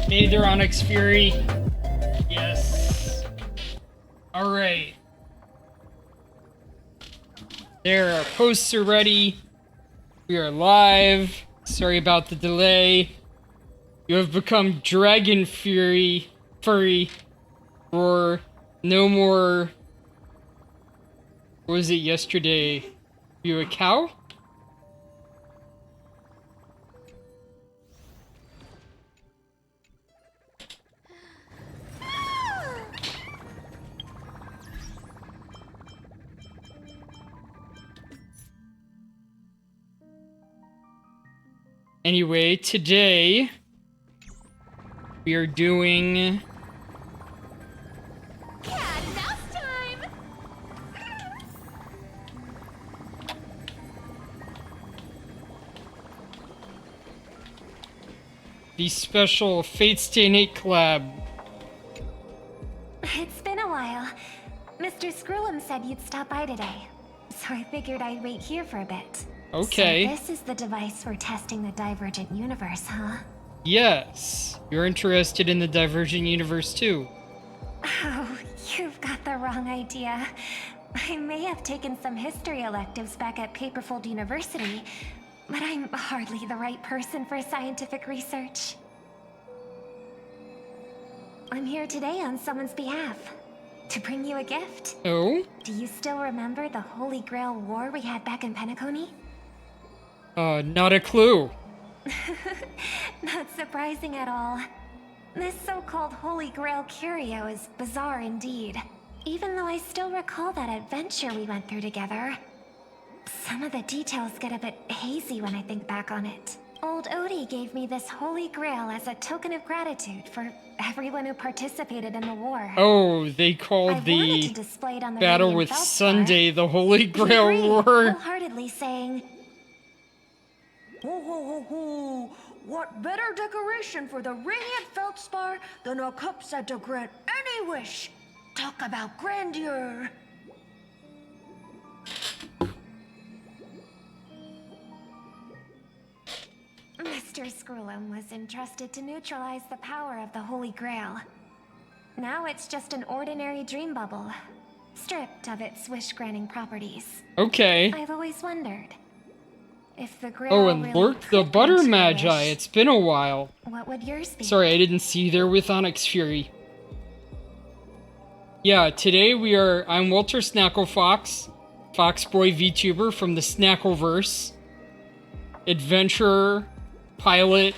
Hey there, Onyx Fury. Yes. Alright. There, our posts are ready. We are live. Sorry about the delay. You have become Dragon Furry, or no more. What was it yesterday? You a cow? Anyway, today we are doing Cat and mouse time! the special Fate Stay Night collab. It's been a while. Mr. Screwlum said you'd stop by today, so I figured I'd wait here for a bit. Okay. So this is the device for testing the Divergent Universe, huh? Yes, you're interested in the Divergent Universe too. Oh, you've got the wrong idea. I may have taken some history electives back at Paperfold University, but I'm hardly the right person for scientific research. I'm here today on someone's behalf, to bring you a gift. Oh? Do you still remember the Holy Grail War we had back in Penacony? Not a clue. Not surprising at all. This so-called Holy Grail curio is bizarre indeed. Even though I still recall that adventure we went through together, some of the details get a bit hazy when I think back on it. Old Odie gave me this Holy Grail as a token of gratitude for everyone who participated in the war. Oh, they called I wanted the to display it on the battle Radiant with Feldspar. Sunday the Holy He Grail agreed, War. wholeheartedly saying, Ho ho ho ho! What better decoration for the Radiant Feldspar than a cup set to grant any wish? Talk about grandeur! Mr. Screwlum was entrusted to neutralize the power of the Holy Grail. Now it's just an ordinary dream bubble, stripped of its wish-granting properties. Okay. I've always wondered if the Grail Oh, and really Lurk the could Butter grant you a Magi. wish, It's been a while. what would yours be? Sorry, I didn't see you there with Onyx Fury. Yeah, today I'm Walter Snackle Fox, Foxboy VTuber from the Snackleverse. Adventurer, pilot,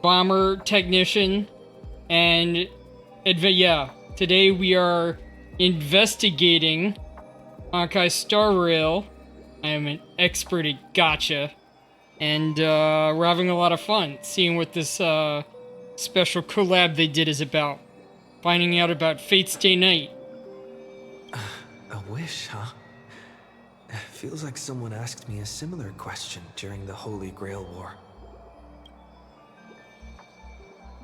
bomber, technician, and today we are investigating Honkai Star Rail. I am an expert at gacha, and we're having a lot of fun seeing what this special collab they did is about. Finding out about Fate Stay Night. A wish, huh? Feels like someone asked me a similar question during the Holy Grail War.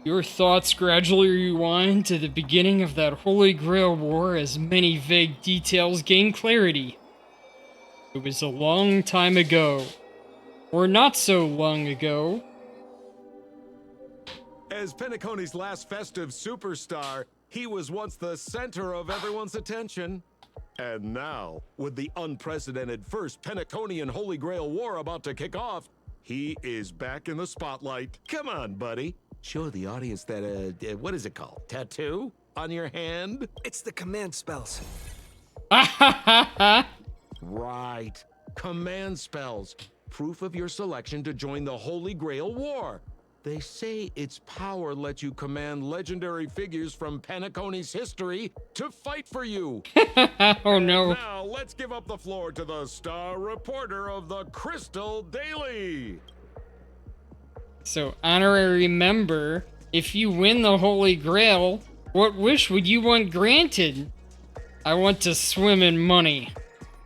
Your thoughts gradually rewind to the beginning of that Holy Grail War as many vague details gain clarity. It was a long time ago. Or not so long ago. As Penacony's last festive superstar, he was once the center of everyone's attention. And now, with the unprecedented first Penaconian Holy Grail War about to kick off, he is back in the spotlight. Come on, buddy. Show the audience that, what is it called? Tattoo? On your hand? It's the command spells. Right. Command spells. Proof of your selection to join the Holy Grail War. They say its power lets you command legendary figures from Penacony's history to fight for you. Oh no. Now, let's give up the floor to the star reporter of the Crystal Daily. So, honorary member, if you win the Holy Grail, what wish would you want granted? I want to swim in money.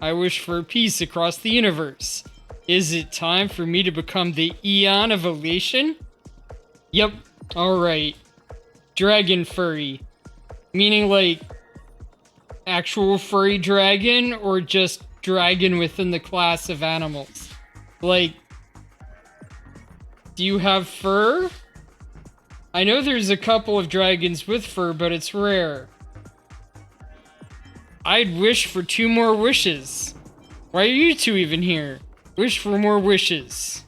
I wish for peace across the universe. Is it time for me to become the Eon of Elation? Yep, alright. Dragon furry. Meaning like actual furry dragon or just dragon within the class of animals? Like Do you have fur? I know there's a couple of dragons with fur, but it's rare. I'd wish for 2 more wishes. Why are you two even here? Wish for more wishes.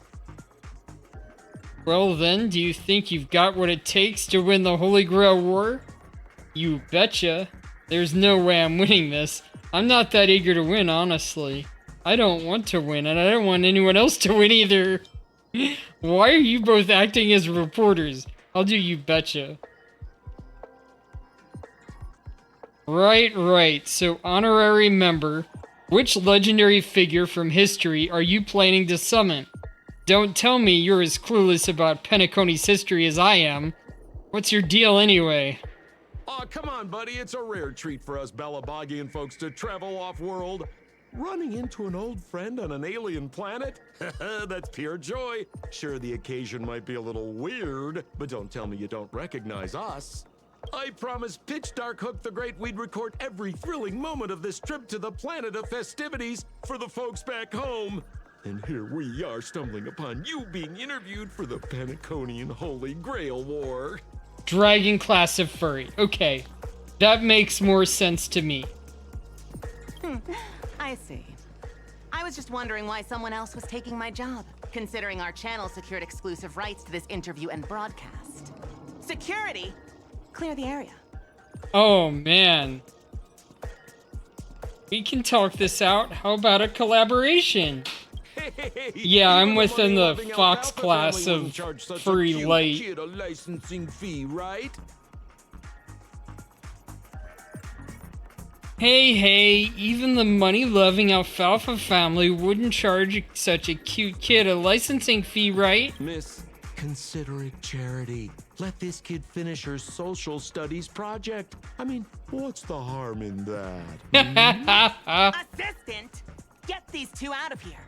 Well then, do you think you've got what it takes to win the Holy Grail War? You betcha. There's no way I'm winning this. I'm not that eager to win, honestly. I don't want to win, and I don't want anyone else to win either. Why are you both acting as reporters? I'll do you betcha. Right. So, honorary member, which legendary figure from history are you planning to summon? Don't tell me you're as clueless about Penacony's history as I am. What's your deal anyway? Aw, come on, buddy. It's a rare treat for us Balabagian folks to travel off-world. Running into an old friend on an alien planet? That's pure joy. Sure, the occasion might be a little weird, but don't tell me you don't recognize us. I promise Pitch Dark Hook the Great we'd record every thrilling moment of this trip to the planet of festivities for the folks back home. And here we are stumbling upon you being interviewed for the Penaconian Holy Grail War. Dragon class of furry. Okay, that makes more sense to me. I see. I was just wondering why someone else was taking my job, considering our channel secured exclusive rights to this interview and broadcast. Security? Clear the area. Oh man. We can talk this out. How about a collaboration? Hey, Yeah, I'm even within the money-loving Fox alfalfa class family of wouldn't charge such a furry cute light. kid a licensing fee, right? Hey, even the money-loving alfalfa family wouldn't charge such a cute kid a licensing fee, right? Miss, consider it charity. Let this kid finish her social studies project. I mean, what's the harm in that? Assistant! Get these two out of here.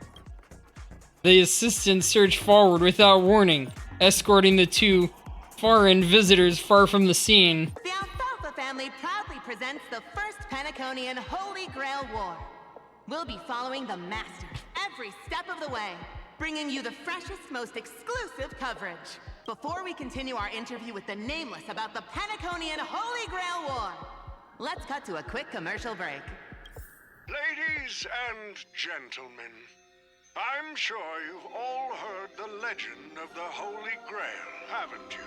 The assistants surge forward without warning, escorting the 2 foreign visitors far from the scene. The Alfalfa family proudly presents the first Penaconian Holy Grail War. We'll be following the Master every step of the way, bringing you the freshest, most exclusive coverage. Before we continue our interview with the Nameless about the Penaconian Holy Grail War, let's cut to a quick commercial break. Ladies and gentlemen, I'm sure you've all heard the legend of the Holy Grail, haven't you?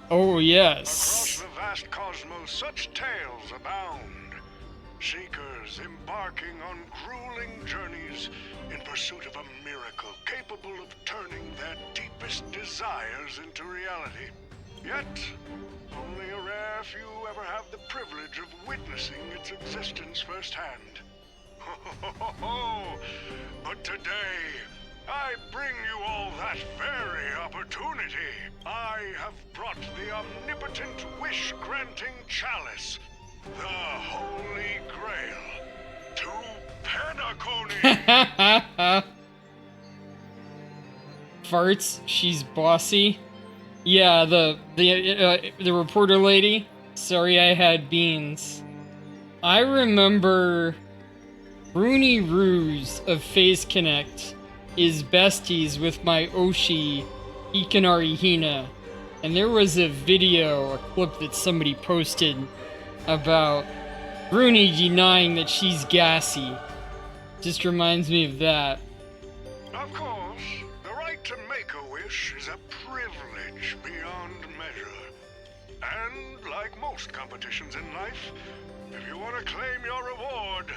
Oh, Across yes. the vast cosmos, such tales abound. Seekers embarking on grueling journeys in pursuit of a miracle capable of turning their deepest desires into reality. Yet, only a rare few ever have the privilege of witnessing its existence firsthand. But today, I bring you all that very opportunity. I have brought the omnipotent wish-granting chalice, the Holy Grail, to Penacony. Farts, she's bossy. Yeah, the reporter lady. Sorry I had beans. I remember Rooney Ruse of Phase Connect is besties with my Oshi, Ikanari Hina. And there was a video, a clip that somebody posted about Rooney denying that she's gassy. Just reminds me of that. Of course, the right to make a wish is a privilege beyond measure. And like most competitions in life, if you want to claim your reward,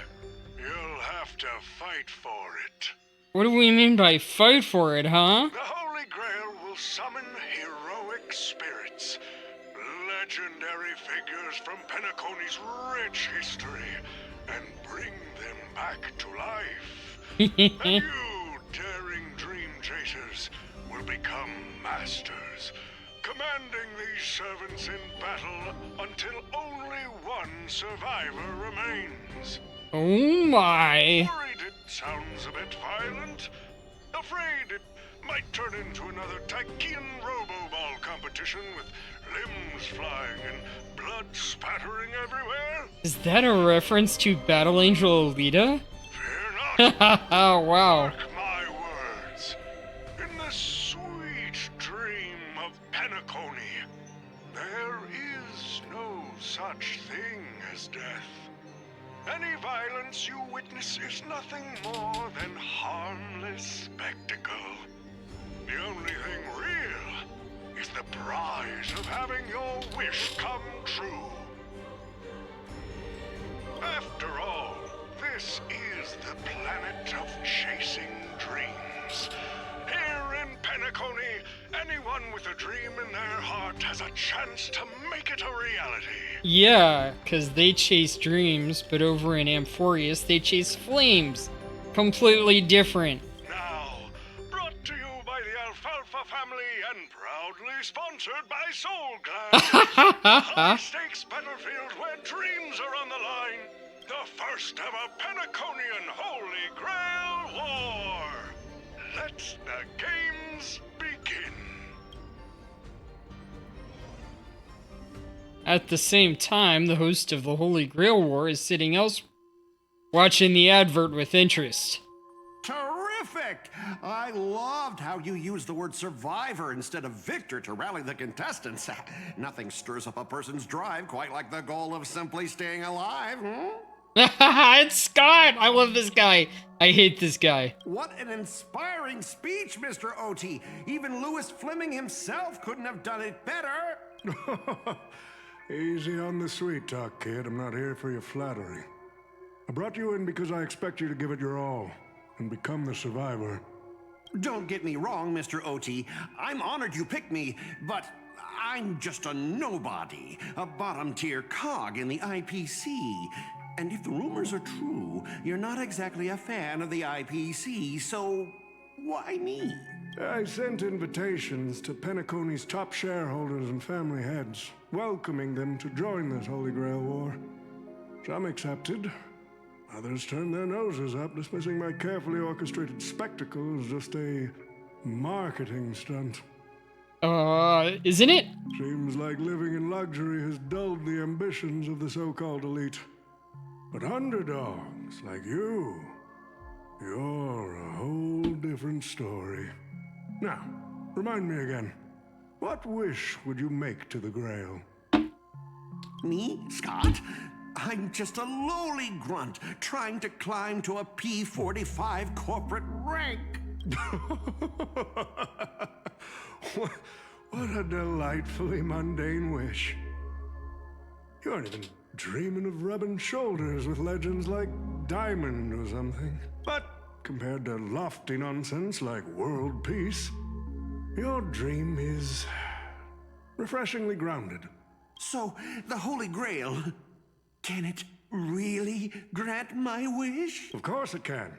you'll have to fight for it. What do we mean by fight for it, huh? The Holy Grail will summon heroic spirits, legendary figures from Penacony's rich history, and bring them back to life. And you, daring dream chasers, will become masters, commanding these servants in battle until only one survivor remains. Oh my. Worried it sounds a bit violent? Afraid it might turn into another Tychean Robo-Ball competition with limbs flying and blood spattering everywhere? Is that a reference to Battle Angel Alita? Fear not. Oh, wow. Mark my words. In this sweet dream of Penacony. There is no such thing as death. Any violence you witness is nothing more than harmless spectacle. The only thing real is the prize of having your wish come true. After all, this is the planet of chasing dreams. Here in Penacony, anyone with a dream in their heart has a chance to make it a reality. Yeah, because they chase dreams, but over in Amphorius, they chase flames. Completely different. Now, brought to you by the Alfalfa family and proudly sponsored by Soul Clan. High-stakes battlefield where dreams are on the line. The first ever Penaconian Holy Grail War. Let the games begin. At the same time, the host of the Holy Grail War is sitting else watching the advert with interest. Terrific! I loved how you used the word survivor instead of victor to rally the contestants. Nothing stirs up a person's drive quite like the goal of simply staying alive, It's Scott! I love this guy. I hate this guy. What an inspiring speech, Mr. OT. Even Louis Fleming himself couldn't have done it better. Easy on the sweet talk, kid. I'm not here for your flattery. I brought you in because I expect you to give it your all and become the survivor. Don't get me wrong, Mr. OT. I'm honored you picked me, but I'm just a nobody, a bottom-tier cog in the IPC. And if the rumors are true, you're not exactly a fan of the IPC, so why me? I sent invitations to Penacony's top shareholders and family heads, welcoming them to join this Holy Grail War. Some accepted. Others turned their noses up, dismissing my carefully orchestrated spectacle as just a marketing stunt. Isn't it? Seems like living in luxury has dulled the ambitions of the so-called elite. But underdogs like you, you're a whole different story. Now, remind me again, what wish would you make to the Grail? Me, Scott? I'm just a lowly grunt trying to climb to a P45 corporate rank. What a delightfully mundane wish. You aren't even dreaming of rubbing shoulders with legends like Diamond or something. But compared to lofty nonsense like world peace, your dream is refreshingly grounded. So, the Holy Grail, can it really grant my wish? Of course it can.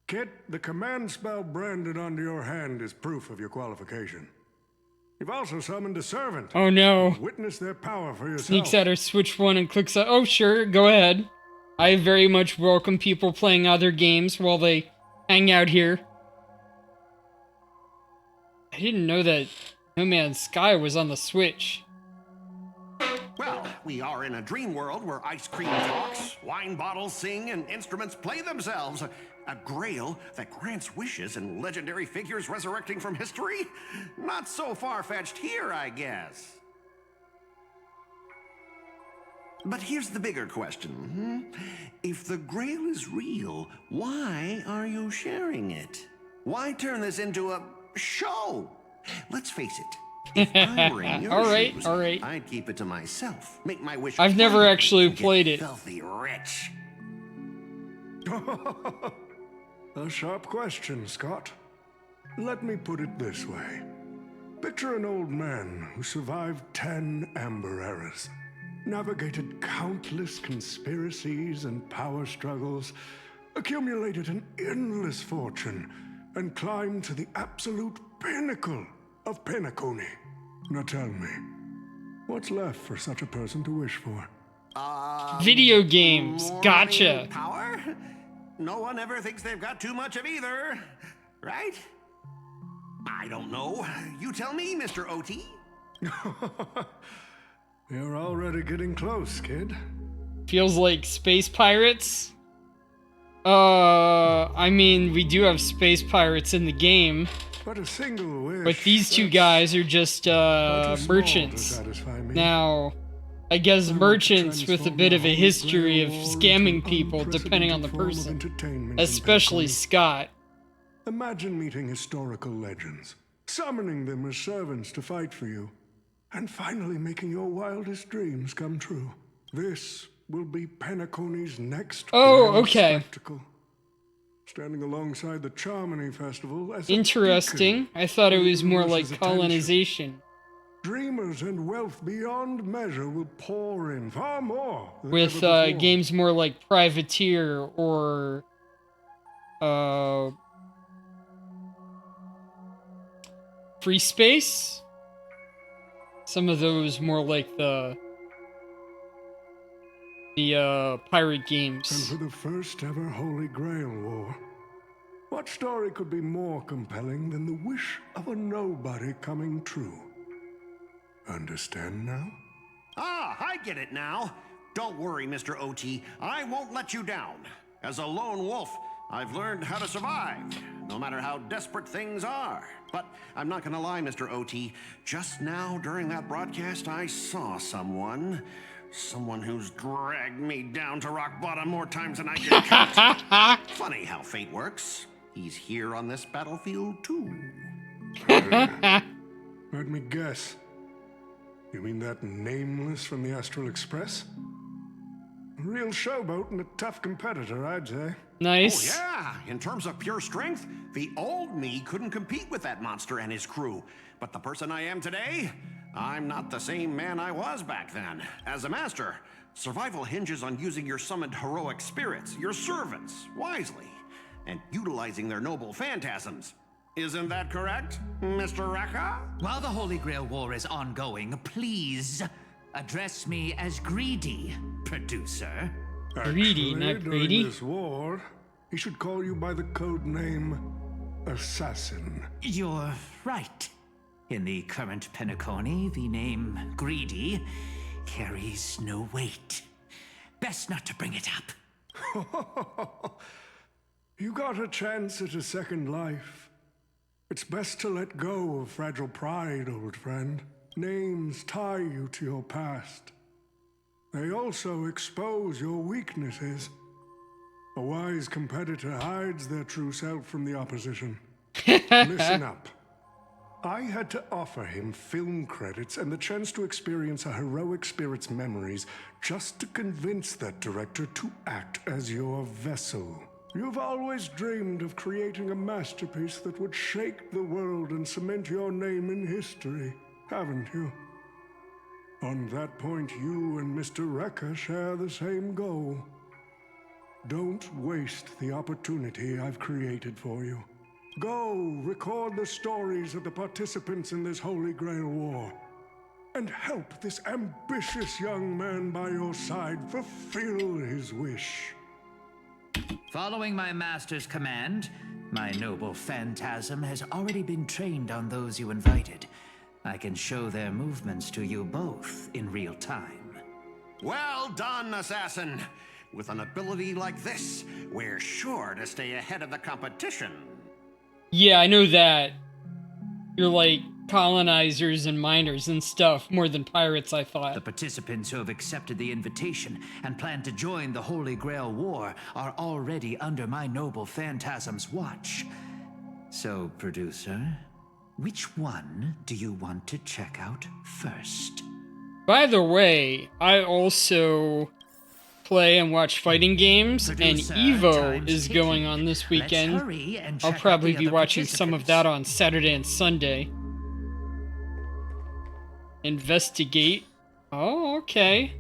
Kid, the command spell branded onto your hand is proof of your qualification. You've also summoned a servant. Oh no. Witness their power for yourself. Sneaks out her Switch 1 and clicks on. Oh sure, go ahead. I very much welcome people playing other games while they hang out here. I didn't know that No Man's Sky was on the Switch. Well, we are in a dream world where ice cream talks, wine bottles sing, and instruments play themselves. A grail that grants wishes and legendary figures resurrecting from history? Not so far-fetched here, I guess. But here's the bigger question. If the Grail is real, why are you sharing it? Why turn this into a show? Let's face it. If I were in your shoes, all right. I'd keep it to myself. Make my wish. I've never private actually and get played it. Filthy rich. A sharp question, Scott. Let me put it this way. Picture an old man who survived 10 Amber Eras, navigated countless conspiracies and power struggles, accumulated an endless fortune, and climbed to the absolute pinnacle of Penacony. Now tell me, what's left for such a person to wish for? Video games. More Gotcha. money and power? No one ever thinks they've got too much of either, right? I don't know. You tell me, Mr. OT. You're already getting close, kid. Feels like Space Pirates. I mean, we do have space pirates in the game, But a single wish. but these two that's guys are just quite too small to merchants. satisfy me. Now, I guess I want to merchants with a transform bit the of a Holy history Grail of War scamming into an people depending on the unprecedented form of person, entertainment in especially Penacony. Scott. Imagine meeting historical legends, summoning them as servants to fight for you, and finally making your wildest dreams come true. This will be Penacony's next Oh, grand okay. spectacle. Standing alongside the Charmony Festival as a Interesting. beacon I thought it for the was more like universe's attention. colonization. Dreamers and wealth beyond measure will pour in, far more than With ever before. games more like Privateer or Free Space. Some of those more like the pirate And games. for the first ever Holy Grail War, what story could be more compelling than the wish of a nobody coming true? Understand now? Ah, I get it now. Don't worry, Mr. OT. I won't let you down. As a lone wolf, I've learned how to survive, no matter how desperate things are. But I'm not gonna lie, Mr. OT. Just now, during that broadcast, I saw someone who's dragged me down to rock bottom more times than I can count. Funny how fate works. He's here on this battlefield, too. Let me guess. You mean that nameless from the Astral Express? A real showboat and a tough competitor, I'd say. Nice. Oh, yeah. In terms of pure strength, the old me couldn't compete with that monster and his crew. But the person I am today, I'm not the same man I was back then. As a master, survival hinges on using your summoned heroic spirits, your servants, wisely, and utilizing their noble phantasms. Isn't that correct, Mr. Rekka? While the Holy Grail War is ongoing, please address me as Greedy, producer. Greedy, Actually, not during greedy. this war, he should call you by the code name Assassin. You're right. In the current Penacony, the name Greedy carries no weight. Best not to bring it up. You got a chance at a second life. It's best to let go of fragile pride, old friend. Names tie you to your past. They also expose your weaknesses. A wise competitor hides their true self from the opposition. Listen up. I had to offer him film credits and the chance to experience a heroic spirit's memories just to convince that director to act as your vessel. You've always dreamed of creating a masterpiece that would shake the world and cement your name in history, haven't you? On that point, you and Mr. Rekka share the same goal. Don't waste the opportunity I've created for you. Go record the stories of the participants in this Holy Grail War, and help this ambitious young man by your side fulfill his wish. Following my master's command, my noble phantasm has already been trained on those you invited. I can show their movements to you both in real time. Well done, Assassin. With an ability like this, we're sure to stay ahead of the competition. Yeah, I know that. You're like colonizers and miners and stuff, more than pirates, I The thought. participants who have accepted the invitation and plan to join the Holy Grail War are already under my noble phantasm's watch. So, producer, which one do you want to check out first? By the way, I also play and watch fighting games, and Producer, Evo time's is ticking. going on this Let's weekend. hurry and I'll check out probably the be other watching some of that on Saturday and Sunday. Investigate. Oh, okay.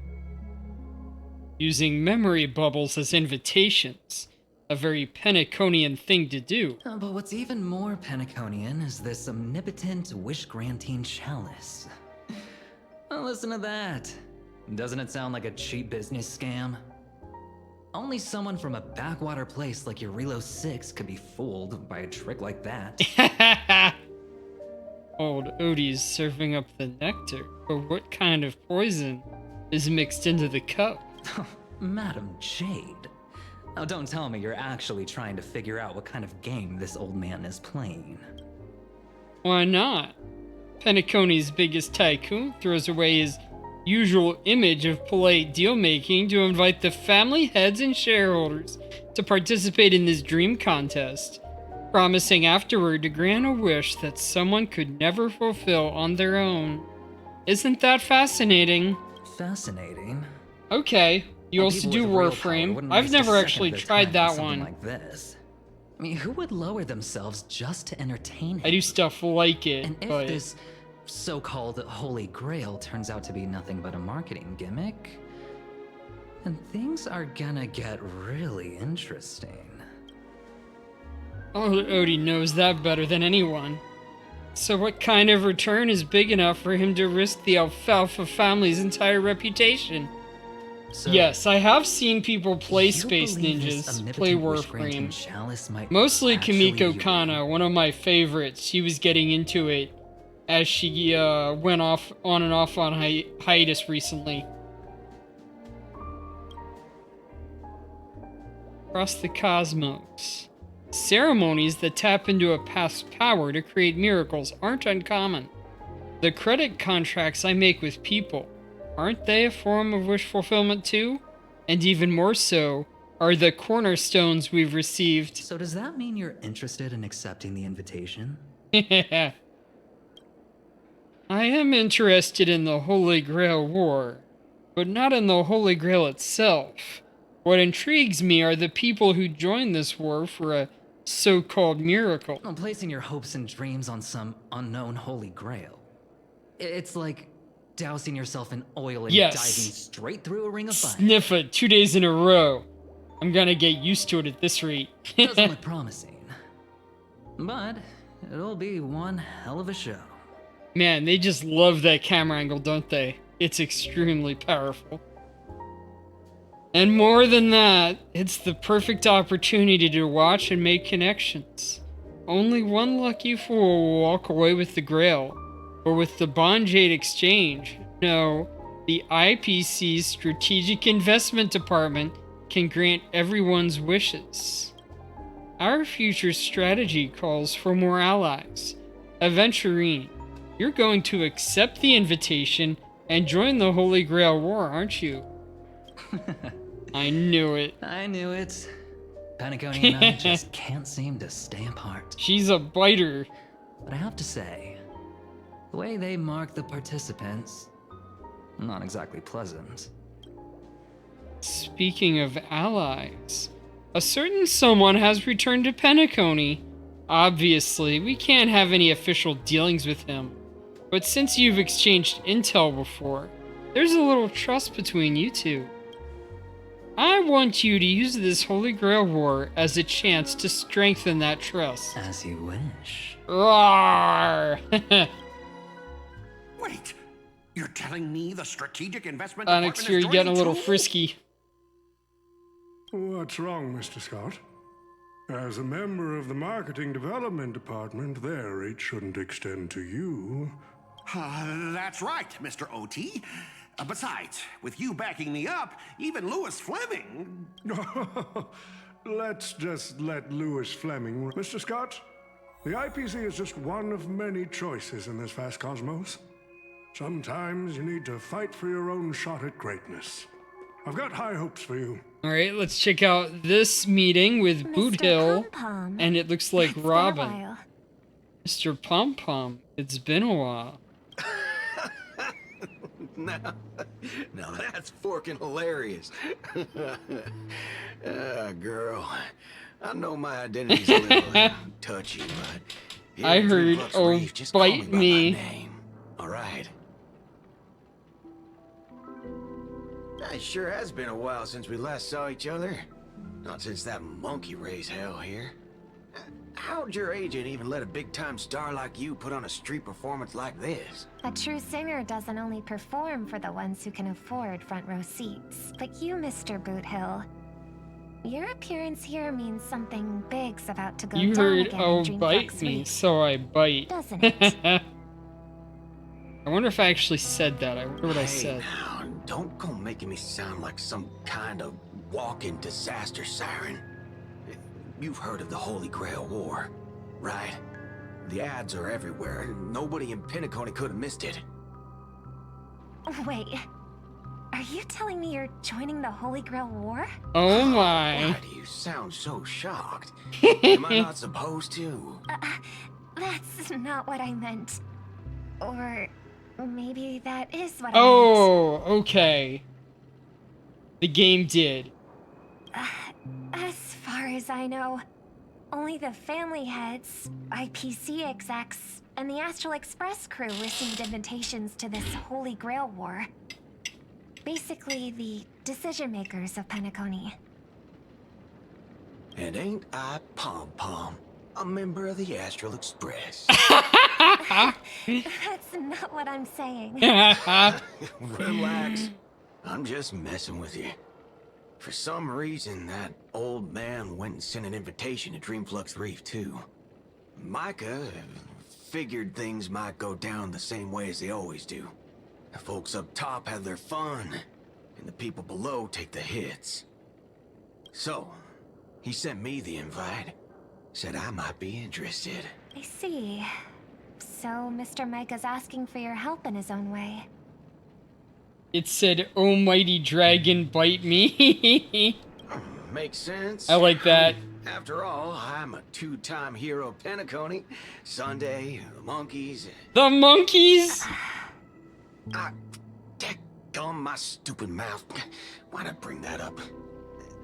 Using memory bubbles as invitations. A very Penaconian thing to do. But what's even more Penaconian is this omnipotent wish-granting chalice. Oh, listen to that. Doesn't it sound like a cheap business scam? Only someone from a backwater place like Eurilo 6 could be fooled by a trick like that. Old Odie's serving up the nectar. But what kind of poison is mixed into the cup? Madam Jade, Now don't tell me you're actually trying to figure out what kind of game this old man is playing. Why not? Penacony's biggest tycoon throws away his usual image of polite deal-making to invite the family heads and shareholders to participate in this dream contest, promising afterward to grant a wish that someone could never fulfill on their own. Isn't that fascinating? Fascinating. Okay, you Well, also people do with real power Warframe. wouldn't I've waste a never second actually of their tried time that on something one. like this. I mean, who would lower themselves just to entertain him? I do stuff like it, And if but this so-called Holy Grail turns out to be nothing but a marketing gimmick, then things are gonna get really interesting. Odie knows that better than anyone. So what kind of return is big enough for him to risk the Alfalfa family's entire reputation? So, Yes, I have seen people play you Space believe this Ninjas, play omnipotent wish-granting Warframe. chalice might Mostly actually Kimiko be Kana, one of my favorites. She was getting into it as she went off on and off on hiatus recently. Across the cosmos. Ceremonies that tap into a past power to create miracles aren't uncommon. The credit contracts I make with people, aren't they a form of wish fulfillment too? And even more so, are the cornerstones we've received. So does that mean you're interested in accepting the invitation? I am interested in the Holy Grail War, but not in the Holy Grail itself. What intrigues me are the people who joined this war for a so-called miracle. Well, placing your hopes and dreams on some unknown Holy Grail. It's like dousing yourself in oil and Yes. diving straight through a ring of fire. Sniff it 2 days in a row. I'm gonna get used to it at this rate. Doesn't look promising. But it'll be one hell of a show. Man, they just love that camera angle, don't they? It's extremely powerful. And more than that, it's the perfect opportunity to watch and make connections. Only one lucky fool will walk away with the Grail, or with the Bond Jade Exchange. No, the IPC's Strategic Investment Department can grant everyone's wishes. Our future strategy calls for more allies. Aventurine, you're going to accept the invitation and join the Holy Grail War, aren't you? I knew it. I knew it. Penacony and I just can't seem to stay apart. She's a biter. But I have to say, the way they mark the participants, not exactly pleasant. Speaking of allies, a certain someone has returned to Penacony. Obviously, we can't have any official dealings with him. But since you've exchanged intel before, there's a little trust between you two. I want you to use this Holy Grail War as a chance to strengthen that trust. As you wish. Roar! Wait, you're telling me the strategic investment Onyx, department you're is getting a little joining too? frisky. What's wrong, Mr. Scott? As a member of the marketing development department, their reach shouldn't extend to you. That's right, Mr. OT. Besides, with you backing me up, even Louis Fleming... Let's just let Louis Fleming... Mr. Scott, the IPC is just one of many choices in this vast cosmos. Sometimes you need to fight for your own shot at greatness. I've got high hopes for you. Alright, let's check out this meeting with Boot Mr. Hill. Pom-Pom. And it looks like It's been a Robin. while. Mr. Pom Pom, it's been a while. Now that's forking hilarious. Girl, I know my identity's a little touchy, but here I at heard, 3 Bucks oh, Reef, just call bite by me. my name. All right. It sure has been a while since we last saw each other. Not since that monkey raised hell here. How'd your agent even let a big-time star like you put on a street performance like this? A true singer doesn't only perform for the ones who can afford front row seats. But you, Mr. Boothill, your appearance here means something big's about to go You down heard, again oh, in Dream bite Fox me, Reef. so I bite. Doesn't it? I I wonder if I actually said that. I wonder what I Hey, said. now, don't go making me sound like some kind of walking disaster siren. You've heard of the Holy Grail War, right? The ads are everywhere. Nobody in Penacony could have missed it. Wait, are you telling me you're joining the Holy Grail War? Oh my. Why do you sound so shocked? Am I not supposed to? That's not what I meant. Or maybe that is what I meant. Oh, okay. The game did. As far as I know, only the family heads, IPC execs, and the Astral Express crew received invitations to this Holy Grail War. Basically, the decision makers of Penacony. And ain't I Pom Pom, a member of the Astral Express? That's not what I'm saying. Relax. I'm just messing with you. For some reason, that old man went and sent an invitation to Dreamflux Reef, too. Micah figured things might go down the same way as they always do. The folks up top have their fun, and the people below take the hits. So, he sent me the invite. Said I might be interested. I see. So, Mr. Micah's asking for your help in his own way. It said, "Oh mighty dragon, bite me." Makes sense. I like that. After all, I'm a two-time hero of Penacony. Sunday, the monkeys. The monkeys? Dadgum my stupid mouth. Why'd I bring that up?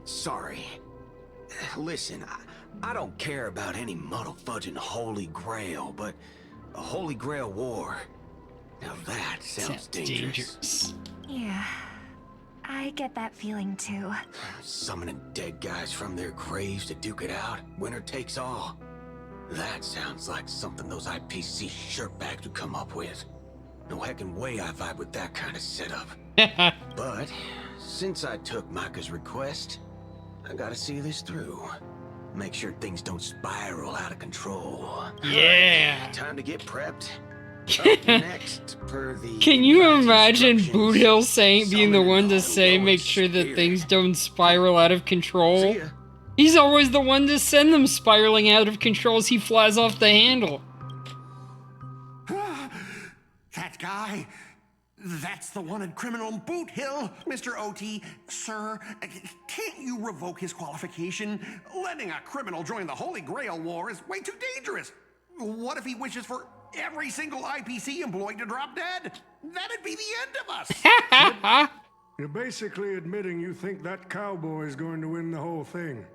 Sorry. Listen, I don't care about any muddle-fudging Holy Grail, but a Holy Grail War. Now that sounds dangerous. Yeah, I get that feeling too. Summoning dead guys from their graves to duke it out. Winner takes all. That sounds like something those IPC shirtbags would come up with. No heckin' way I vibe with that kind of setup. But since I took Micah's request, I gotta see this through. Make sure things don't spiral out of control. Yeah. Time to get prepped. Up next, per the Can you imagine instructions, Boot Hill saying, being the summon one to the say, Lord make sure that Spirit. things don't spiral out of control? See ya. He's always the one to send them spiraling out of control as he flies off the handle. That guy? That's the one in Criminal Boot Hill, Mr. OT. Sir, can't you revoke his qualification? Letting a criminal join the Holy Grail War is way too dangerous. What if he wishes for every single IPC employee to drop dead? That'd be the end of us. You're basically admitting you think that cowboy is going to win the whole thing.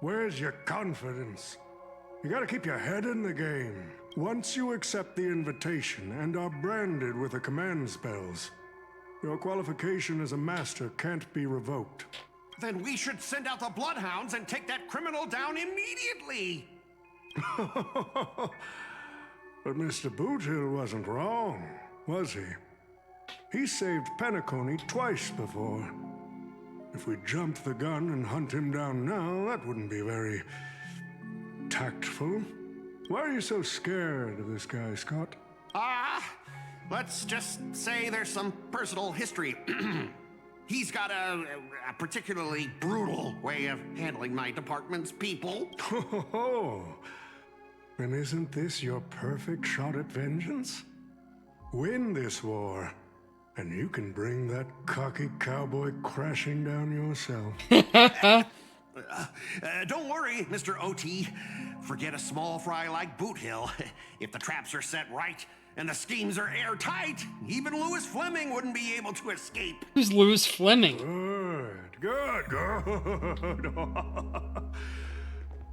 Where's your confidence? You gotta keep your head in the game. Once you accept the invitation and are branded with the command spells, your qualification as a master can't be revoked. Then we should send out the bloodhounds and take that criminal down immediately. But Mr. Boothill wasn't wrong, was he? He saved Penacony twice before. If we jumped the gun and hunt him down now, that wouldn't be very tactful. Why are you so scared of this guy, Scott? Let's just say there's some personal history. He's got a particularly brutal way of handling my department's people. Oh, then isn't this your perfect shot at vengeance? Win this war, and you can bring that cocky cowboy crashing down yourself. Don't worry, Mr. OT. Forget a small fry like Boot Hill. If the traps are set right and the schemes are airtight, even Louis Fleming wouldn't be able to escape. Who's Louis Fleming? Good.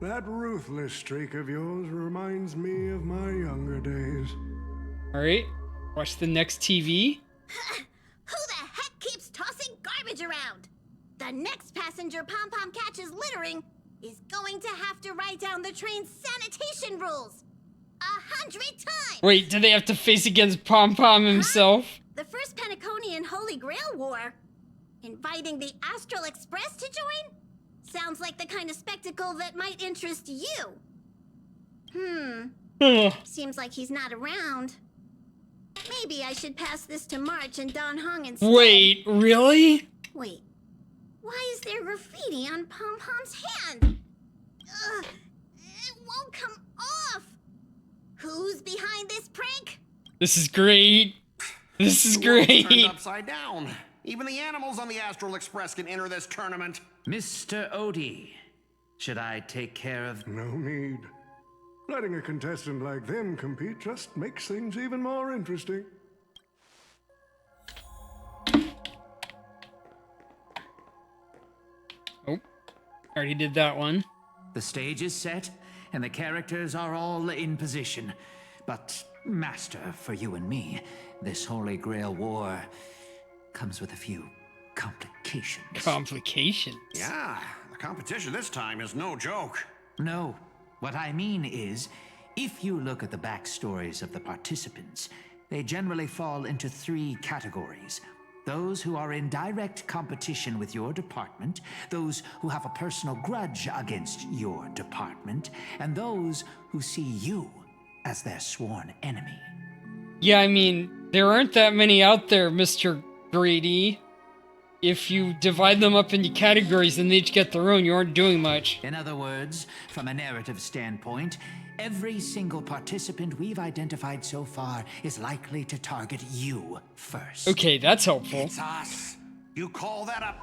That ruthless streak of yours reminds me of my younger days. Alright, watch the next TV. Who the heck keeps tossing garbage around? The next passenger Pom-Pom catches littering is going to have to write down the train's sanitation rules 100 times! Wait, do they have to face against Pom Pom himself? The first Penaconian Holy Grail War? Inviting the Astral Express to join? Sounds like the kind of spectacle that might interest you. Seems like he's not around. Maybe I should pass this to March and Don Hong instead. Wait, really? Wait. Why is there graffiti on Pom Pom's hand? Ugh, it won't come off. Who's behind this prank? This is great. This is The world's great. turned upside down. Even the animals on the Astral Express can enter this tournament. Mr. Odie, should I take care of... No need. Letting a contestant like them compete just makes things even more interesting. Oh, already did that one. The stage is set, and the characters are all in position. But, Master, for you and me, this Holy Grail War comes with a few complications. Complications? Yeah, the competition this time is no joke. No, what I mean is, if you look at the backstories of the participants, they generally fall into 3 categories. Those who are in direct competition with your department, those who have a personal grudge against your department, and those who see you as their sworn enemy. Yeah, I mean, there aren't that many out there, Mr. Grady. If you divide them up into categories and they each get their own, you aren't doing much. In other words, from a narrative standpoint, every single participant we've identified so far is likely to target you first. Okay, that's helpful. It's us. You call that a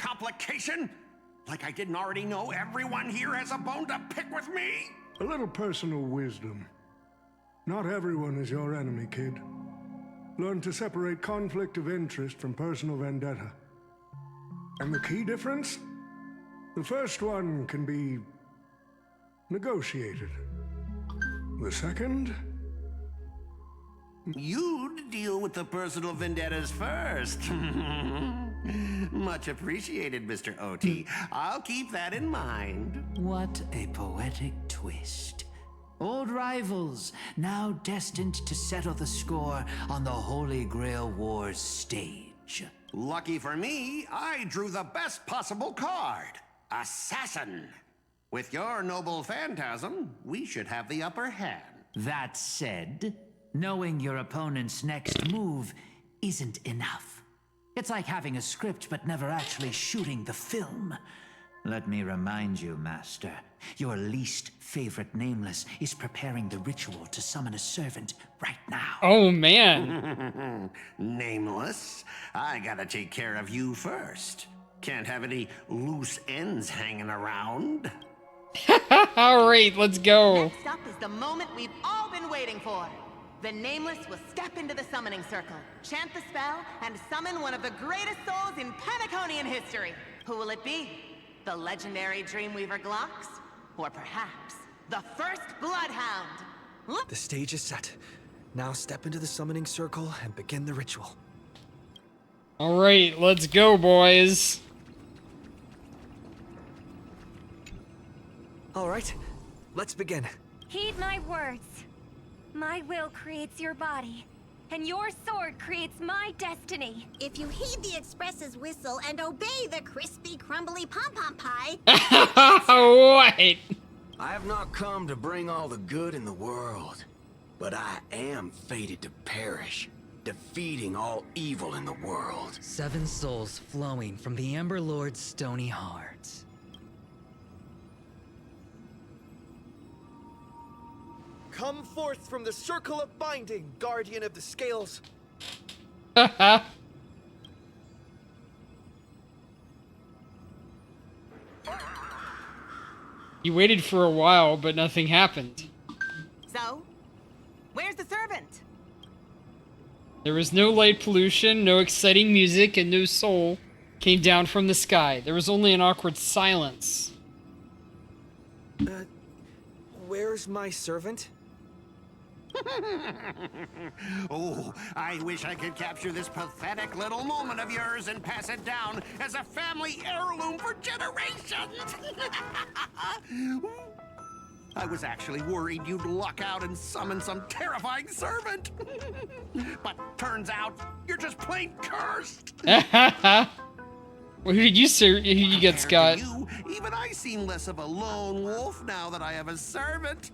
complication? Like I didn't already know everyone here has a bone to pick with me? A little personal wisdom. Not everyone is your enemy, kid. Learn to separate conflict of interest from personal vendetta. And the key difference? The first one can be negotiated. The second? You'd deal with the personal vendettas first. Much appreciated, Mr. OT. I'll keep that in mind. What a poetic twist. Old rivals, now destined to settle the score on the Holy Grail War's stage. Lucky for me, I drew the best possible card. Assassin. With your noble phantasm, we should have the upper hand. That said, knowing your opponent's next move isn't enough. It's like having a script but never actually shooting the film. Let me remind you, Master, your least favorite Nameless is preparing the ritual to summon a servant right now. Oh, man. Nameless, I gotta take care of you first. Can't have any loose ends hanging around. All right, let's go. Next up is the moment we've all been waiting for. The Nameless will step into the summoning circle, chant the spell, and summon one of the greatest souls in Penaconian history. Who will it be? The legendary Dreamweaver Glocks? Or perhaps the first Bloodhound? The stage is set. Now step into the summoning circle and begin the ritual. All right, let's go, boys. All right, let's begin. Heed my words. My will creates your body, and your sword creates my destiny. If you heed the Express's whistle and obey the crispy, crumbly pom-pom pie... What? I have not come to bring all the good in the world, but I am fated to perish, defeating all evil in the world. 7 souls flowing from the Amber Lord's stony heart. Come forth from the circle of binding, guardian of the scales. You waited for a while, but nothing happened. So, where's the servant? There was no light pollution, no exciting music, and no soul came down from the sky. There was only an awkward silence. Where's my servant? Oh, I wish I could capture this pathetic little moment of yours and pass it down as a family heirloom for generations. I was actually worried you'd luck out and summon some terrifying servant. But turns out you're just plain cursed. Well, who did you get, Scott? To you, even I seem less of a lone wolf now that I have a servant.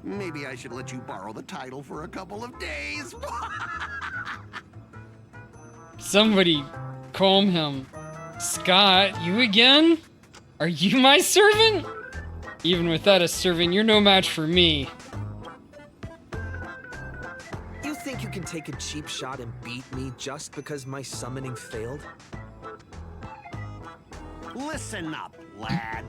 Maybe I should let you borrow the title for a couple of days. Somebody calm him. Scott, you again? Are you my servant? Even without a servant, you're no match for me. You think you can take a cheap shot and beat me just because my summoning failed? Listen up, lad.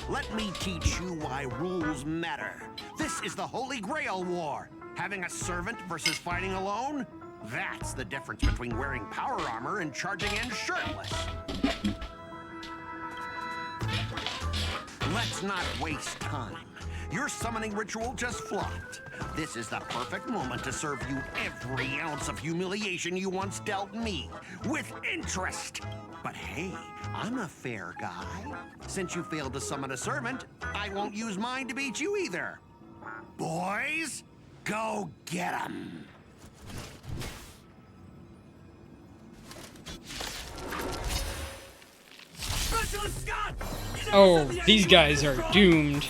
Let me teach you why rules matter. This is the Holy Grail War. Having a servant versus fighting alone? That's the difference between wearing power armor and charging in shirtless. Let's not waste time. Your summoning ritual just flopped. This is the perfect moment to serve you every ounce of humiliation you once dealt me, with interest. But hey, I'm a fair guy. Since you failed to summon a servant, I won't use mine to beat you either. Boys, go get 'em. Oh, these guys are doomed.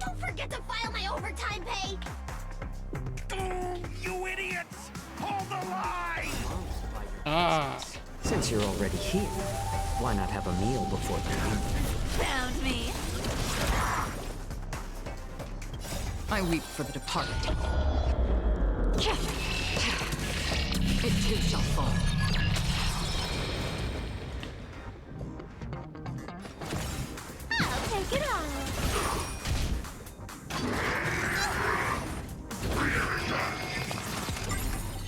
Don't forget to file my overtime pay! You idiots! Hold the line! Ah. Since you're already here, why not have a meal before the meal? Found me. I weep for the departed. It too shall fall. I'll take it on.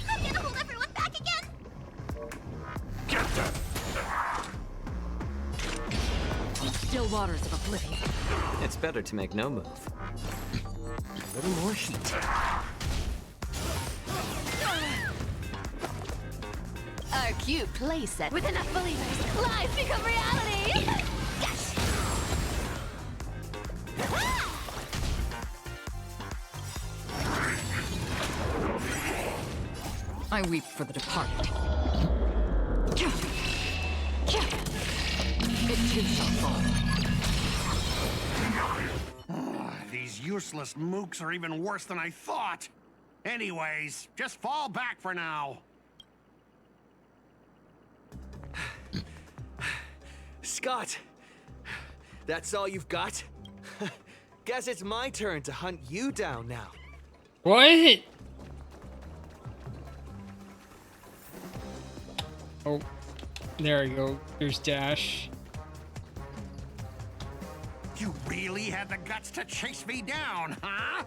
I'm gonna hold everyone back again. Still waters of oblivion. It's better to make no move. A little more heat. Our cute playset. With enough believers, lies become reality. Yes. I weep for the departed. It too shall fall. These useless mooks are even worse than I thought. Anyways, just fall back for now. Scott! That's all you've got? Guess it's my turn to hunt you down now. What? Oh, there you go. There's Dash. You really had the guts to chase me down, huh?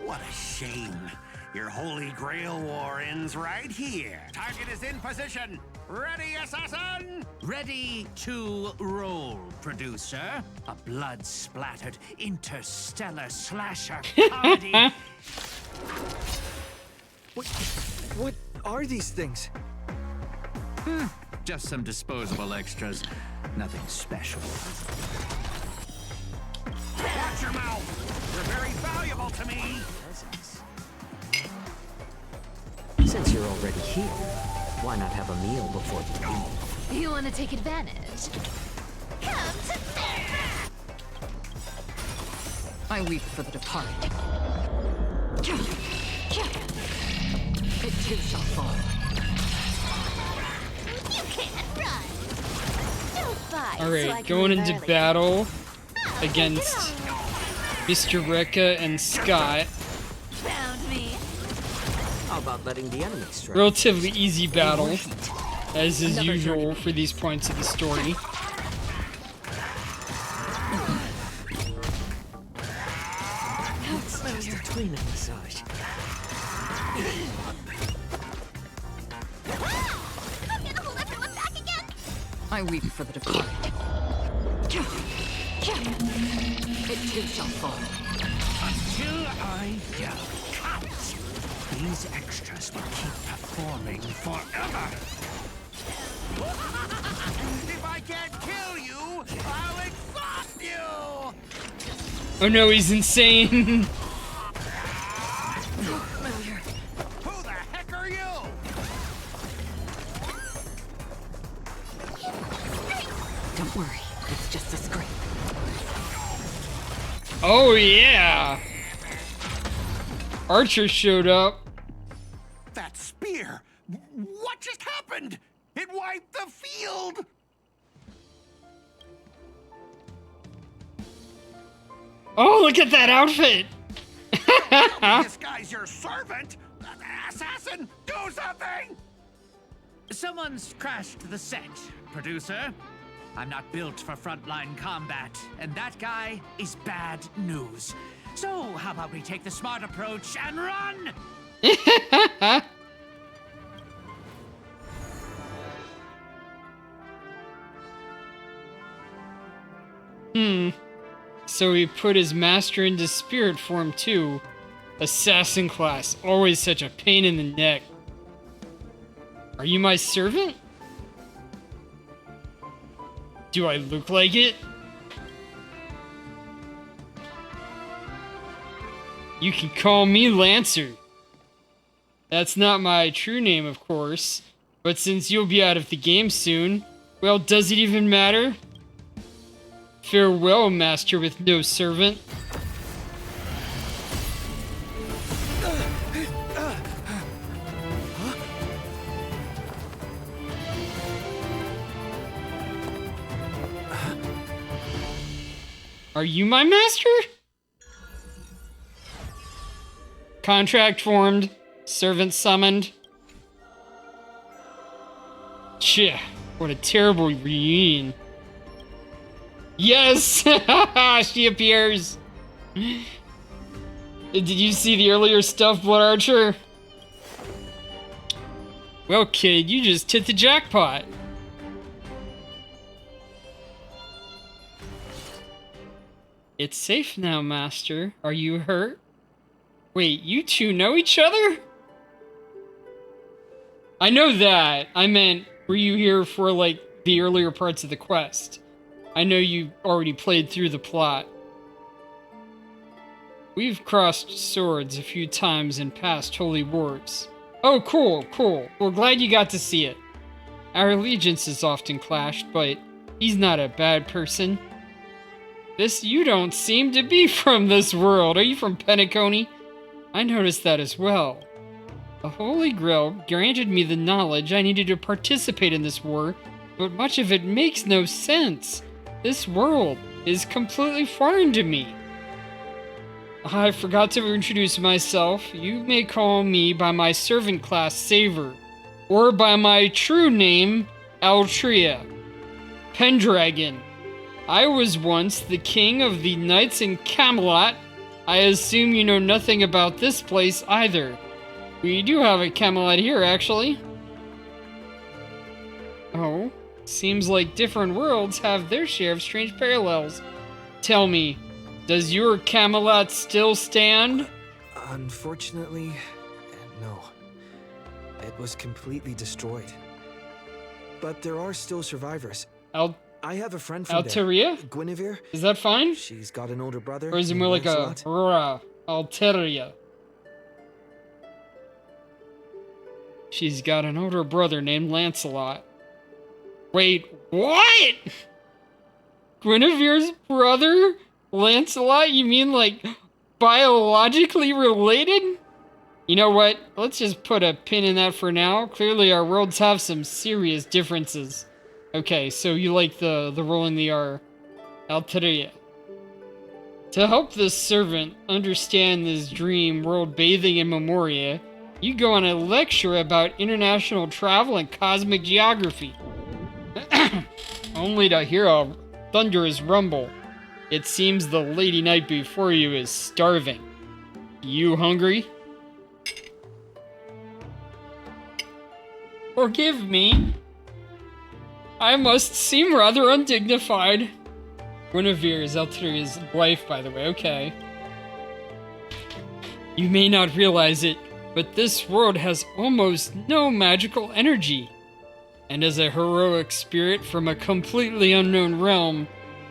What a shame. Your Holy Grail War ends right here. Target is in position. Ready, assassin? Ready to roll, producer. A blood-splattered interstellar slasher comedy. What are these things? Just some disposable extras. Nothing special. Watch your mouth. You're very valuable to me. Since you're already here, why not have a meal before the meal? You want to take advantage? Come to me. I weep for the departed. It too shall fall. You can't run. Don't fight. Alright, going into battle against Mr. Rekka and Scott. Found me. How about letting the enemy strike? Relatively easy battle, as is usual for these points of the story. It's just a cleaning massage. I'm gonna hold everyone back again. I weep for the departed. It too shall fall. Until I yell cut. These extras will keep performing forever. If I can't kill you, I'll exhaust you. Oh no, he's insane. Who the heck are you? Don't worry, it's just a scrape. Oh yeah! Archer showed up. That spear! What just happened? It wiped the field! Oh, look at that outfit! This guy's your servant! Assassin, do something! Someone's crashed the set, producer. I'm not built for frontline combat, and that guy is bad news. So, how about we take the smart approach and run? So he put his master into spirit form too. Assassin class, always such a pain in the neck. Are you my servant? Do I look like it? You can call me Lancer. That's not my true name, of course. But since you'll be out of the game soon, well, does it even matter? Farewell, master with no servant. Are you my master? Contract formed. Servant summoned. Tch, what a terrible reunion. Yes! She appears! Did you see the earlier stuff, Blood Archer? Well, kid, you just hit the jackpot. It's safe now, Master. Are you hurt? Wait, you two know each other? I know that. I meant, were you here for, like, the earlier parts of the quest? I know you already played through the plot. We've crossed swords a few times in past holy wars. Oh, cool, cool. Well, glad you got to see it. Our allegiances often clashed, but he's not a bad person. You don't seem to be from this world. Are you from Penacony? I noticed that as well. The Holy Grail granted me the knowledge I needed to participate in this war, but much of it makes no sense. This world is completely foreign to me. I forgot to introduce myself. You may call me by my servant class, Saver, or by my true name, Altria, Pendragon. I was once the king of the knights in Camelot. I assume you know nothing about this place either. We do have a Camelot here, actually. Oh, seems like different worlds have their share of strange parallels. Tell me, does your Camelot still stand? Unfortunately, no. It was completely destroyed. But there are still survivors. I have a friend from Alteria? there, Guinevere. Is that fine? She's got an older brother. Or is it more like Lancelot. a Alteria? She's got an older brother named Lancelot. Wait, what? Guinevere's brother? Lancelot? You mean like biologically related? You know what? Let's just put a pin in that for now. Clearly our worlds have some serious differences. Okay, so you like the roll in the R. Alteria. To help this servant understand this dream world bathing in Memoria, you go on a lecture about international travel and cosmic geography. Only to hear a thunderous rumble. It seems the lady knight before you is starving. You hungry? Forgive me. I must seem rather undignified. Guinevere is Alteria's wife, by the way, okay. You may not realize it, but this world has almost no magical energy. And as a heroic spirit from a completely unknown realm,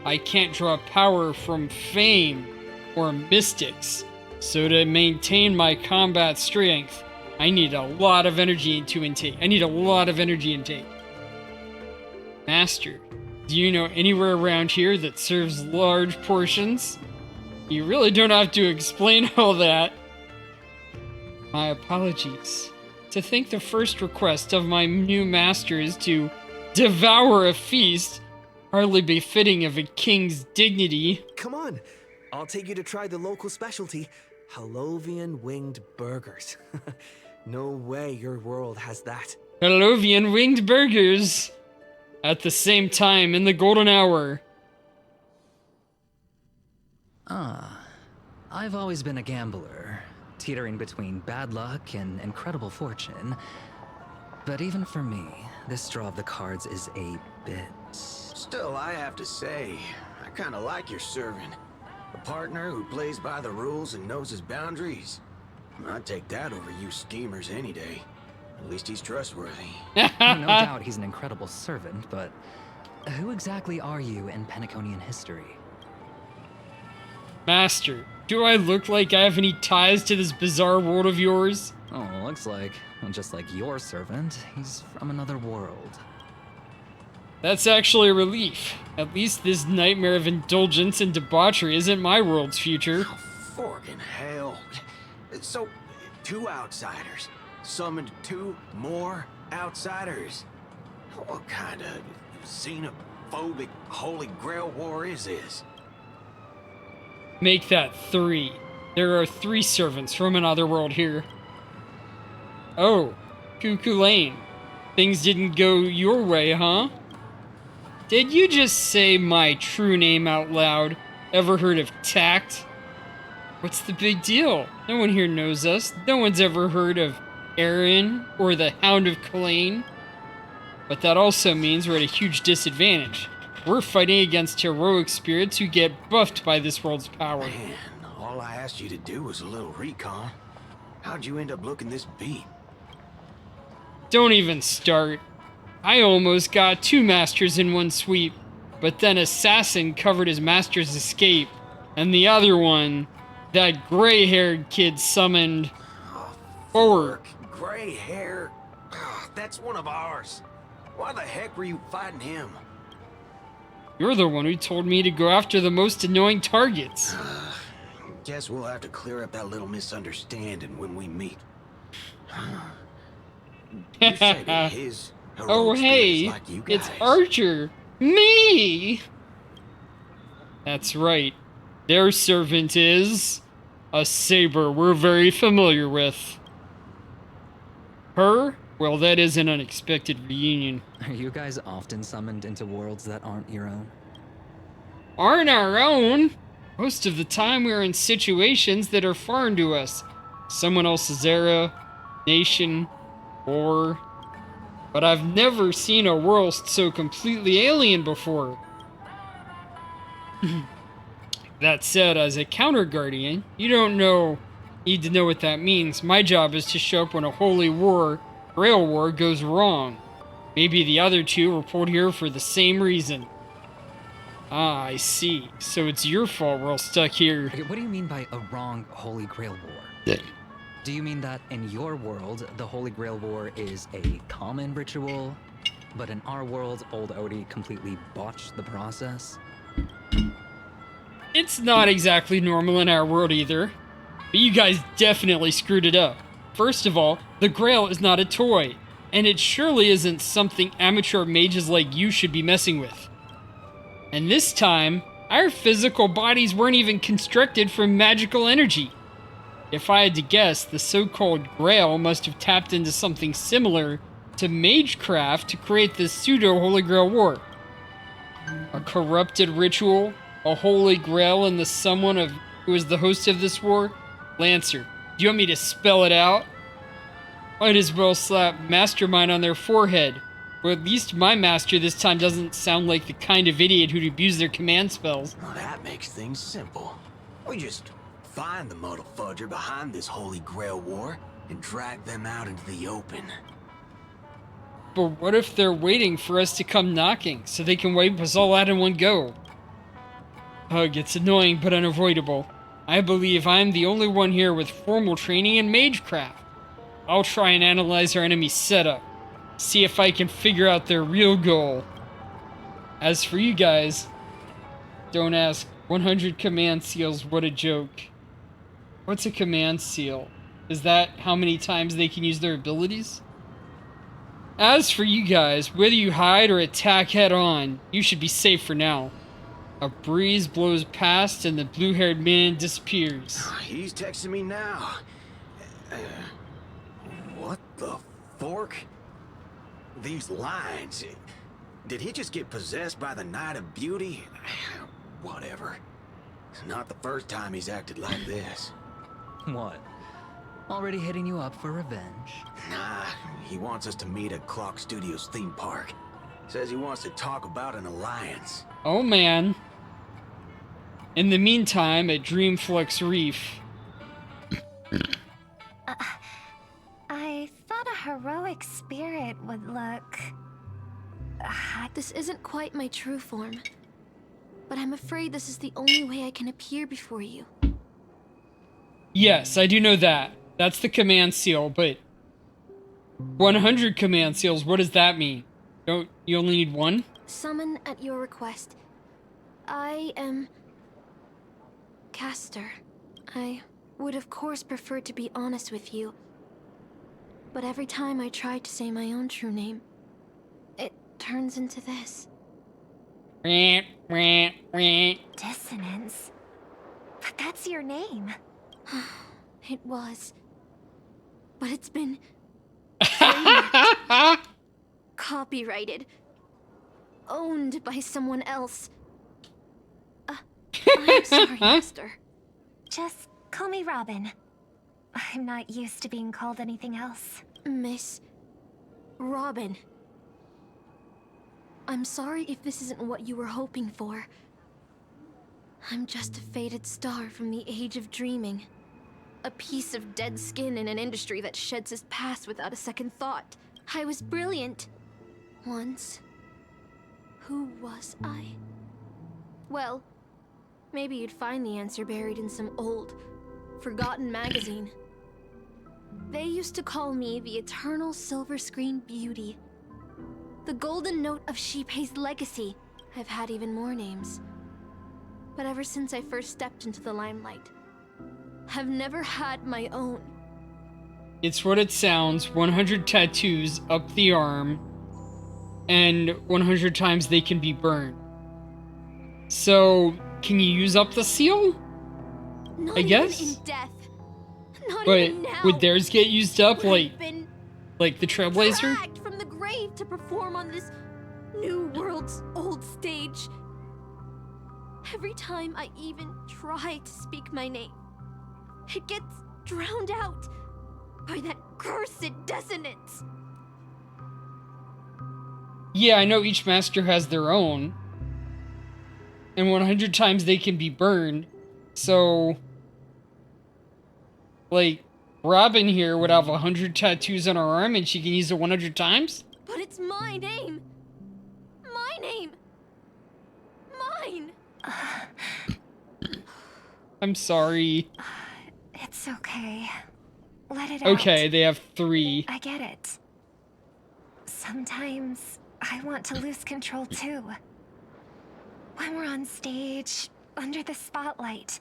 I can't draw power from fame or mystics. So to maintain my combat strength, I need a lot of energy to intake. Master, do you know anywhere around here that serves large portions? You really don't have to explain all that. My apologies. To think the first request of my new master is to devour a feast, hardly befitting of a king's dignity. Come on, I'll take you to try the local specialty, Halovian winged burgers. No way your world has that. Halovian winged burgers! At the same time, in the golden hour. I've always been a gambler, teetering between bad luck and incredible fortune. But even for me, this draw of the cards is a bit... Still, I have to say, I kinda like your servant. A partner who plays by the rules and knows his boundaries. I'd take that over you schemers any day. At least he's trustworthy. No doubt he's an incredible servant, but who exactly are you in Penaconian history? Master, do I look like I have any ties to this bizarre world of yours? Oh, looks like, just like your servant, he's from another world. That's actually a relief. At least this nightmare of indulgence and debauchery isn't my world's future. Oh, forkin' hell. So, 2 outsiders summoned 2 more outsiders. What kind of xenophobic Holy Grail war is this? Make that 3. There are 3 servants from another world here. Oh, Cuckoo Lane. Things didn't go your way, huh? Did you just say my true name out loud? Ever heard of tact? What's the big deal? No one here knows us. No one's ever heard of Aaron or the Hound of Kulain. But that also means we're at a huge disadvantage. We're fighting against heroic spirits who get buffed by this world's power. Man, all I asked you to do was a little recon. How'd you end up looking this beat? Don't even start. I almost got 2 masters in one sweep, but then Assassin covered his master's escape, and the other one, that gray-haired kid summoned forward. Gray hair? That's one of ours. Why the heck were you fighting him? You're the one who told me to go after the most annoying targets. Guess we'll have to clear up that little misunderstanding when we meet. You say that his oh hey, like you guys. It's Archer. Me! That's right. Their servant is a saber we're very familiar with. Her? Well, that is an unexpected reunion. Are you guys often summoned into worlds that aren't your own? Aren't our own? Most of the time we're in situations that are foreign to us. Someone else's era, nation, war. But I've never seen a world so completely alien before. That said, as a counter guardian, you don't need to know what that means. My job is to show up when a holy war, Grail war, goes wrong. Maybe the other 2 report here for the same reason. Ah, I see. So it's your fault we're all stuck here. Okay, what do you mean by a wrong Holy Grail war? Do you mean that in your world, the Holy Grail war is a common ritual, but in our world, old Odie completely botched the process? It's not exactly normal in our world either. But you guys definitely screwed it up. First of all, the Grail is not a toy, and it surely isn't something amateur mages like you should be messing with. And this time, our physical bodies weren't even constructed from magical energy. If I had to guess, the so-called Grail must have tapped into something similar to magecraft to create this pseudo-Holy Grail war. A corrupted ritual, a Holy Grail, and the someone who is the host of this war? Lancer, do you want me to spell it out? Might as well slap Mastermind on their forehead. Or at least my master this time doesn't sound like the kind of idiot who'd abuse their command spells. Well, that makes things simple. We just find the muddle fudger behind this Holy Grail war and drag them out into the open. But what if they're waiting for us to come knocking so they can wipe us all out in one go? Ugh, it's annoying but unavoidable. I believe I'm the only one here with formal training in magecraft. I'll try and analyze our enemy's setup. See if I can figure out their real goal. As for you guys, don't ask 100 command seals, what a joke. What's a command seal? Is that how many times they can use their abilities? As for you guys, whether you hide or attack head on, you should be safe for now. A breeze blows past and the blue-haired man disappears. He's texting me now. What the fork? These lines. Did he just get possessed by the Night of Beauty? Whatever. It's not the first time he's acted like this. What? Already hitting you up for revenge? Nah, he wants us to meet at Clock Studios theme park. Says he wants to talk about an alliance. Oh man. In the meantime, at Dreamflux Reef. I thought a heroic spirit would look... This isn't quite my true form. But I'm afraid this is the only way I can appear before you. Yes, I do know that. That's the command seal, but 100 command seals, what does that mean? Don't you only need one? Summon at your request. I am Caster. I would of course prefer to be honest with you. But every time I try to say my own true name, it turns into this. Dissonance? But that's your name. It was. But it's been copyrighted. Owned by someone else. I'm sorry, Master. Just call me Robin. I'm not used to being called anything else. Miss Robin. I'm sorry if this isn't what you were hoping for. I'm just a faded star from the age of dreaming. A piece of dead skin in an industry that sheds its past without a second thought. I was brilliant. Once. Who was I? Well, maybe you'd find the answer buried in some old, forgotten magazine. They used to call me the Eternal Silver Screen Beauty. The Golden Note of Shipei's legacy. I've had even more names. But ever since I first stepped into the limelight, I've never had my own. It's what it sounds. 100 tattoos up the arm, and 100 times they can be burned. So, can you use up the seal? Not I guess. Even in death. Not But even now. would theirs get used up like the Trailblazer? Dragged from the grave to perform on this new world's old stage. Every time I even try to speak my name, it gets drowned out by that cursed dissonance. Yeah, I know each master has their own. And 100 times they can be burned. So, like, Robin here would have 100 tattoos on her arm and she can use it 100 times? But it's my name. My name. Mine. I'm sorry. It's okay. Let it out. Okay, they have 3. I get it. Sometimes I want to lose control too. When we're on stage, under the spotlight,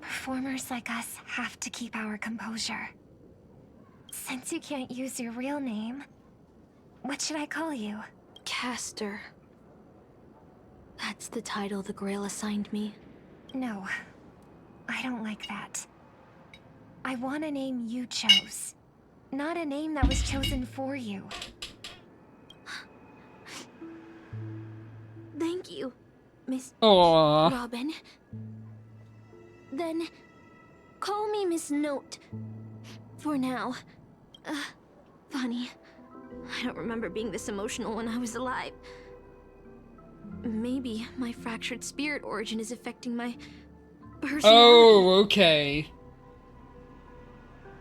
performers like us have to keep our composure. Since you can't use your real name, what should I call you? Caster. That's the title the Grail assigned me. No, I don't like that. I want a name you chose, not a name that was chosen for you. Thank you, Miss Aww. Robin. Then, call me Miss Note. For now. Funny. I don't remember being this emotional when I was alive. Maybe my fractured spirit origin is affecting my personality. Oh, okay.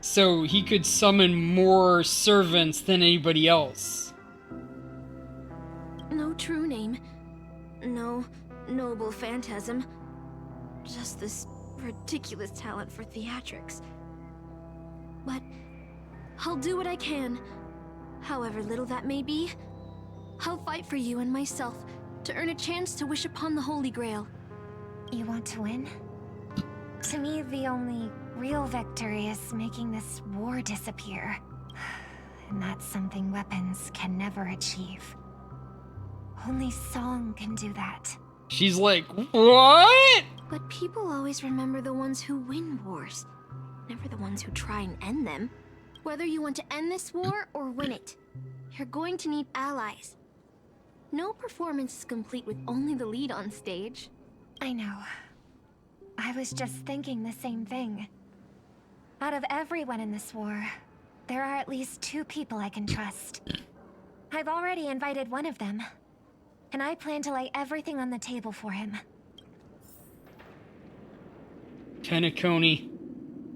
So he could summon more servants than anybody else. No true name. No noble phantasm. Just this ridiculous talent for theatrics. But I'll do what I can. However little that may be, I'll fight for you and myself to earn a chance to wish upon the Holy Grail. You want to win? To me, the only real victory is making this war disappear. And that's something weapons can never achieve. Only song can do that. She's like, what? But people always remember the ones who win wars, never the ones who try and end them. Whether you want to end this war or win it, you're going to need allies. No performance is complete with only the lead on stage. I know. I was just thinking the same thing. Out of everyone in this war, there are at least 2 people I can trust. I've already invited one of them, and I plan to lay everything on the table for him. Penacony.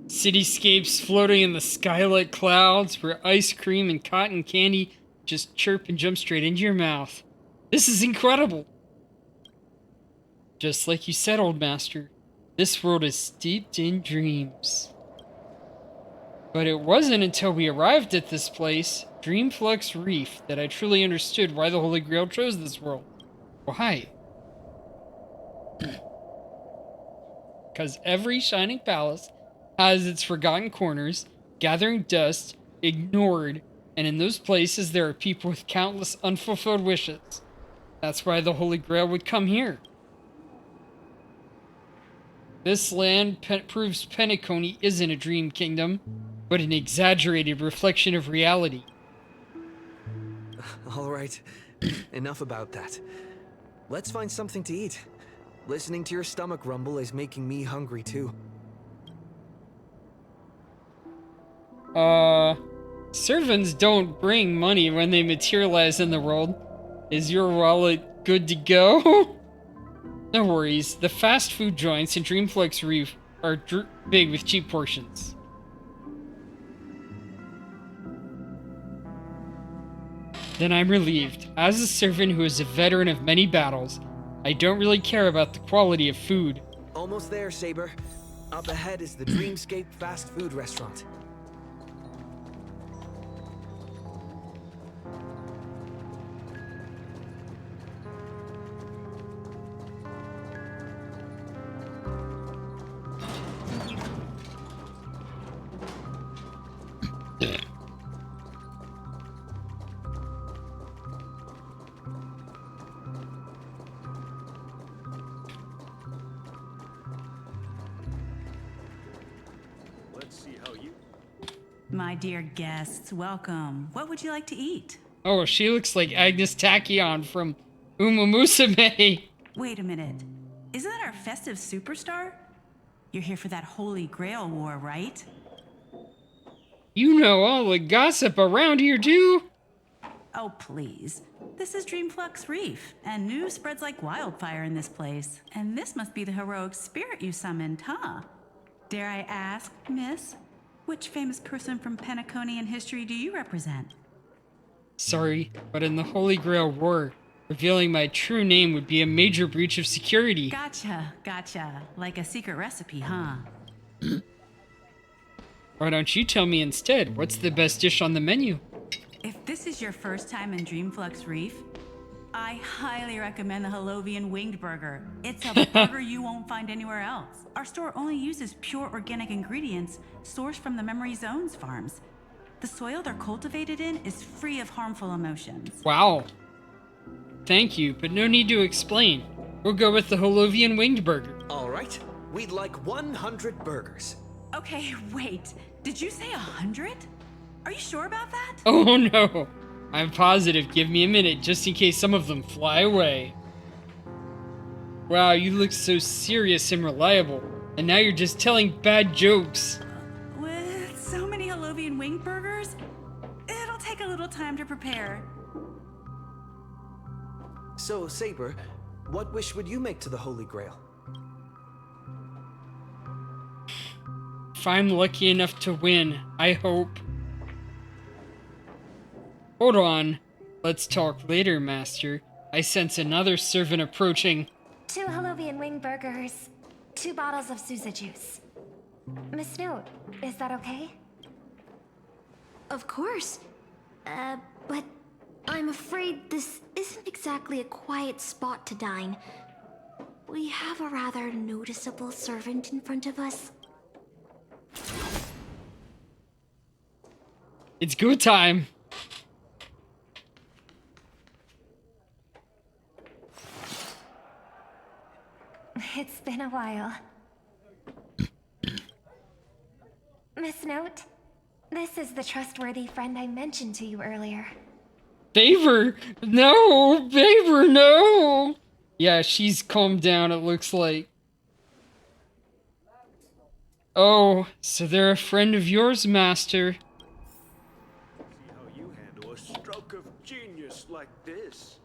Cityscapes floating in the skylight clouds where ice cream and cotton candy just chirp and jump straight into your mouth. This is incredible. Just like you said, old master, this world is steeped in dreams. But it wasn't until we arrived at this place, Dreamflux Reef, that I truly understood why the Holy Grail chose this world. Why? Because every shining palace has its forgotten corners, gathering dust, ignored, and in those places there are people with countless unfulfilled wishes. That's why the Holy Grail would come here. This land proves Penacony isn't a dream kingdom, but an exaggerated reflection of reality. All right, enough about that. Let's find something to eat. Listening to your stomach rumble is making me hungry too. Servants don't bring money when they materialize in the world. Is your wallet good to go? No worries, the fast food joints in Dreamflux Reef are big with cheap portions. Then I'm relieved. As a servant who is a veteran of many battles, I don't really care about the quality of food. Almost there, Saber. Up ahead is the Dreamscape fast food restaurant. My dear guests, welcome. What would you like to eat? Oh, she looks like Agnes Tachyon from Uma Musume. Wait a minute. Isn't that our festive superstar? You're here for that Holy Grail War, right? You know all the gossip around here, too? Oh, please. This is Dreamflux Reef, and news spreads like wildfire in this place. And this must be the heroic spirit you summoned, huh? Dare I ask, miss? Which famous person from Penaconian history do you represent? Sorry, but in the Holy Grail War, revealing my true name would be a major breach of security. Gotcha. Like a secret recipe, huh? Why don't you tell me instead, what's the best dish on the menu? If this is your first time in Dreamflux Reef, I highly recommend the Holovian Winged Burger. It's a burger you won't find anywhere else. Our store only uses pure organic ingredients sourced from the Memory Zones farms. The soil they're cultivated in is free of harmful emotions. Wow. Thank you, but no need to explain. We'll go with the Holovian Winged Burger. All right, we'd like 100 burgers. Okay, wait. Did you say 100? Are you sure about that? Oh no. I'm positive. Give me a minute, just in case some of them fly away. Wow, you look so serious and reliable. And now you're just telling bad jokes. With so many Holovian Winged Burgers, it'll take a little time to prepare. So, Saber, what wish would you make to the Holy Grail? If I'm lucky enough to win, I hope. Hold on. Let's talk later, Master. I sense another servant approaching. 2 Holovian Wing Burgers, 2 bottles of Suza juice. Miss Note, is that okay? Of course. But I'm afraid this isn't exactly a quiet spot to dine. we have a rather noticeable servant in front of us. It's go time. It's been a while. Miss Note, this is the trustworthy friend I mentioned to you earlier. Favor! No! Favor, no! Yeah, she's calmed down, it looks like. Oh, so they're a friend of yours, Master. See how you handle a stroke of genius like this.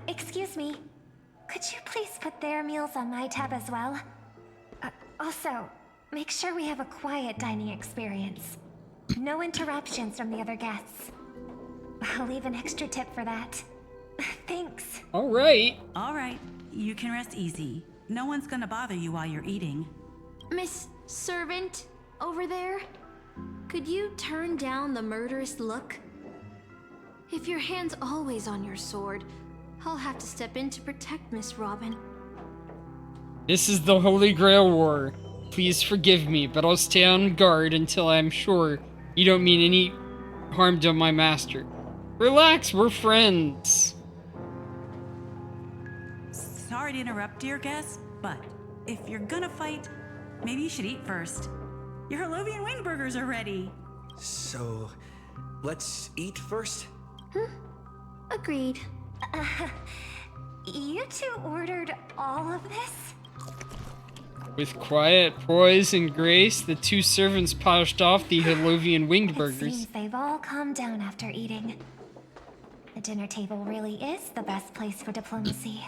Excuse me. Could you please put their meals on my tab as well? Also, make sure we have a quiet dining experience. No interruptions from the other guests. I'll leave an extra tip for that. Thanks. All right. All right. You can rest easy. No one's gonna bother you while you're eating. Miss Servant, over there? Could you turn down the murderous look? If your hand's always on your sword, I'll have to step in to protect Miss Robin. This is the Holy Grail War. Please forgive me, but I'll stay on guard until I'm sure you don't mean any harm to my master. Relax, we're friends. Sorry to interrupt, dear guest, but if you're gonna fight, maybe you should eat first. Your Harlovian wing burgers are ready. So, let's eat first? Agreed. You two ordered all of this? With quiet poise and grace, the two servants polished off the Harlovian winged It burgers. seems they've all calmed down after eating. The dinner table really is the best place for diplomacy.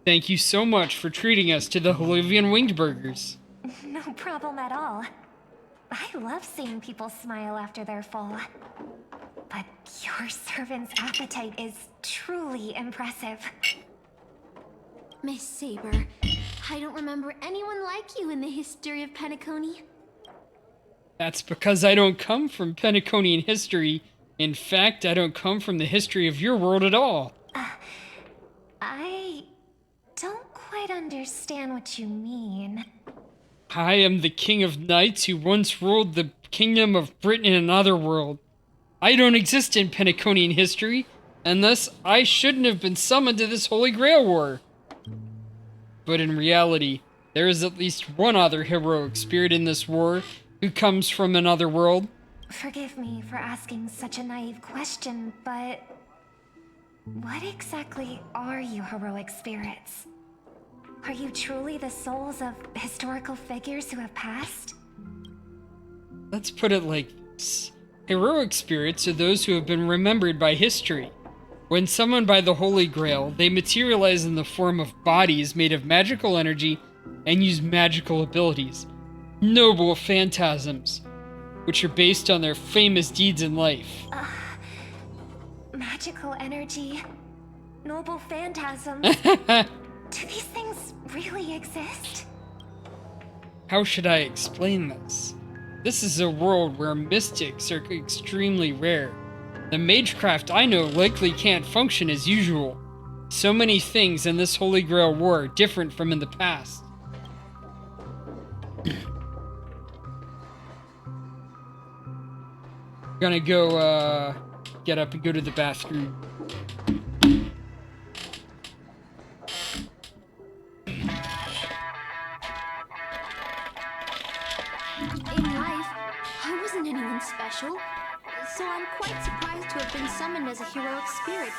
Thank you so much for treating us to the Harlovian winged burgers. No problem at all. I love seeing people smile after they're full. But your servant's appetite is truly impressive. Miss Saber, I don't remember anyone like you in the history of Penacony. That's because I don't come from Penaconian history. In fact, I don't come from the history of your world at all. I don't quite understand what you mean. I am the King of Knights who once ruled the Kingdom of Britain in another world. I don't exist in Penaconian history, and thus I shouldn't have been summoned to this Holy Grail War. But in reality, there is at least one other heroic spirit in this war who comes from another world. Forgive me for asking such a naive question, but what exactly are you heroic spirits? Are you truly the souls of historical figures who have passed? Let's put it like this. Heroic spirits are those who have been remembered by history. When summoned by the Holy Grail, they materialize in the form of bodies made of magical energy and use magical abilities. Noble phantasms, which are based on their famous deeds in life. Magical energy, noble phantasms. Do these things really exist? How should I explain this? This is a world where mystics are extremely rare. The magecraft I know likely can't function as usual. So many things in this Holy Grail War are different from in the past. Gonna go, get up and go to the bathroom. In life, I wasn't anyone special, so I'm quite surprised to have been summoned as a heroic spirit.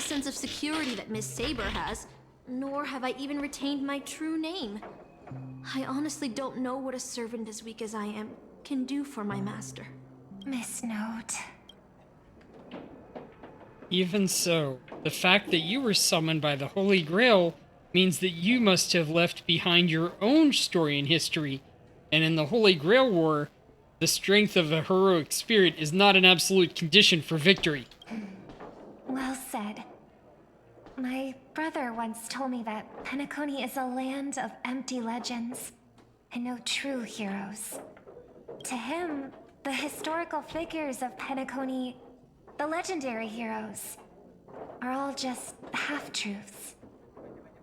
sense of security that Miss Saber has, nor have I even retained my true name. I honestly don't know what a servant as weak as I am can do for my master. Miss Note. Even so, the fact that you were summoned by the Holy Grail means that you must have left behind your own story and history, and in the Holy Grail War, the strength of a heroic spirit is not an absolute condition for victory. Well said. My brother once told me that Penacony is a land of empty legends and no true heroes. To him, the historical figures of Penacony, the legendary heroes, are all just half-truths.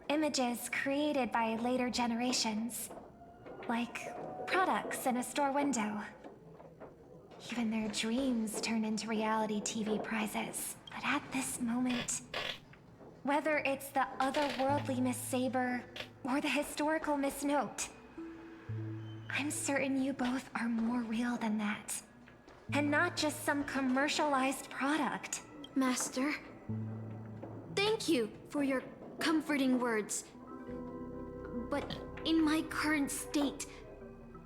Images created by later generations, like products in a store window. Even their dreams turn into reality TV prizes. But at this moment, whether it's the otherworldly Miss Saber or the historical Miss Note, I'm certain you both are more real than that. And not just some commercialized product. Master, thank you for your comforting words. But in my current state,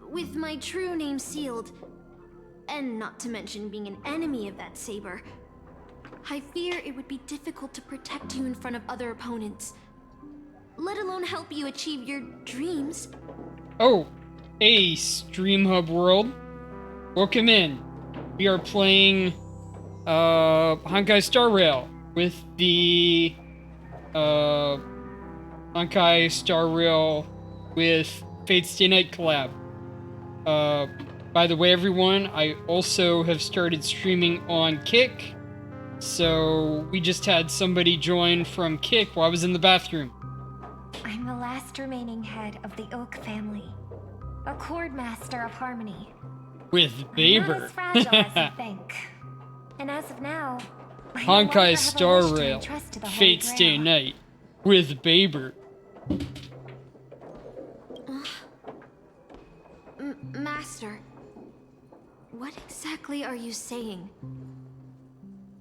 with my true name sealed, and not to mention being an enemy of that saber, I fear it would be difficult to protect you in front of other opponents, let alone help you achieve your dreams. Oh, hey, Stream Hub World. Welcome in. We are playing Honkai Star Rail with the Honkai Star Rail with Fate Stay Night collab. By the way, everyone, I also have started streaming on Kick. So we just had somebody join from Kick while I was in the bathroom. I'm the last remaining head of the Oak family, a chord master of harmony. With Baber. I'm not as fragile as you think. And as of now, I no longer Honkai have a Star wish to Rail, entrust to the Holy Fate Grail. Stay Night, with Baber. Master, what exactly are you saying?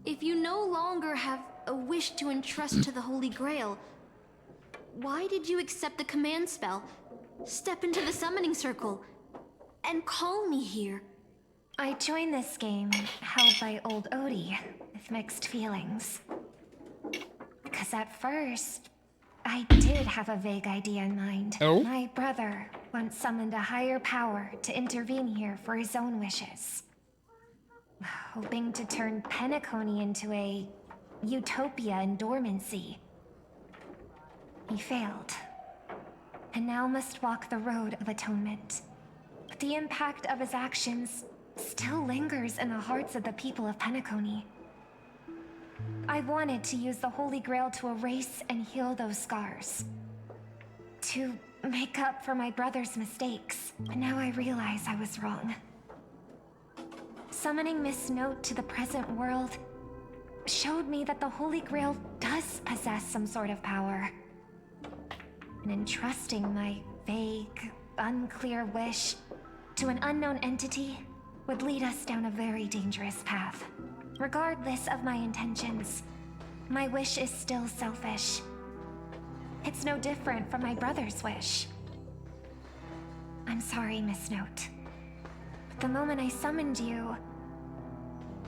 If you no longer have a wish to entrust to the Holy Grail, why did you accept the command spell, step into the summoning circle, and call me here? I joined this game held by old Odie with mixed feelings. Because at first, I did have a vague idea in mind. Oh? My brother once summoned a higher power to intervene here for his own wishes. Hoping to turn Penacony into a utopia in dormancy. He failed. And now must walk the road of atonement. But the impact of his actions still lingers in the hearts of the people of Penacony. I wanted to use the Holy Grail to erase and heal those scars. To make up for my brother's mistakes. But now I realize I was wrong. Summoning Miss Note to the present world showed me that the Holy Grail does possess some sort of power. And entrusting my vague, unclear wish to an unknown entity would lead us down a very dangerous path. Regardless of my intentions, my wish is still selfish. It's no different from my brother's wish. I'm sorry, Miss Note. But the moment I summoned you,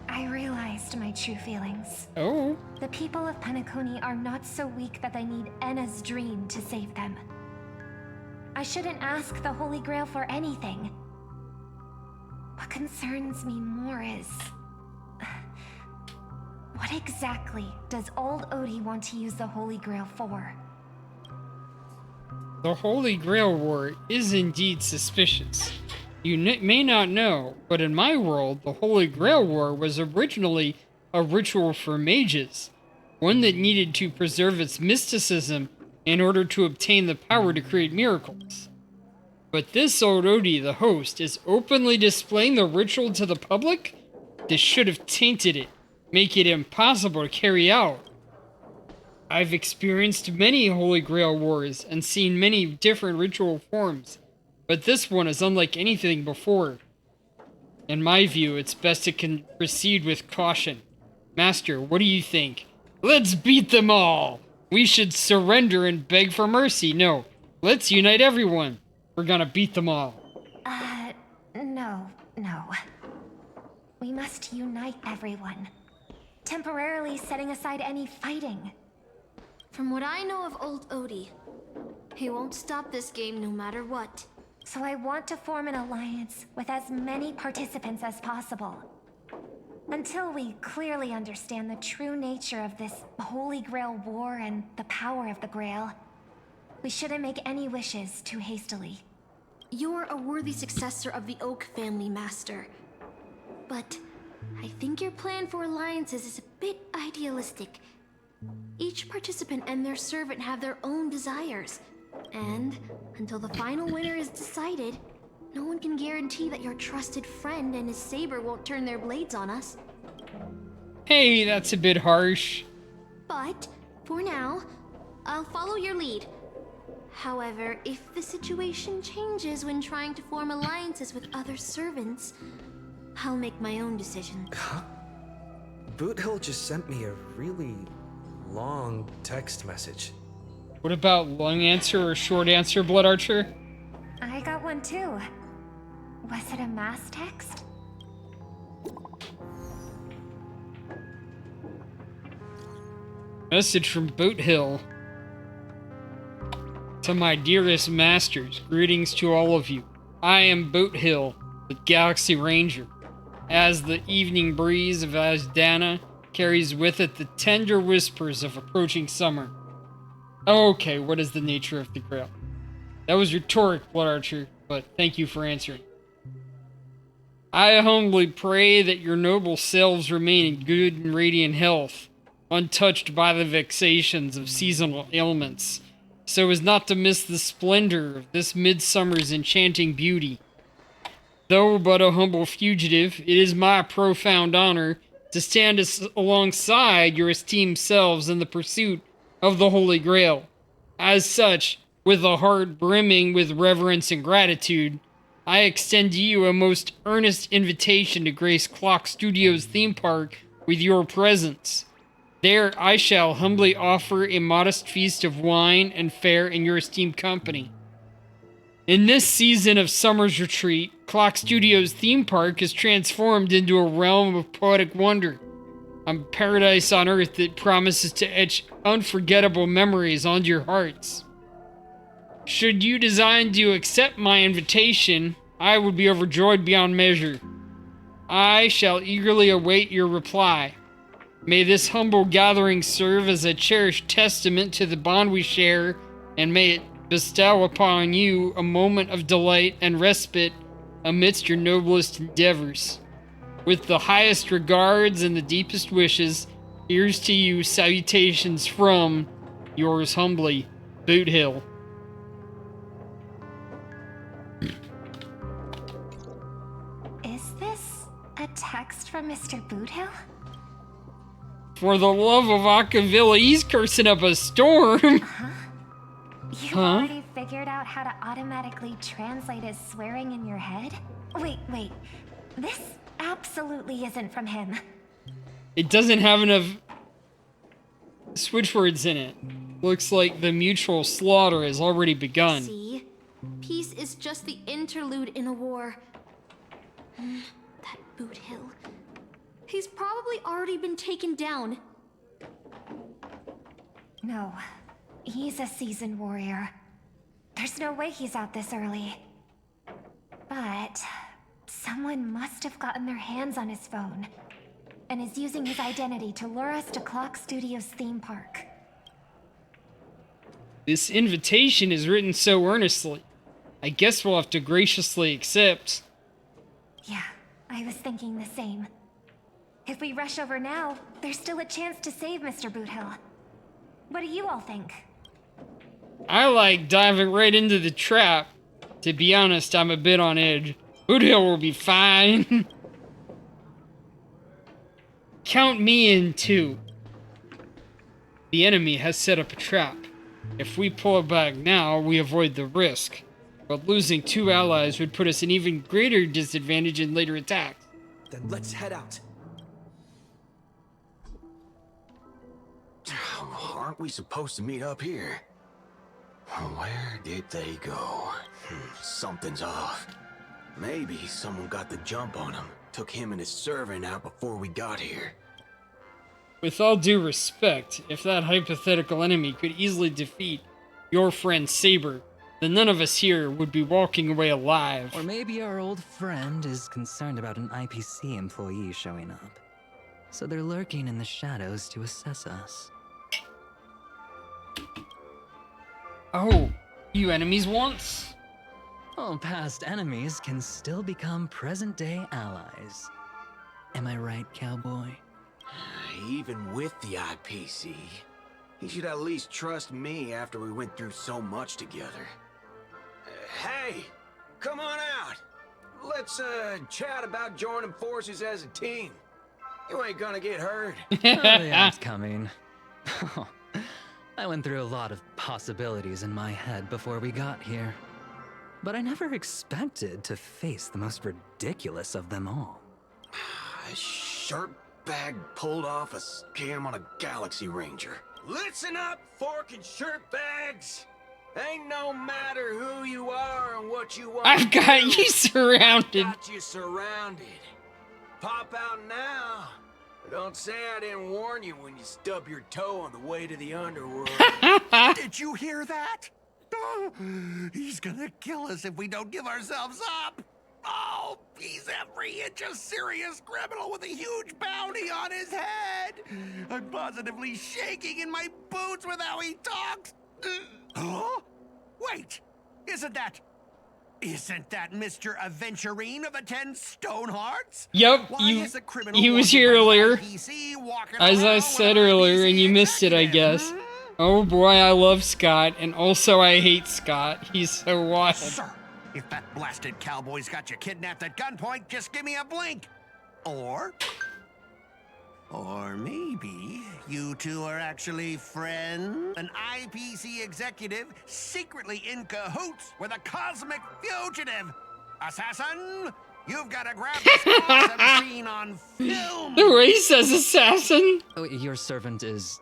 I realized my true feelings. Oh? The people of Penacony are not so weak that they need Enna's dream to save them. I shouldn't ask the Holy Grail for anything. What concerns me more is... what exactly does old Odie want to use the Holy Grail for? The Holy Grail War is indeed suspicious. You may not know, but in my world, the Holy Grail War was originally a ritual for mages, one that needed to preserve its mysticism in order to obtain the power to create miracles. But this old Odie, the host, is openly displaying the ritual to the public? This should have tainted it, make it impossible to carry out. I've experienced many Holy Grail Wars and seen many different ritual forms, but this one is unlike anything before. In my view, it's best to proceed with caution. Master, what do you think? Let's beat them all! We should surrender and beg for mercy. No, let's unite everyone. We're gonna beat them all. No. We must unite everyone. Temporarily setting aside any fighting. From what I know of old Odie, he won't stop this game no matter what. So I want to form an alliance with as many participants as possible. Until we clearly understand the true nature of this Holy Grail war and the power of the Grail, we shouldn't make any wishes too hastily. You're a worthy successor of the Oak family, Master. But I think your plan for alliances is a bit idealistic. Each participant and their servant have their own desires. And until the final winner is decided, no one can guarantee that your trusted friend and his saber won't turn their blades on us. Hey, that's a bit harsh. But, for now, I'll follow your lead. However, if the situation changes when trying to form alliances with other servants, I'll make my own decision. Huh? Boot Hill just sent me a really long text message. What about long answer or short answer, Blood Archer? I got one too. Was it a mass text? Message from Boot Hill. To my dearest masters, greetings to all of you. I am Boot Hill, the Galaxy Ranger. As the evening breeze of Asdana carries with it the tender whispers of approaching summer. Okay, what is the nature of the Grail? That was rhetoric, Blood Archer, but thank you for answering. I humbly pray that your noble selves remain in good and radiant health, untouched by the vexations of seasonal ailments, so as not to miss the splendor of this midsummer's enchanting beauty. Though but a humble fugitive, it is my profound honor to stand alongside your esteemed selves in the pursuit of the Holy Grail. As such, with a heart brimming with reverence and gratitude, I extend to you a most earnest invitation to grace Clock Studios theme park with your presence. There I shall humbly offer a modest feast of wine and fare in your esteemed company. In this season of summer's retreat, Clock Studios theme park is transformed into a realm of poetic wonder, a paradise on earth that promises to etch unforgettable memories onto your hearts. Should you design to accept my invitation, I would be overjoyed beyond measure. I shall eagerly await your reply. May this humble gathering serve as a cherished testament to the bond we share, and may it bestow upon you a moment of delight and respite amidst your noblest endeavors. With the highest regards and the deepest wishes, here's to you salutations from yours humbly, Boot Hill. Is this a text from Mr. Boot Hill? For the love of Akavilla, he's cursing up a storm. You already figured out how to automatically translate his swearing in your head? Wait. This absolutely isn't from him. It doesn't have enough switch words in it. Looks like the mutual slaughter has already begun. See? Peace is just the interlude in a war. That Boot Hill. He's probably already been taken down. No. He's a seasoned warrior. There's no way he's out this early. But someone must have gotten their hands on his phone and is using his identity to lure us to Clock Studios theme park. This invitation is written so earnestly. I guess we'll have to graciously accept. Yeah, I was thinking the same. If we rush over now, there's still a chance to save Mr. Boot Hill. What do you all think? I like diving right into the trap. To be honest, I'm a bit on edge. Boot Hill will be fine. Count me in too. The enemy has set up a trap. If we pull it back now, we avoid the risk. But losing 2 allies would put us in even greater disadvantage in later attacks. Then let's head out. aren't we supposed to meet up here? Where did they go? Something's off. Maybe someone got the jump on him. Took him and his servant out before we got here. With all due respect, if that hypothetical enemy could easily defeat your friend Saber, then none of us here would be walking away alive. Or maybe our old friend is concerned about an IPC employee showing up. So they're lurking in the shadows to assess us. Oh, you enemies once? Oh, past enemies can still become present-day allies. Am I right, cowboy? Even with the IPC, he should at least trust me after we went through so much together. Hey, come on out. Let's chat about joining forces as a team. You ain't gonna get hurt. Oh, yeah, it's coming. I went through a lot of possibilities in my head before we got here. But I never expected to face the most ridiculous of them all. A shirtbag pulled off a scam on a Galaxy Ranger. Listen up, fork and shirtbags! Ain't no matter who you are and what you want. I've got you surrounded. Got you surrounded. Pop out now. Don't say I didn't warn you when you stub your toe on the way to the underworld. Did you hear that? Oh, he's gonna kill us if we don't give ourselves up. Oh, he's every inch a serious criminal with a huge bounty on his head. I'm positively shaking in my boots with how he talks. Huh? Wait, isn't that Mr. Aventurine of the 10 Stonehearts? Yep, he was here earlier. As I said earlier, and you missed it, I guess. Oh boy, I love Scott, and also I hate Scott. He's so wild. Sir, if that blasted cowboy's got you kidnapped at gunpoint, just give me a blink. Or maybe you two are actually friends? An IPC executive secretly in cahoots with a cosmic fugitive. Assassin, you've got to grab this awesome scene on film. The way he says assassin. Oh, your servant is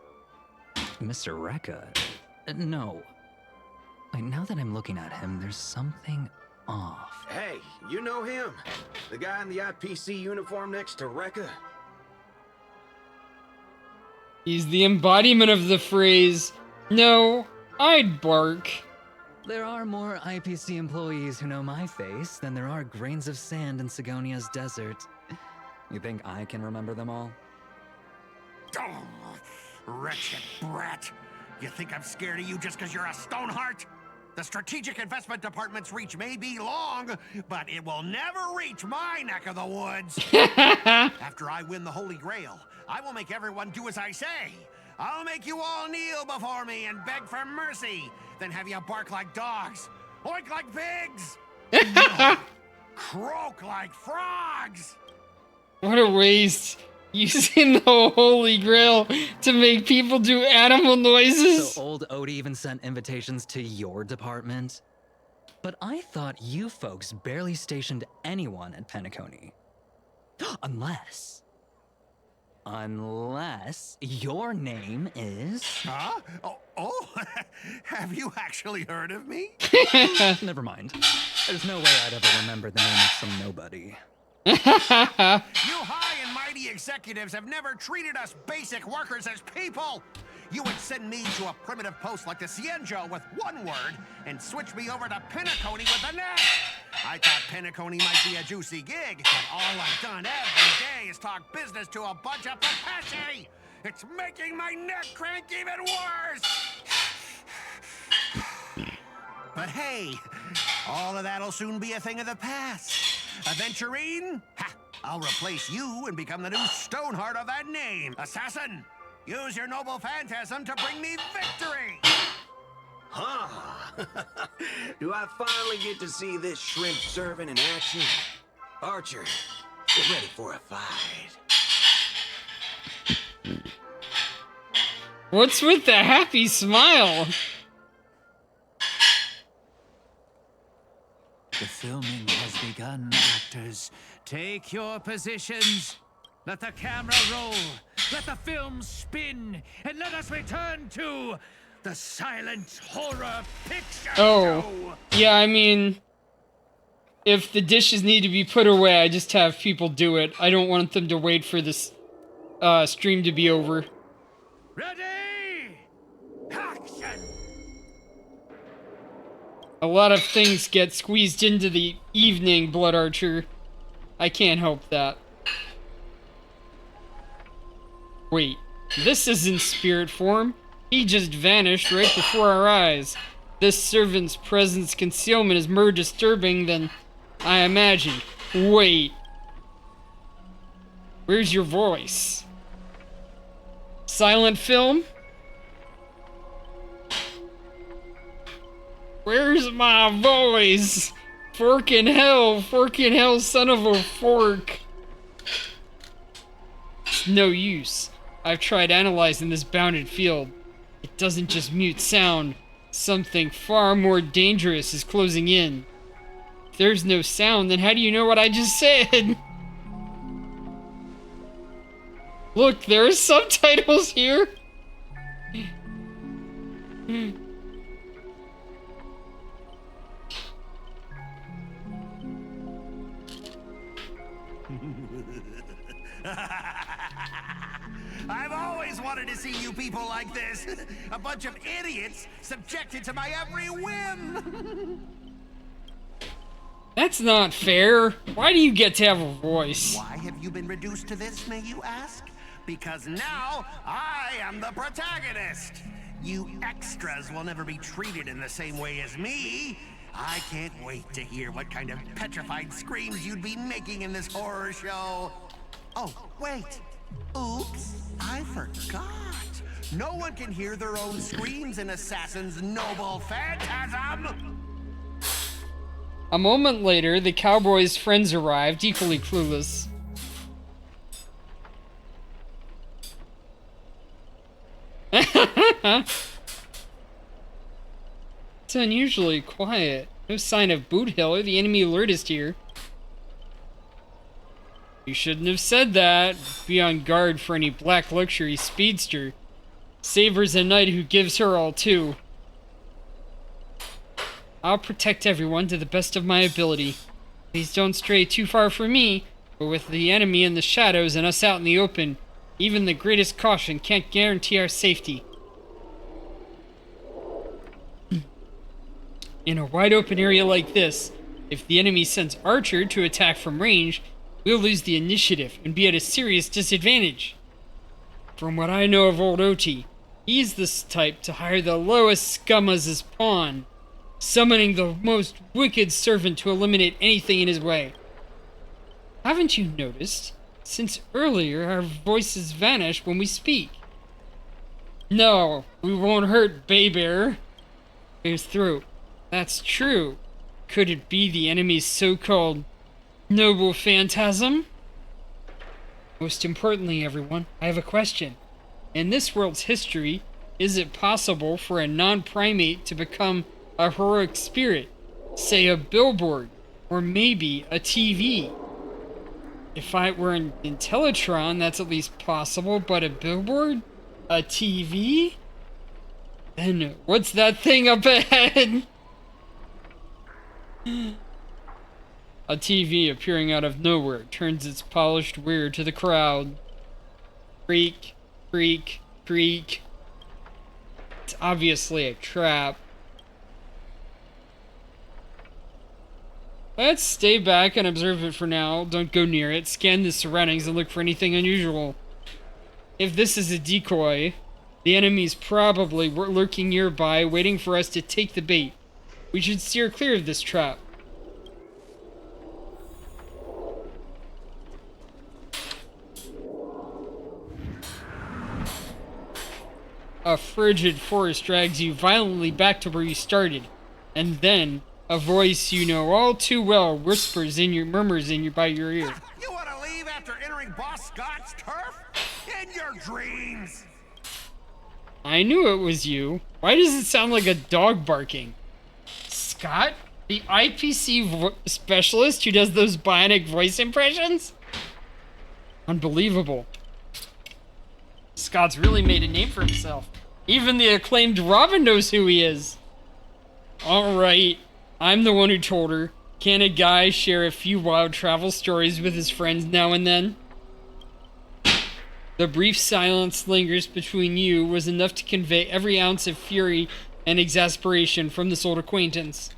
Mr. Rekka. No. Wait, now that I'm looking at him, there's something off. Hey, you know him? The guy in the IPC uniform next to Rekka? He's the embodiment of the phrase, "No, I'd bark." There are more IPC employees who know my face than there are grains of sand in Sigonia's desert. You think I can remember them all? Oh, wretched brat. You think I'm scared of you just because you're a Stoneheart? The Strategic Investment Department's reach may be long, but it will never reach my neck of the woods. After I win the Holy Grail, I will make everyone do as I say. I'll make you all kneel before me and beg for mercy, then have you bark like dogs, oink like pigs, croak like frogs. What a waste. Using the Holy Grail to make people do animal noises. So old Odie even sent invitations to your department? But I thought you folks barely stationed anyone at Penacony. Unless your name is... Huh? Oh, have you actually heard of me? Never mind. There's no way I'd ever remember the name of some nobody. You high and mighty executives have never treated us basic workers as people. You would send me to a primitive post like the Cienjo with one word and switch me over to Penacony with the next. I thought Penacony might be a juicy gig, but all I've done every day is talk business to a bunch of papachi. It's making my neck crank even worse. But hey, all of that'll soon be a thing of the past. Aventurine? Ha! I'll replace you and become the new Stoneheart of that name. Assassin, use your noble phantasm to bring me victory! Huh? Do I finally get to see this shrimp servant in action? Archer, get ready for a fight. What's with the happy smile? The filming has begun, actors. Take your positions. Let the camera roll. Let the film spin, and let us return to the silent horror picture show. Yeah, I mean, if the dishes need to be put away, I just have people do it. I don't want them to wait for this stream to be over. Ready? Action! A lot of things get squeezed into the evening, Blood Archer. I can't help that. Wait, this isn't spirit form. He just vanished right before our eyes. This servant's presence concealment is more disturbing than I imagined. Wait. Where's your voice? Silent film? Where's my voice? Forkin' hell, son of a fork. It's no use. I've tried analyzing this bounded field. It doesn't just mute sound. Something far more dangerous is closing in. If there's no sound, then how do you know what I just said? Look, there are subtitles here. I've always wanted to see you people like this. A bunch of idiots subjected to my every whim. That's not fair. Why do you get to have a voice? Why have you been reduced to this, may you ask? Because now I am the protagonist. You extras will never be treated in the same way as me. I can't wait to hear what kind of petrified screams you'd be making in this horror show. Oh, wait. Oops, I forgot. No one can hear their own screams in Assassin's Noble Phantasm. A moment later, the cowboy's friends arrived, equally clueless. It's unusually quiet. No sign of Boot Hill or the enemy alert is here. You shouldn't have said that. Be on guard for any black luxury speedster. Saber's a knight who gives her all too. I'll protect everyone to the best of my ability. Please don't stray too far from me, but with the enemy in the shadows and us out in the open, even the greatest caution can't guarantee our safety. In a wide open area like this, if the enemy sends Archer to attack from range, we'll lose the initiative and be at a serious disadvantage. From what I know of old Oti, he's the type to hire the lowest scum as his pawn, summoning the most wicked servant to eliminate anything in his way. Haven't you noticed? Since earlier, our voices vanish when we speak. No, we won't hurt Baybearer. His throat. That's true. Could it be the enemy's so-called noble phantasm? Most importantly, everyone, I have a question. In this world's history, is it possible for a non-primate to become a heroic spirit? Say a billboard, or maybe a TV. If I were in Intellitron, that's at least possible, but a billboard? A TV? Then what's that thing up ahead? A TV appearing out of nowhere turns its polished rear to the crowd. Creak, creak, creak. It's obviously a trap. Let's stay back and observe it for now. Don't go near it. Scan the surroundings and look for anything unusual. If this is a decoy, the enemy's probably lurking nearby, waiting for us to take the bait. We should steer clear of this trap. A frigid forest drags you violently back to where you started, and then a voice you know all too well murmurs by your ear. You want to leave after entering Boss Scott's turf? In your dreams! I knew it was you. Why does it sound like a dog barking? Scott? The IPC specialist who does those bionic voice impressions? Unbelievable. Scott's really made a name for himself. Even the acclaimed Robin knows who he is. Alright, I'm the one who told her. Can a guy share a few wild travel stories with his friends now and then? The brief silence lingers between you was enough to convey every ounce of fury and exasperation from this old acquaintance.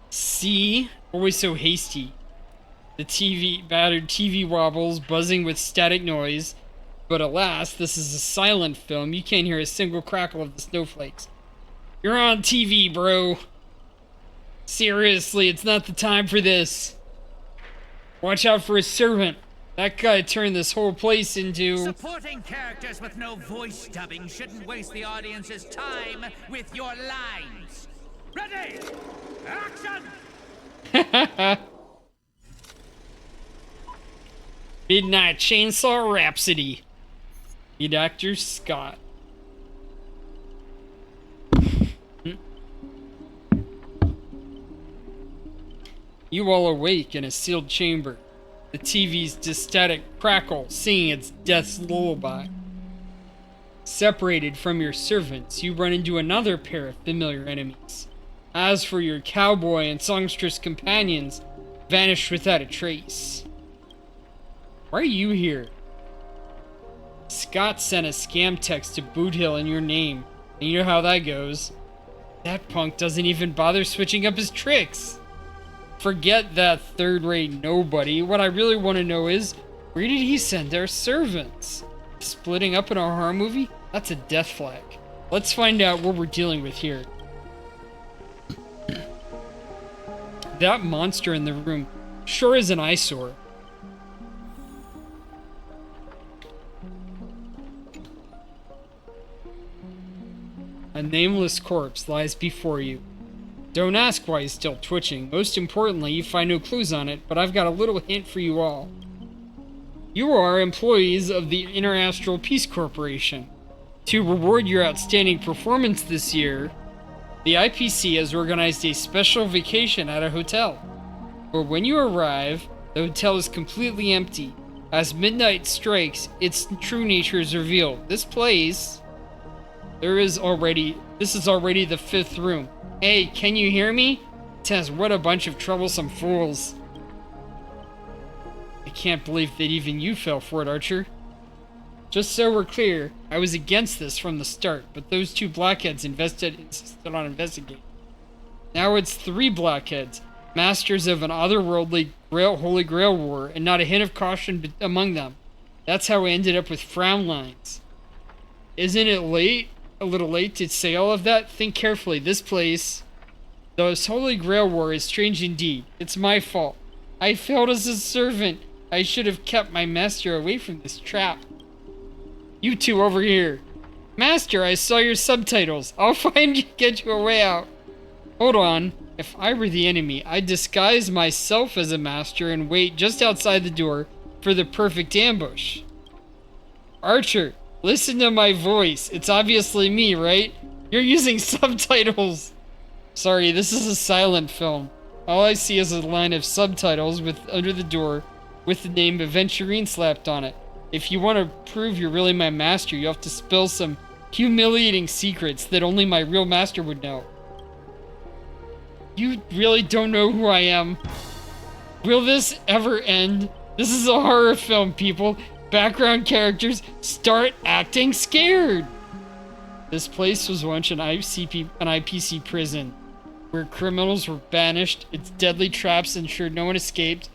See? Always so hasty. The battered TV wobbles, buzzing with static noise. But alas, this is a silent film. You can't hear a single crackle of the snowflakes. You're on TV, bro. Seriously, it's not the time for this. Watch out for a servant. That guy turned this whole place into... Supporting characters with no voice dubbing shouldn't waste the audience's time with your lines. Ready? Action! Midnight Chainsaw Rhapsody. Meet actor Scott. You all awake in a sealed chamber. The TV's dystatic crackle singing its death's lullaby. Separated from your servants, you run into another pair of familiar enemies. As for your cowboy and songstress companions, vanished without a trace. Why are you here? Scott sent a scam text to Boot Hill in your name, and you know how that goes. That punk doesn't even bother switching up his tricks. Forget that third-rate nobody. What I really want to know is, where did he send our servants? Splitting up in a horror movie? That's a death flag. Let's find out what we're dealing with here. That monster in the room sure is an eyesore. A nameless corpse lies before you. Don't ask why he's still twitching. Most importantly, you find no clues on it, but I've got a little hint for you all. You are employees of the Interastral Peace Corporation. To reward your outstanding performance this year, the IPC has organized a special vacation at a hotel. But when you arrive, the hotel is completely empty. As midnight strikes, its true nature is revealed. This place... This is already the 5th room. Hey, can you hear me? Tess, what a bunch of troublesome fools. I can't believe that even you fell for it, Archer. Just so we're clear, I was against this from the start, but those 2 blackheads insisted on investigating. Now it's 3 blackheads, masters of an otherworldly Holy Grail war, and not a hint of caution among them. That's how I ended up with frown lines. Isn't it late? A little late to say all of that? Think carefully. This place, the Holy Grail War, is strange indeed. It's my fault. I failed as a servant. I should have kept my master away from this trap. You 2 over here. Master, I saw your subtitles. I'll find you, get you a way out. Hold on. If I were the enemy, I'd disguise myself as a master and wait just outside the door for the perfect ambush. Archer, listen to my voice. It's obviously me, right? You're using subtitles. Sorry, this is a silent film. All I see is a line of subtitles under the door with the name Aventurine slapped on it. If you want to prove you're really my master, you have to spill some humiliating secrets that only my real master would know. You really don't know who I am. Will this ever end? This is a horror film, people. Background characters start acting scared. This place was once an IPC prison, where criminals were banished, its deadly traps ensured no one escaped.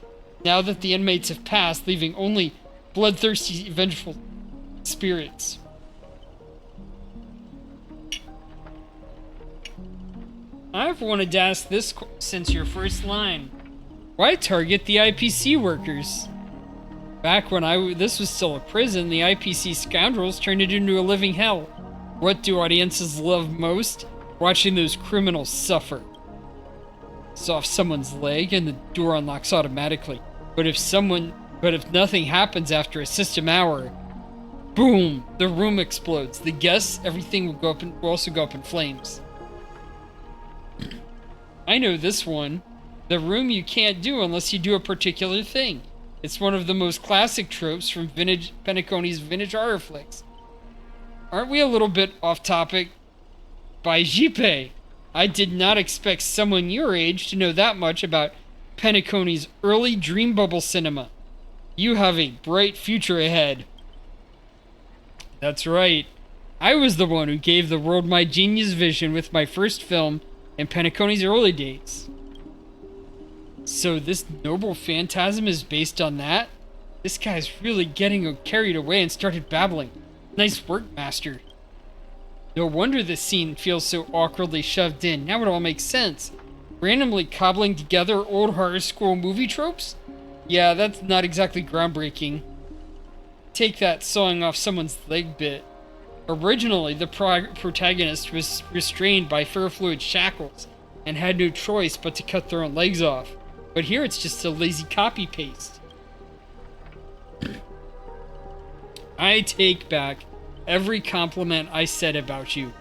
Now that the inmates have passed, leaving only bloodthirsty, vengeful spirits. I've wanted to ask this since your first line. Why target the IPC workers? Back when this was still a prison, the IPC scoundrels turned it into a living hell. What do audiences love most? Watching those criminals suffer. It's off someone's leg and the door unlocks automatically. But if nothing happens after a system hour, boom, the room explodes. The guests, everything will also go up in flames. I know this one. The room you can't do unless you do a particular thing. It's one of the most classic tropes from Penacony's vintage horror flicks. aren't we a little bit off topic? By Jipe, I did not expect someone your age to know that much about Penacony's early dream bubble cinema. You have a bright future ahead. That's right. I was the one who gave the world my genius vision with my first film in Penacony's early days. So this noble phantasm is based on that? This guy's really getting carried away and started babbling. Nice work, Master. No wonder this scene feels so awkwardly shoved in. Now it all makes sense. Randomly cobbling together old horror school movie tropes? Yeah, that's not exactly groundbreaking. Take that sawing off someone's leg bit. Originally, the protagonist was restrained by ferrofluid shackles and had no choice but to cut their own legs off. But here it's just a lazy copy-paste. I take back every compliment I said about you.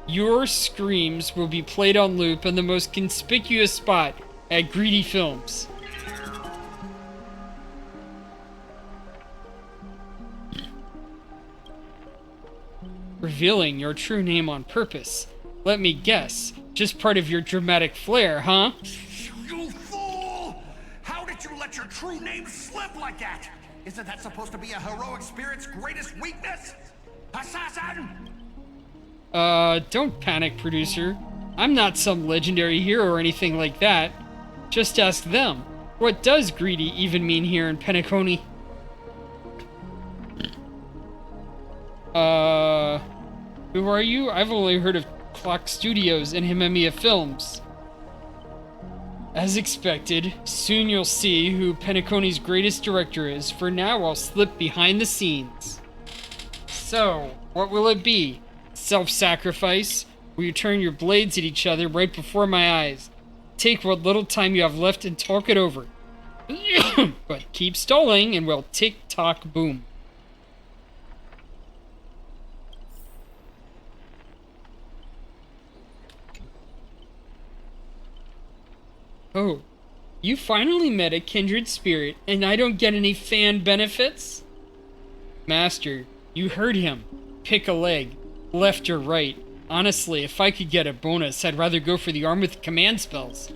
Your screams will be played on loop in the most conspicuous spot at Greedy Films. Revealing your true name on purpose. Let me guess, just part of your dramatic flair, huh? You fool! How did you let your true name slip like that? Isn't that supposed to be a heroic spirit's greatest weakness? Assassin! Don't panic, producer. I'm not some legendary hero or anything like that. Just ask them. What does greedy even mean here in Penacony? Who are you? I've only heard of Clock Studios and Himemia Films. As expected, soon you'll see who Penacony's greatest director is. For now, I'll slip behind the scenes. So, what will it be? Self-sacrifice? Will you turn your blades at each other right before my eyes? Take what little time you have left and talk it over. But keep stalling and we'll tick-tock boom. Oh, you finally met a kindred spirit, and I don't get any fan benefits? Master, you heard him. Pick a leg, left or right. Honestly, if I could get a bonus, I'd rather go for the arm with command spells.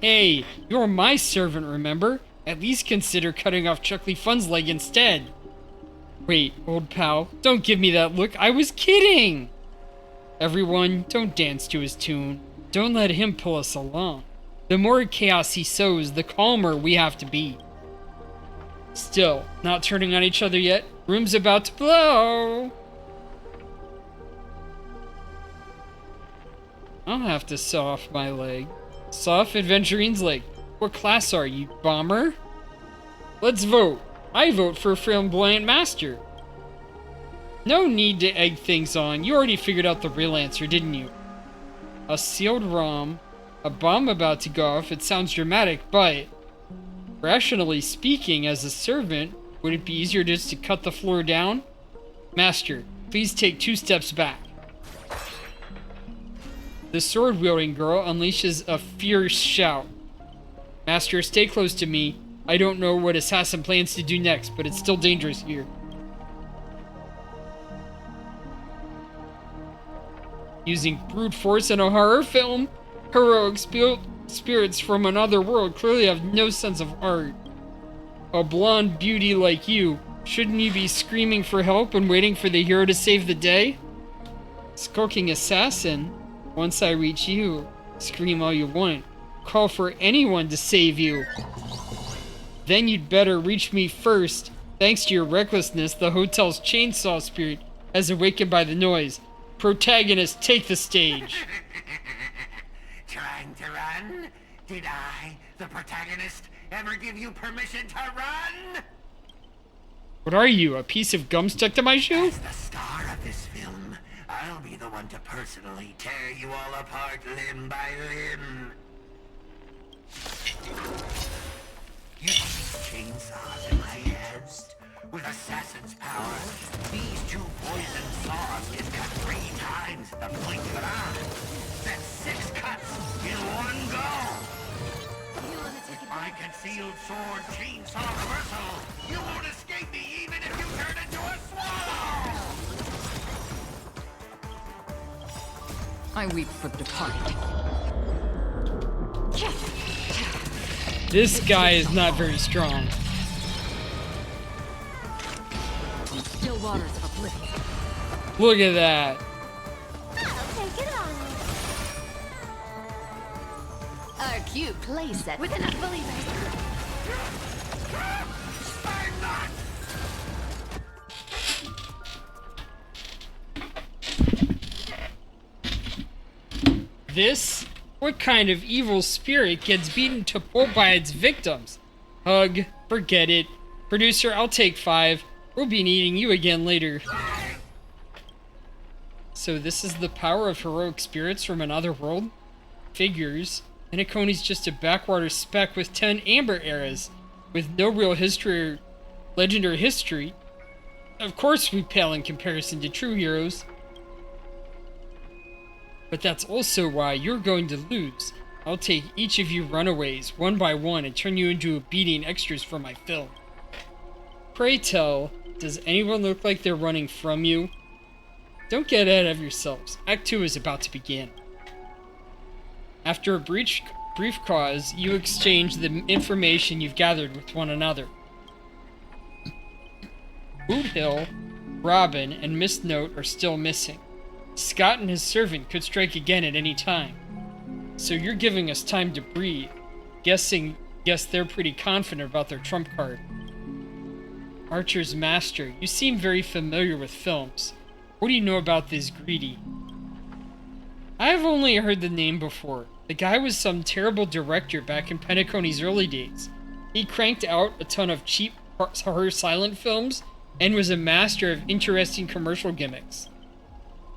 Hey, you're my servant, remember? At least consider cutting off Chuckly Fun's leg instead. Wait, old pal, don't give me that look. I was kidding! Everyone, don't dance to his tune. Don't let him pull us along. The more chaos he sows, the calmer we have to be. Still, not turning on each other yet? Room's about to blow! I'll have to saw off my leg. Saw off Adventurine's leg. What class are you, bomber? Let's vote. I vote for Flamboyant Master. No need to egg things on. You already figured out the real answer, didn't you? A sealed ROM. A bomb about to go off, it sounds dramatic, but rationally speaking, as a servant, would it be easier just to cut the floor down? Master, please take 2 steps back. The sword-wielding girl unleashes a fierce shout. Master, stay close to me. I don't know what Assassin plans to do next, but it's still dangerous here. Using brute force in a horror film? Heroic spirits from another world clearly have no sense of art. A blonde beauty like you, shouldn't you be screaming for help and waiting for the hero to save the day? Skulking assassin, once I reach you, scream all you want. Call for anyone to save you. Then you'd better reach me first. Thanks to your recklessness, the hotel's chainsaw spirit has awakened by the noise. Protagonist, take the stage. Trying to run? Did I, the protagonist, ever give you permission to run? What are you, a piece of gum stuck to my shoe? As the star of this film, I'll be the one to personally tear you all apart limb by limb. You see chainsaws in my hands? With assassin's power, these 2 poison saws can cut 3 times the point of an eye. That's 6 cuts in one go. With my concealed sword chainsaw reversal, you won't escape me even if you turn into a swallow. I weep for the departed. This guy is not very strong. On still waters of oblivion. Look at that. I'll take it on. A cute playset with enough believers. This? What kind of evil spirit gets beaten to pulp by its victims? Hug. Forget it. Producer, I'll take 5. We'll be needing you again later. So this is the power of heroic spirits from another world? Figures. Penacony's just a backwater speck with 10 amber eras, with no real history or legend or history. Of course we pale in comparison to true heroes. But that's also why you're going to lose. I'll take each of you runaways, one by one, and turn you into obedient extras for my film. Pray tell, does anyone look like they're running from you? Don't get ahead of yourselves. Act 2 is about to begin. After a brief pause, you exchange the information you've gathered with one another. Boot Hill, Robin, and Miss Note are still missing. Scott and his servant could strike again at any time. So you're giving us time to breathe. Guess they're pretty confident about their trump card. Archer's Master, you seem very familiar with films. What do you know about this Greedy? I've only heard the name before. The guy was some terrible director back in Penacony's early days. He cranked out a ton of cheap horror silent films and was a master of interesting commercial gimmicks.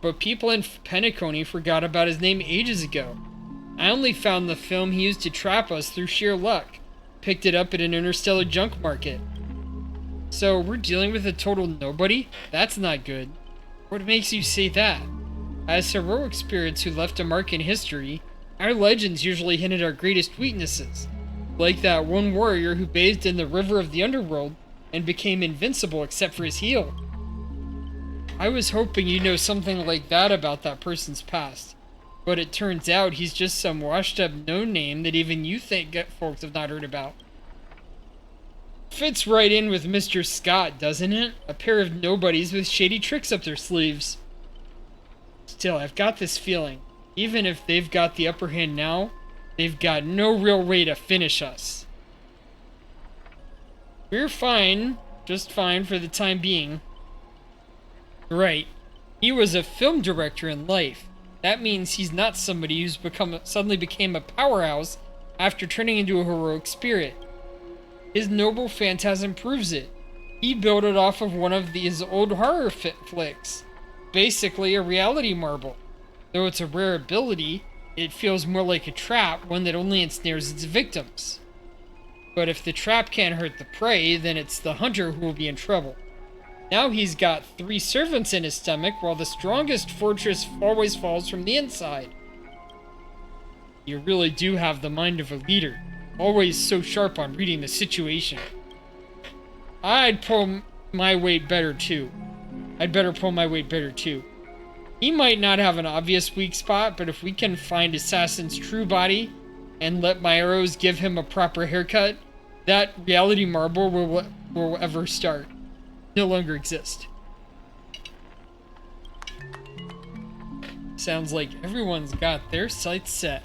But people in Penacony forgot about his name ages ago. I only found the film he used to trap us through sheer luck. Picked it up at an interstellar junk market. So we're dealing with a total nobody? That's not good. What makes you say that? As heroic spirits who left a mark in history, our legends usually hint at our greatest weaknesses. Like that one warrior who bathed in the river of the underworld and became invincible except for his heel. I was hoping you know something like that about that person's past. But it turns out he's just some washed up no-name that even you think folks have not heard about. Fits right in with Mr. Scott, doesn't it? A pair of nobodies with shady tricks up their sleeves. Still, I've got this feeling. Even if they've got the upper hand now, they've got no real way to finish us. We're fine. Just fine for the time being. Right. He was a film director in life. That means he's not somebody who's suddenly became a powerhouse after turning into a heroic spirit. His noble phantasm proves it. He built it off of one of these old horror flicks. Basically a reality marble. Though it's a rare ability, it feels more like a trap, one that only ensnares its victims. But if the trap can't hurt the prey, then it's the hunter who will be in trouble. Now he's got 3 servants in his stomach, while the strongest fortress always falls from the inside. You really do have the mind of a leader, always so sharp on reading the situation. I'd pull my weight better too. I'd better pull my weight better too. He might not have an obvious weak spot, but if we can find Assassin's true body and let my arrows give him a proper haircut, that reality marble will ever start. No longer exist. Sounds like everyone's got their sights set.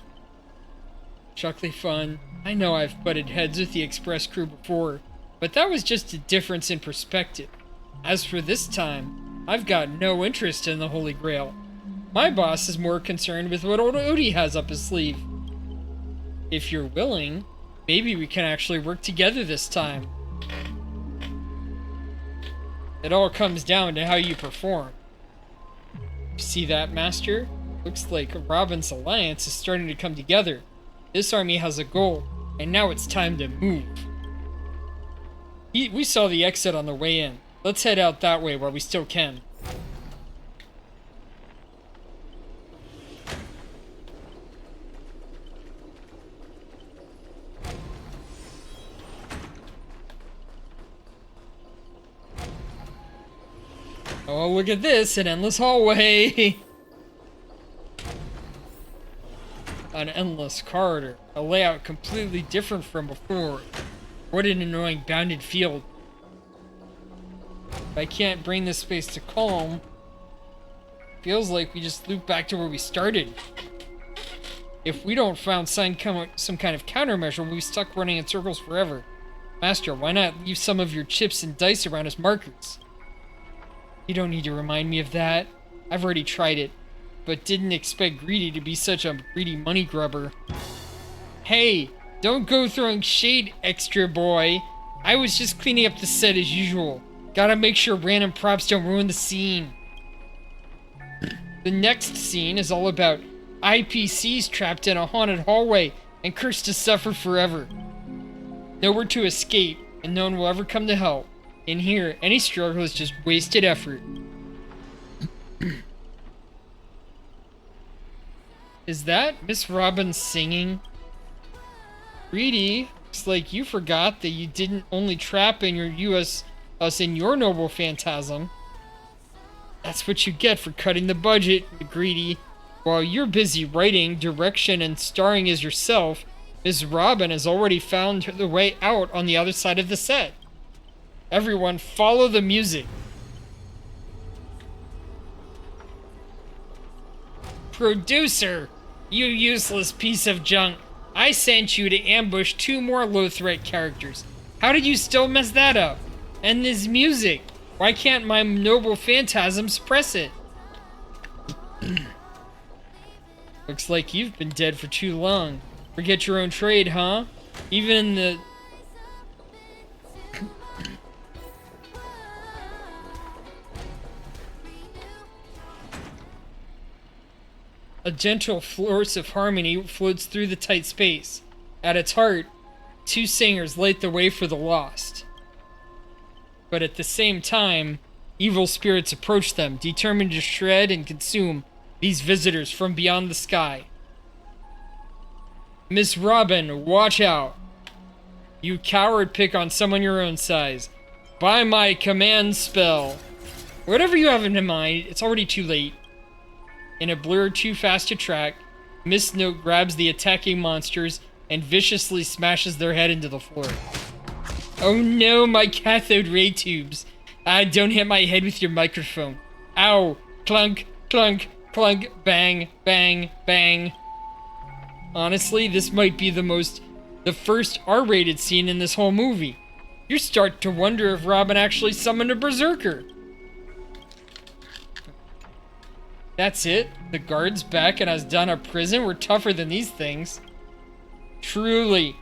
Chuckly fun. I know I've butted heads with the Express crew before, but that was just a difference in perspective. As for this time, I've got no interest in the Holy Grail. My boss is more concerned with what old Odie has up his sleeve. If you're willing, maybe we can actually work together this time. It all comes down to how you perform. See that, Master? Looks like Robin's alliance is starting to come together. This army has a goal, and now it's time to move. We saw the exit on the way in. Let's head out that way while we still can. Oh, look at this, an endless hallway. an endless corridor, a layout completely different from before. What an annoying bounded field. If I can't bring this space to calm, feels like we just loop back to where we started. If we don't find some kind of countermeasure, we'll be stuck running in circles forever. Master, why not leave some of your chips and dice around as markers? You don't need to remind me of that. I've already tried it, but didn't expect Greedy to be such a greedy money grubber. Hey, don't go throwing shade, extra boy. I was just cleaning up the set as usual. Gotta make sure random props don't ruin the scene. The next scene is all about IPCs trapped in a haunted hallway and cursed to suffer forever. Nowhere to escape, and no one will ever come to help. In here, any struggle is just wasted effort. Is that Miss Robin singing? Greedy, looks like you forgot that you didn't only trap in us in your noble phantasm. That's what you get for cutting the budget, Greedy. While you're busy writing, direction, and starring as yourself, Miss Robin has already found the way out on the other side of the set. Everyone, follow the music. Producer, you useless piece of junk. I sent you to ambush 2 more low-threat characters. How did you still mess that up? And this music. Why can't my noble phantasm suppress it? Looks like you've been dead for too long. Forget your own trade, huh? Even the... A gentle force of harmony floats through the tight space. At its heart, 2 singers light the way for the lost. But at the same time, evil spirits approach them, determined to shred and consume these visitors from beyond the sky. Miss Robin, watch out. You coward, pick on someone your own size. By my command spell. Whatever you have in mind, it's already too late. In a blur too fast to track, Miss Note grabs the attacking monsters and viciously smashes their head into the floor. Oh no, my cathode ray tubes. Don't hit my head with your microphone. Ow. Clunk, clunk, clunk, bang, bang, bang. Honestly, this might be the first R-rated scene in this whole movie. You start to wonder if Robin actually summoned a berserker. That's it? The guards back in Asdana prison were tougher than these things. Truly.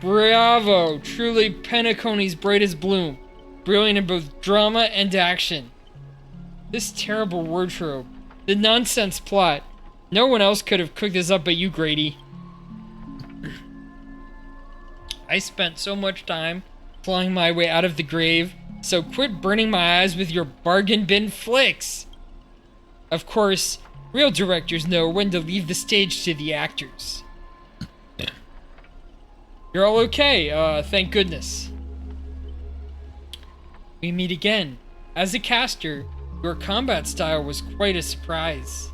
Bravo. Truly Penacony's brightest bloom. Brilliant in both drama and action. This terrible wardrobe. The nonsense plot. No one else could have cooked this up but you, Grady. I spent so much time clawing my way out of the grave, so quit burning my eyes with your bargain bin flicks. Of course, real directors know when to leave the stage to the actors. You're all okay, thank goodness. We meet again. As a caster, your combat style was quite a surprise.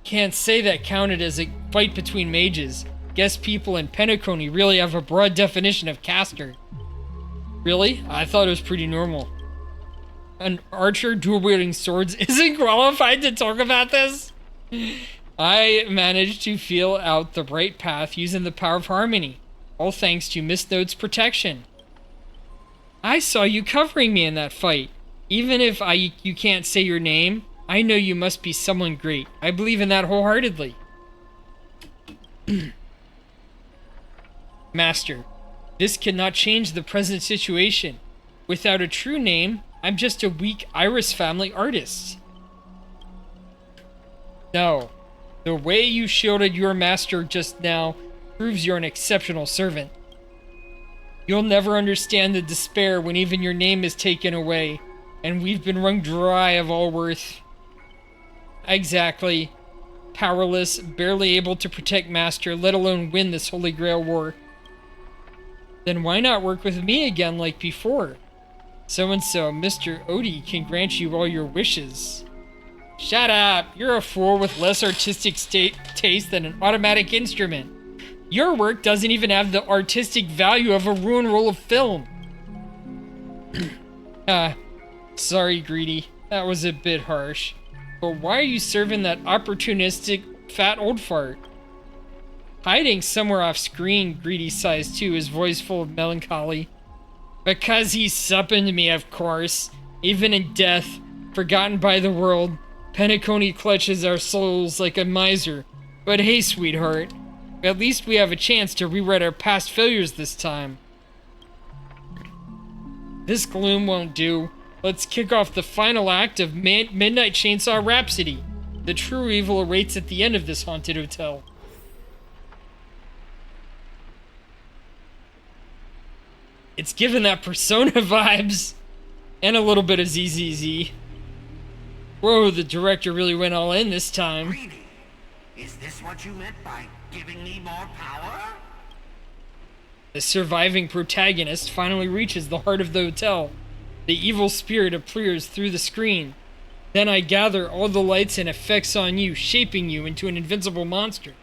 Can't say that counted as a fight between mages. Guess people in Penacony really have a broad definition of caster. Really? I thought it was pretty normal. An archer dual-wielding swords isn't qualified to talk about this? I managed to feel out the right path using the power of harmony, all thanks to Miss Note's protection. I saw you covering me in that fight. Even if you can't say your name, I know you must be someone great. I believe in that wholeheartedly. Master, this cannot change the present situation. Without a true name, I'm just a weak Iris family artist. No. The way you shielded your master just now proves you're an exceptional servant. You'll never understand the despair when even your name is taken away, and we've been wrung dry of all worth. Exactly. Powerless, barely able to protect Master, let alone win this Holy Grail war. Then why not work with me again like before? So-and-so, Mr. Odie, can grant you all your wishes. Shut up! You're a fool with less artistic taste than an automatic instrument. Your work doesn't even have the artistic value of a ruined roll of film. Sorry, Greedy. That was a bit harsh. But why are you serving that opportunistic fat old fart? Hiding somewhere off screen, Greedy sighs too, his voice full of melancholy. Because he's supping to me, of course. Even in death, forgotten by the world, Penacony clutches our souls like a miser. But hey, sweetheart, at least we have a chance to rewrite our past failures this time. This gloom won't do. Let's kick off the final act of Midnight Chainsaw Rhapsody. The true evil awaits at the end of this haunted hotel. It's given that Persona vibes. And a little bit of ZZZ. Whoa, the director really went all in this time. Greedy, is this what you meant by giving me more power? The surviving protagonist finally reaches the heart of the hotel. The evil spirit appears through the screen. Then I gather all the lights and effects on you, shaping you into an invincible monster.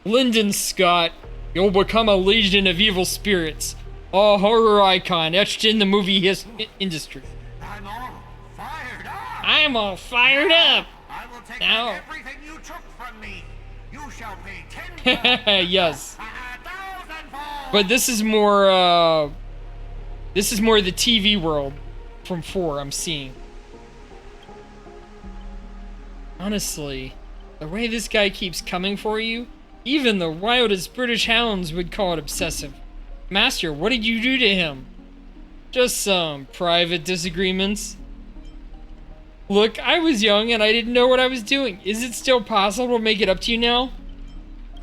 Lyndon Scott, you'll become a legion of evil spirits. A horror icon etched in the movie industry. I'm all fired up. I'm all fired up. I will take now. Back everything you took from me. You shall pay 10. Yes. But this is more the TV world from 4 I'm seeing. Honestly, the way this guy keeps coming for you, even the wildest British hounds would call it obsessive. Master, what did you do to him? Just some private disagreements. Look, I was young and I didn't know what I was doing. Is it still possible to make it up to you now?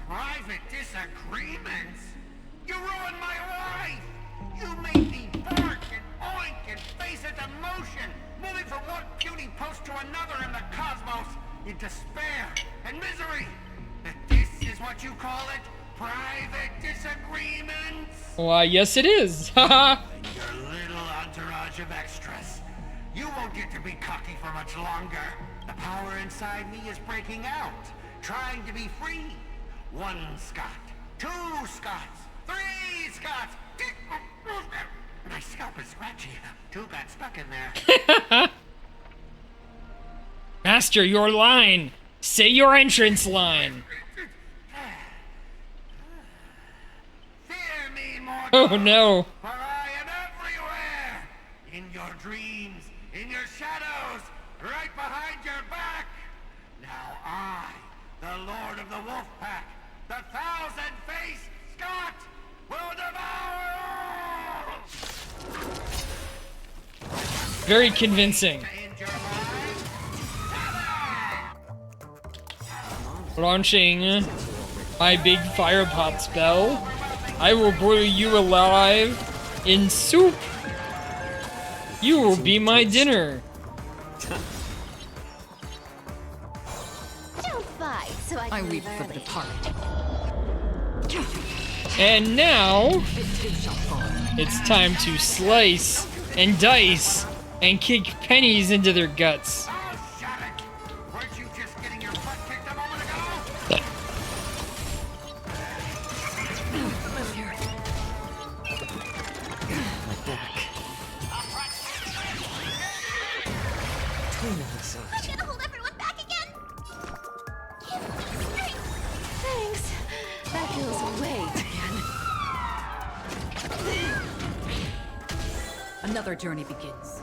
Private disagreements? You ruined my life! You made me bark and oink and face a demotion, moving from one puny post to another in the cosmos, in despair and misery. And this is what you call it? Private disagreements? Why, yes it is. Haha. Your little entourage of extras. You won't get to be cocky for much longer. The power inside me is breaking out, trying to be free. 1 Scott, 2 Scots, 3 Scots. My scalp is scratchy. 2 got stuck in there. Master, your line. Say your entrance line. Oh no. For I am everywhere. In your dreams, in your shadows, right behind your back. Now I, the Lord of the Wolf Pack, the 1,000-faced Scott, will devour all. Very convincing. Launching my big fire pot spell. I will boil you alive in soup. You will be my dinner. Don't fight, so I weep for the departed. And now it's time to slice and dice and kick pennies into their guts. Weren't you just getting your butt kicked a moment ago? I'm gonna hold everyone back again. Thanks. That feels way tan. Another journey begins.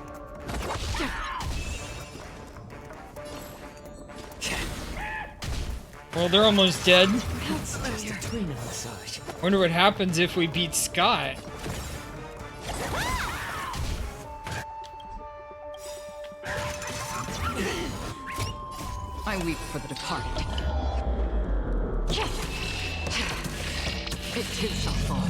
Well, they're almost dead. Wonder what happens if we beat Scott. I weep for the departed. It too shall fall.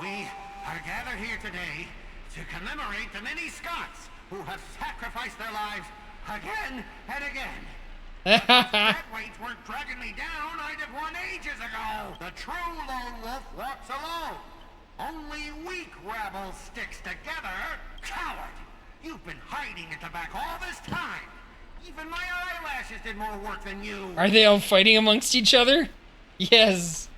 We are gathered here today to commemorate the many Scots who have sacrificed their lives again and again. If that weights weren't dragging me down, I'd have won ages ago. The true lone wolf walks alone. Only weak rabble sticks together. Coward! You've been hiding at the back all this time. Even my eyelashes did more work than you. Are they all fighting amongst each other? Yes.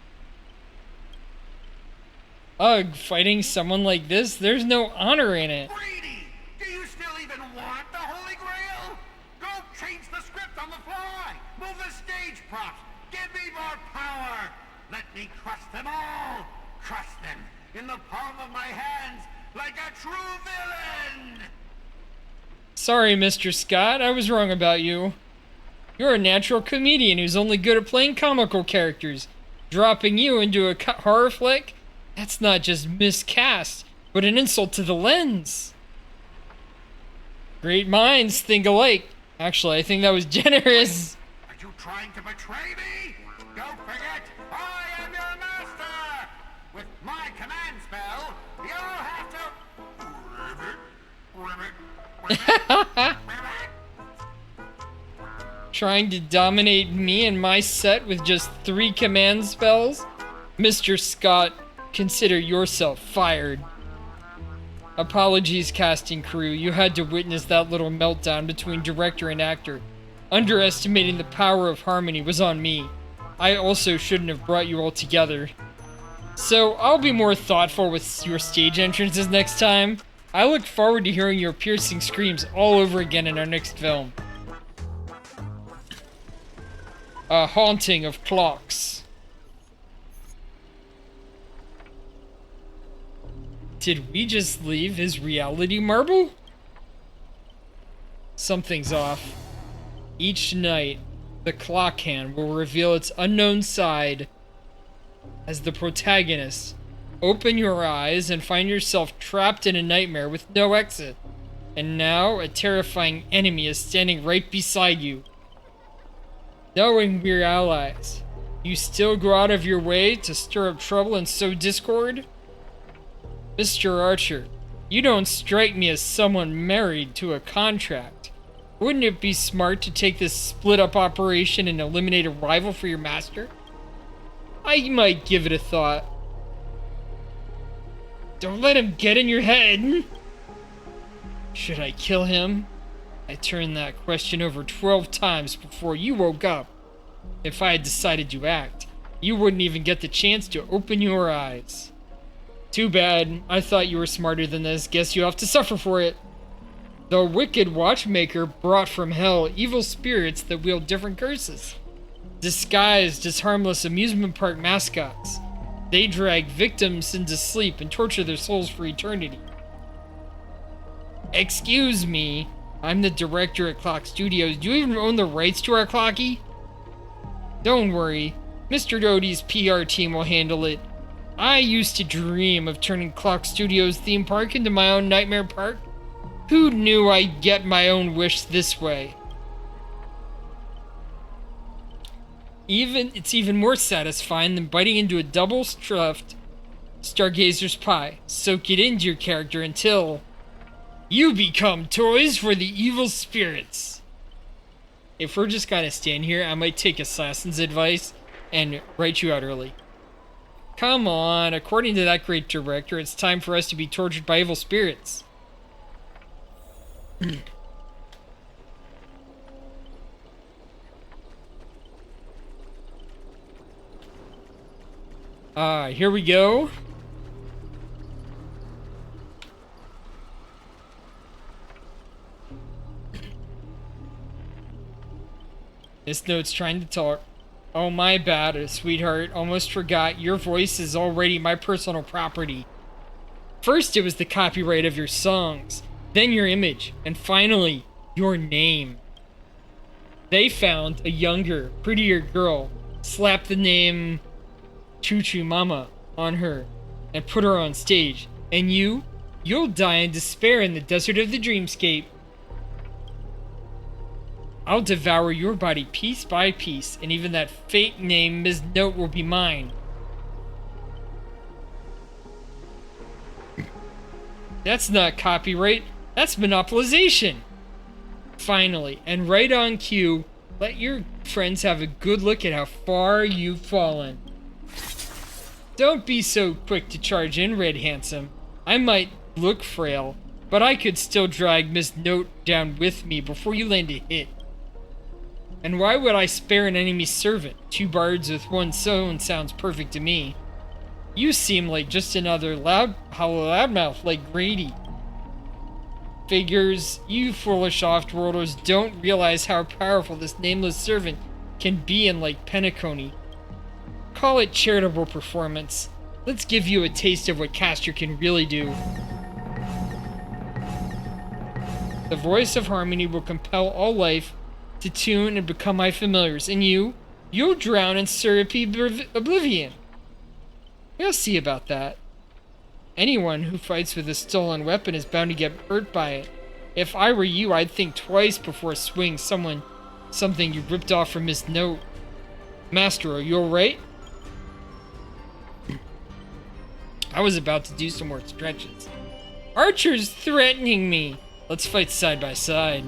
Ugh, fighting someone like this? There's no honor in it. Brady, do you still even want the Holy Grail? Go change the script on the fly. Move the stage props. Give me more power. Let me crush them all. Crush them in the palm of my hands like a true villain. Sorry, Mr. Scott, I was wrong about you. You're a natural comedian who's only good at playing comical characters. Dropping you into a horror flick? That's not just miscast, but an insult to the lens. Great minds think alike. Actually, I think that was generous. Are you trying to betray me? Don't forget, I am your master. With my command spell, you'll have to... Trying to dominate me and my set with just 3 command spells? Mr. Scott, consider yourself fired. Apologies, casting crew. You had to witness that little meltdown between director and actor. Underestimating the power of harmony was on me. I also shouldn't have brought you all together. So, I'll be more thoughtful with your stage entrances next time. I look forward to hearing your piercing screams all over again in our next film. A haunting of clocks. Did we just leave his reality marble? Something's off. Each night, the clock hand will reveal its unknown side. As the protagonist, open your eyes and find yourself trapped in a nightmare with no exit. And now, a terrifying enemy is standing right beside you. Knowing we're allies, you still go out of your way to stir up trouble and sow discord? Mr. Archer, you don't strike me as someone married to a contract. Wouldn't it be smart to take this split-up operation and eliminate a rival for your master? I might give it a thought. Don't let him get in your head! Should I kill him? I turned that question over 12 times before you woke up. If I had decided to act, you wouldn't even get the chance to open your eyes. Too bad. I thought you were smarter than this. Guess you have to suffer for it. The wicked watchmaker brought from hell evil spirits that wield different curses. Disguised as harmless amusement park mascots, they drag victims into sleep and torture their souls for eternity. Excuse me, I'm the director at Clock Studios. Do you even own the rights to our clocky? Don't worry, Mr. Doty's PR team will handle it. I used to dream of turning Clock Studios theme park into my own nightmare park. Who knew I'd get my own wish this way? It's even more satisfying than biting into a double-stuffed Stargazer's pie. Soak it into your character until you become toys for the evil spirits. If we're just gonna stand here, I might take Assassin's advice and write you out early. Come on, according to that great director, it's time for us to be tortured by evil spirits. Here we go. This note's trying to talk. Oh, my bad, sweetheart. Almost forgot. Your voice is already my personal property. First, it was the copyright of your songs, then your image, and finally, your name. They found a younger, prettier girl, slapped the name Choo Choo Mama on her, and put her on stage. And you'll die in despair in the desert of the dreamscape. I'll devour your body piece by piece, and even that fake name, Ms. Note, will be mine. That's not copyright, that's monopolization. Finally, and right on cue, let your friends have a good look at how far you've fallen. Don't be so quick to charge in, Red Handsome. I might look frail, but I could still drag Miss Note down with me before you land a hit. And why would I spare an enemy servant? 2 birds with 1 stone sounds perfect to me. You seem like just another hollow loudmouth like Grady. Figures, you foolish off-worlders don't realize how powerful this nameless servant can be in Lake Penacony. Call it charitable performance. Let's give you a taste of what Castor can really do. The voice of harmony will compel all life to tune and become my familiars, and you'll drown in syrupy oblivion. We'll see about that. Anyone who fights with a stolen weapon is bound to get hurt by it. If I were you, I'd think twice before swinging something you ripped off from Miss Note. Master, are you alright? I was about to do some more stretches. Archer's threatening me. Let's fight side by side.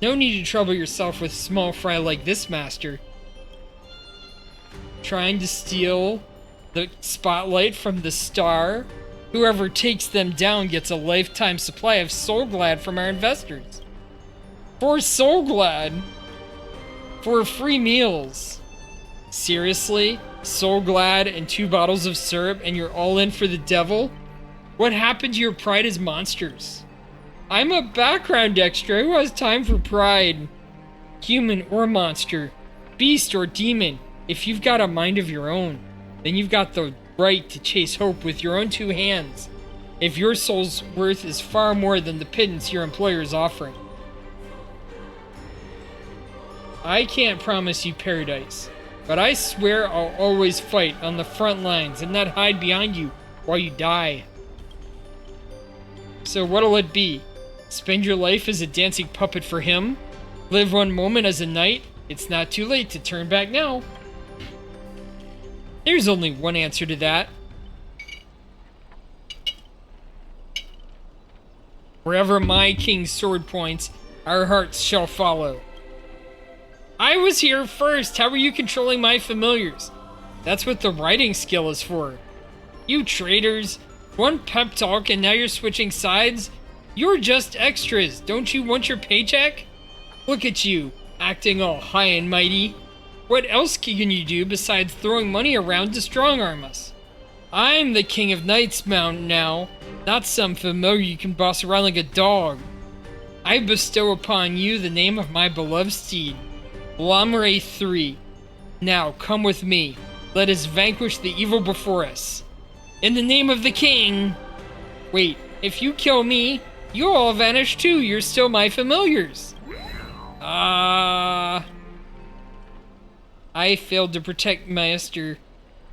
No need to trouble yourself with small fry like this, Master. Trying to steal the spotlight from the star? Whoever takes them down gets a lifetime supply of Soul Glad from our investors. For Soul Glad? For free meals. Seriously? Soul Glad and 2 bottles of syrup and you're all in for the devil? What happened to your pride as monsters? I'm a background extra who has time for pride. Human or monster, beast or demon, if you've got a mind of your own, then you've got the right to chase hope with your own 2 hands. If your soul's worth is far more than the pittance your employer is offering. I can't promise you paradise, but I swear I'll always fight on the front lines and not hide behind you while you die. So what'll it be? Spend your life as a dancing puppet for him? Live one moment as a knight? It's not too late to turn back now. There's only one answer to that. Wherever my king's sword points, our hearts shall follow. I was here first. How are you controlling my familiars? That's what the writing skill is for. You traitors. One pep talk and now you're switching sides? You're just extras. Don't you want your paycheck? Look at you, acting all high and mighty. What else can you do besides throwing money around to strong-arm us? I'm the king of Knights Mountain now, not some familiar you can boss around like a dog. I bestow upon you the name of my beloved steed, Blomray 3. Now, come with me. Let us vanquish the evil before us. In the name of the king! Wait, if you kill me, you'll all vanish too. You're still my familiars. I failed to protect Master,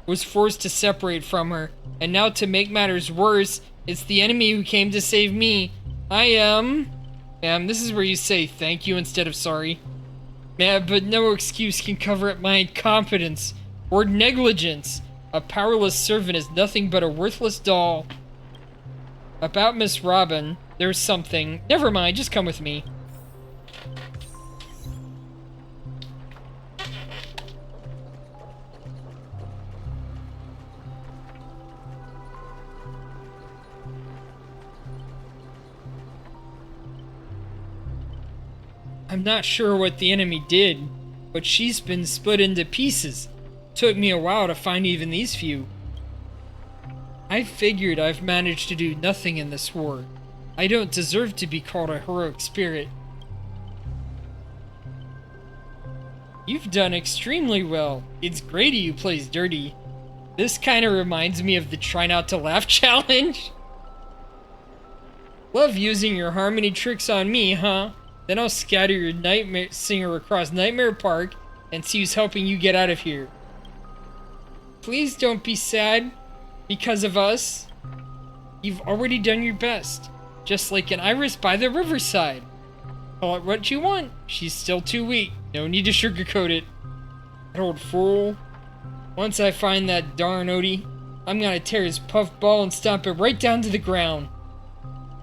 was forced to separate from her, and now to make matters worse, it's the enemy who came to save me. This is where you say thank you instead of sorry. But no excuse can cover up my incompetence or negligence. A powerless servant is nothing but a worthless doll. About Miss Robin, there's something. Never mind, just come with me. I'm not sure what the enemy did, but she's been split into pieces. Took me a while to find even these few. I figured I've managed to do nothing in this war. I don't deserve to be called a heroic spirit. You've done extremely well. It's Grady who plays dirty. This kind of reminds me of the Try Not to Laugh challenge. Love using your harmony tricks on me, huh? Then I'll scatter your nightmare singer across Nightmare Park and see who's helping you get out of here. Please don't be sad because of us. You've already done your best, just like an iris by the riverside. Call it what you want. She's still too weak. No need to sugarcoat it. That old fool. Once I find that darn Odie, I'm gonna tear his puff ball and stomp it right down to the ground.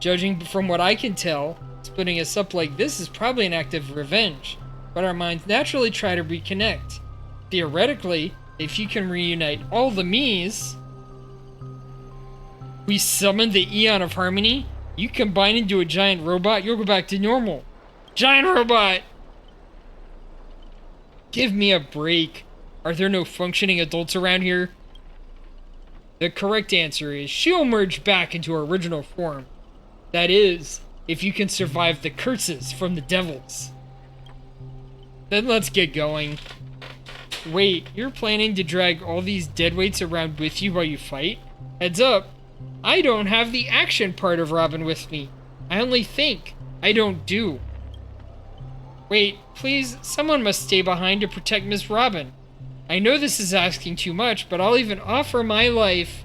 Judging from what I can tell, splitting us up like this is probably an act of revenge, but our minds naturally try to reconnect. Theoretically, if you can reunite all the me's, we summon the Eon of Harmony? You combine into a giant robot, you'll go back to normal. Giant robot! Give me a break. Are there no functioning adults around here? The correct answer is she'll merge back into her original form. That is, if you can survive the curses from the devils. Then let's get going. Wait, you're planning to drag all these deadweights around with you while you fight? Heads up, I don't have the action part of Robin with me. I only think, I don't do. Wait, please, someone must stay behind to protect Miss Robin. I know this is asking too much, but I'll even offer my life.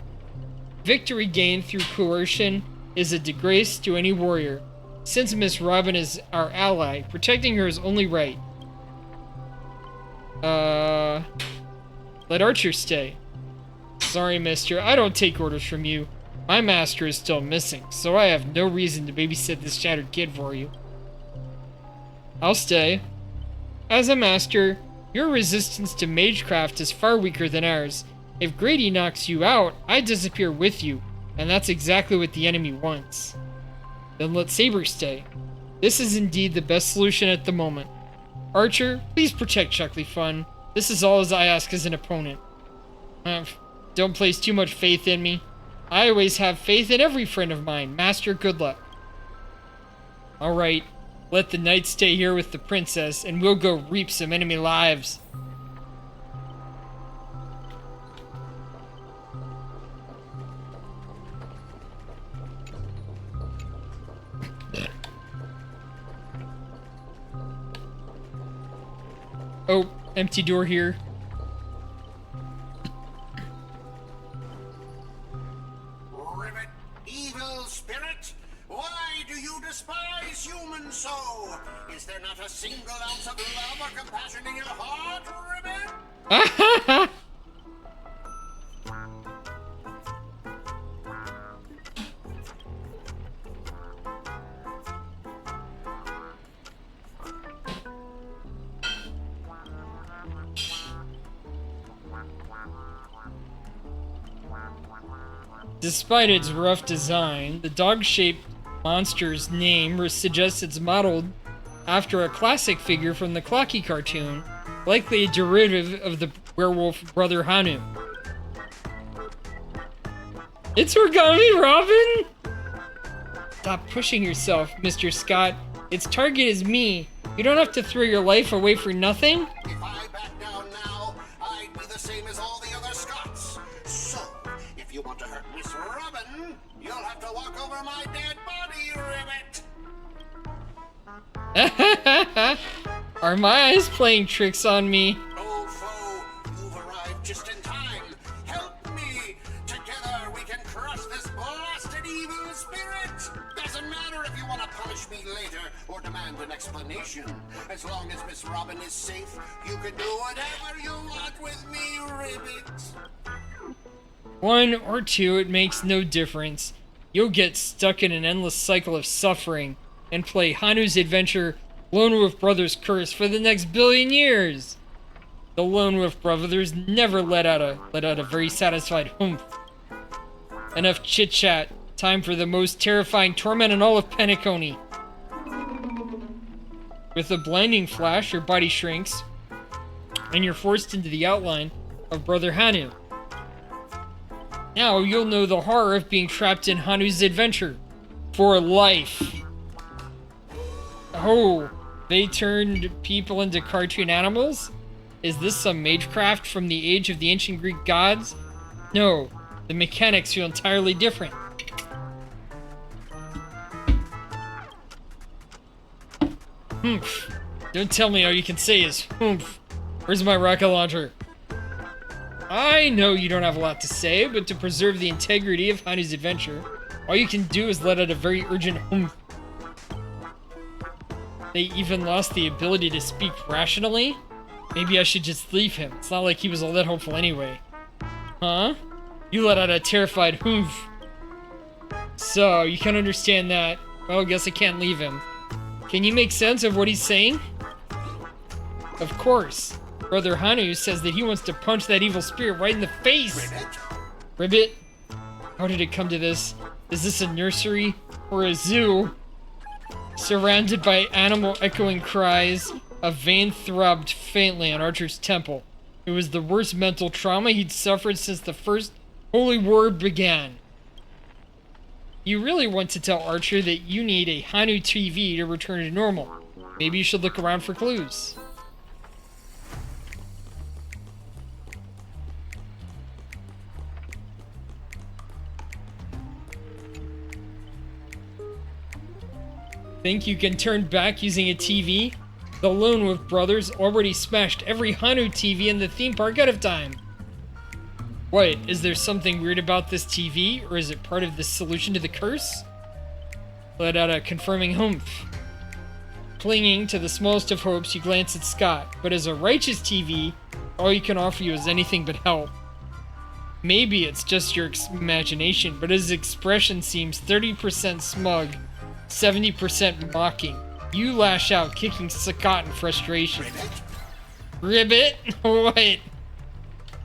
Victory gained through coercion is a disgrace to any warrior. Since Miss Robin is our ally, protecting her is only right. Let Archer stay. Sorry, mister, I don't take orders from you. My master is still missing, so I have no reason to babysit this shattered kid for you. I'll stay. As a master, your resistance to magecraft is far weaker than ours. If Grady knocks you out, I disappear with you, and that's exactly what the enemy wants. Then let Saber stay. This is indeed the best solution at the moment. Archer, please protect Chuckley Fun. This is all as I ask as an opponent. Don't place too much faith in me. I always have faith in every friend of mine. Master, good luck. Alright, let the knight stay here with the princess, and we'll go reap some enemy lives. Oh, empty door here. Ribbit, evil spirit, why do you despise humans so? Is there not a single ounce of love or compassion in your heart, Ribbit? Despite its rough design, the dog-shaped monster's name suggests it's modeled after a classic figure from the Clocky cartoon, likely a derivative of the werewolf brother Hanu. It's Origami Robin! Stop pushing yourself, Mr. Scott. Its target is me. You don't have to throw your life away for nothing? If I back down now, I'd be the same as all the other Scots. So, if you want to hurt Miss Robin, you'll have to walk over my dead body, Ribbit. Are my eyes playing tricks on me? Old foe, you've arrived just in time. Help me. Together we can crush this blasted evil spirit. Doesn't matter if you want to punish me later or demand an explanation. As long as Miss Robin is safe, you can do whatever you want with me, Ribbit. One or two, it makes no difference. You'll get stuck in an endless cycle of suffering and play Hanu's Adventure Lone Wolf Brothers Curse for the next billion years. The Lone Wolf Brothers never let out a very satisfied humph. Enough chit-chat. Time for the most terrifying torment in all of Penacony. With a blinding flash, your body shrinks, and you're forced into the outline of Brother Hanu. Now you'll know the horror of being trapped in Hanu's Adventure. For life. Oh, they turned people into cartoon animals? Is this some magecraft from the age of the ancient Greek gods? No, the mechanics feel entirely different. Humph. Don't tell me all you can say is humph. Where's my rocket launcher? I know you don't have a lot to say, but to preserve the integrity of Hanu's Adventure, all you can do is let out a very urgent humph. They even lost the ability to speak rationally? Maybe I should just leave him. It's not like he was all that hopeful anyway. Huh? You let out a terrified humph. So, you can understand that. Well, I guess I can't leave him. Can you make sense of what he's saying? Of course. Brother Hanu says that he wants to punch that evil spirit right in the face. Ribbit? How did it come to this? Is this a nursery? or a zoo. Surrounded by animal echoing cries, a vein throbbed faintly on Archer's temple. It was the worst mental trauma he'd suffered since the first Holy War began. You really want to tell Archer that you need a Hanu TV to return to normal. Maybe you should look around for clues. Think you can turn back using a TV? The Lone Wolf brothers already smashed every Hanu TV in the theme park out of time. What, is there something weird about this TV, or is it part of the solution to the curse? Let out a confirming humph. Clinging to the smallest of hopes, you glance at Scott, but as a righteous TV, all he can offer you is anything but help. Maybe it's just your imagination, but his expression seems 30% smug, 70% mocking. You lash out, kicking Scott in frustration. Ribbit? What?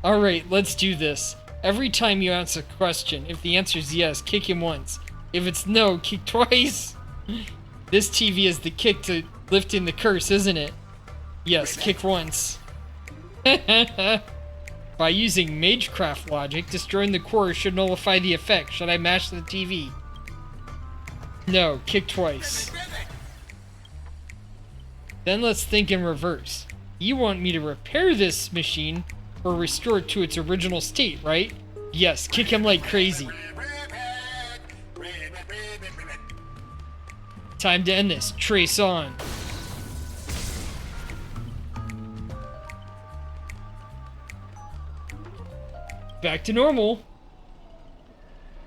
Alright, let's do this. Every time you answer a question, if the answer is yes, kick him once. If it's no, kick twice. This TV is the kick to lifting the curse, isn't it? Yes, kick once. By using Magecraft logic, destroying the core should nullify the effect. Should I mash the TV? No, kick twice. Then let's think in reverse. You want me to repair this machine or restore it to its original state, right? Yes, kick him like crazy. Time to end this. Trace on. Back to normal.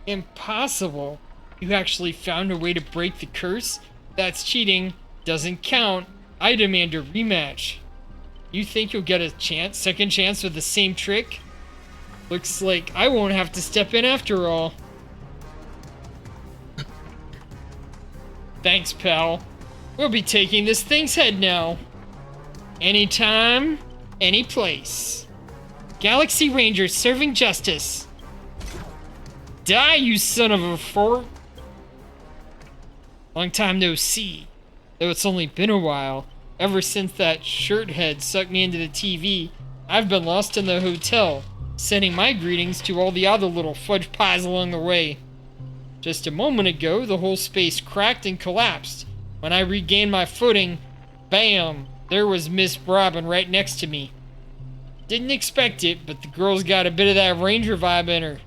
Impossible. You actually found a way to break the curse? That's cheating. Doesn't count. I demand a rematch. You think you'll get a chance, second chance with the same trick? Looks like I won't have to step in after all. Thanks, pal. We'll be taking this thing's head now. Anytime, any place. Galaxy Rangers serving justice. Die, you son of a fork. Long time no see. Though it's only been a while. Ever since that shirt head sucked me into the TV, I've been lost in the hotel, sending my greetings to all the other little fudge pies along the way. Just a moment ago, the whole space cracked and collapsed. When I regained my footing, bam, there was Miss Robin right next to me. Didn't expect it, but the girl's got a bit of that Ranger vibe in her.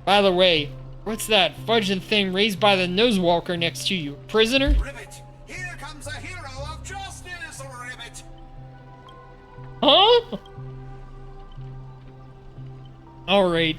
By the way, what's that fudging thing raised by the nosewalker next to you? Prisoner? Ribbit, here comes a hero of justice, Ribbit. Huh? Alright,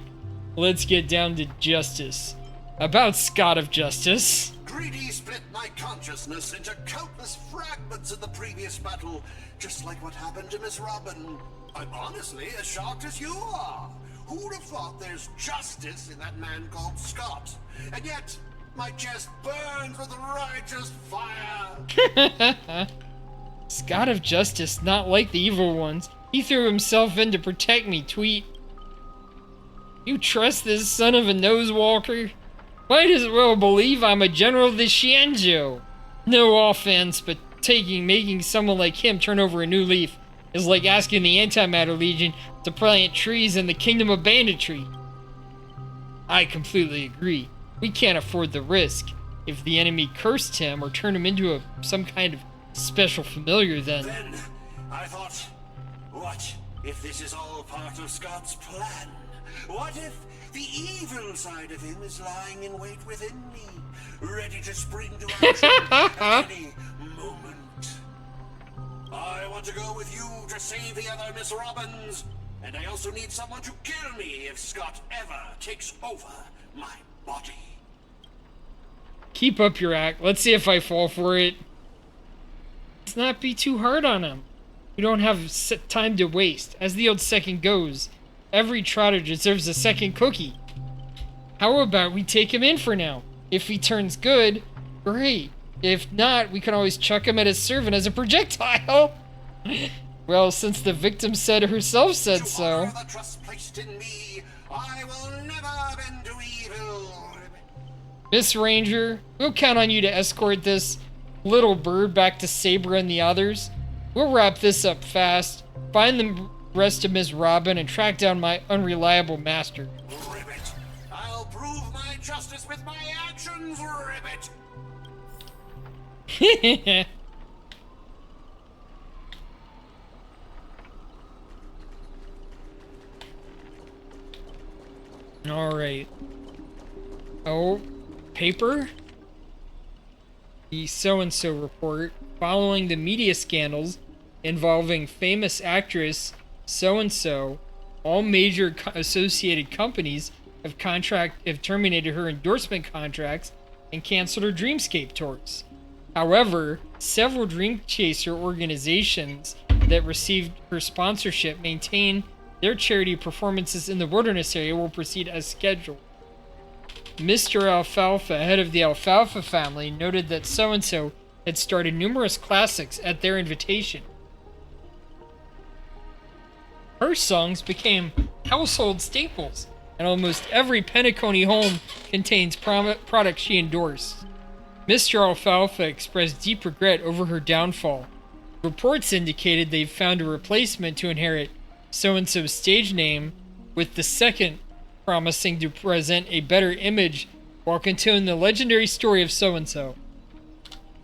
let's get down to justice. About Scott of Justice. Greedy split my consciousness into countless fragments in the previous battle, just like what happened to Miss Robin. I'm honestly as shocked as you are. Who'd have thought there's justice in that man called Scott? And yet, my chest burns with righteous fire. Scott of Justice, not like the evil ones. He threw himself in to protect me, tweet. You trust this son of a nosewalker? Might as well believe I'm a general of the Xianzhou. No offense, but making someone like him turn over a new leaf is like asking the Antimatter Legion to plant trees in the Kingdom of Banditry. I completely agree. We can't afford the risk. If the enemy cursed him or turned him into some kind of special familiar, then I thought, what if this is all part of Scott's plan? What if the evil side of him is lying in wait within me, ready to spring to action at any moment? I want to go with you to save the other Miss Robins, and I also need someone to kill me if Scott ever takes over my body. Keep up your act. Let's see if I fall for it. Let's not be too hard on him. We don't have time to waste. As the old second goes, every trotter deserves a second cookie. How about we take him in for now? If he turns good, great. If not, we can always chuck him at his servant as a projectile. Well, since the victim said herself said so. The trust placed in me, I will never bend to evil. Miss Ranger, we'll count on you to escort this little bird back to Saber and the others. We'll wrap this up fast, find the rest of Miss Robin, and track down my unreliable master. Ribbit. I'll prove my justice with my actions, Ribbit. Alright. Oh, paper? The so-and-so report. Following the media scandals involving famous actress so-and-so, all major associated companies have terminated her endorsement contracts and canceled her Dreamscape tours. However, several Dream Chaser organizations that received her sponsorship maintain their charity performances in the wilderness area will proceed as scheduled. Mr. Alfalfa, head of the Alfalfa family, noted that so-and-so had started numerous classics at their invitation. Her songs became household staples, and almost every Penacony home contains products she endorsed. Mr. Alfalfa expressed deep regret over her downfall. Reports indicated they've found a replacement to inherit so-and-so's stage name, with the second promising to present a better image while continuing the legendary story of so-and-so.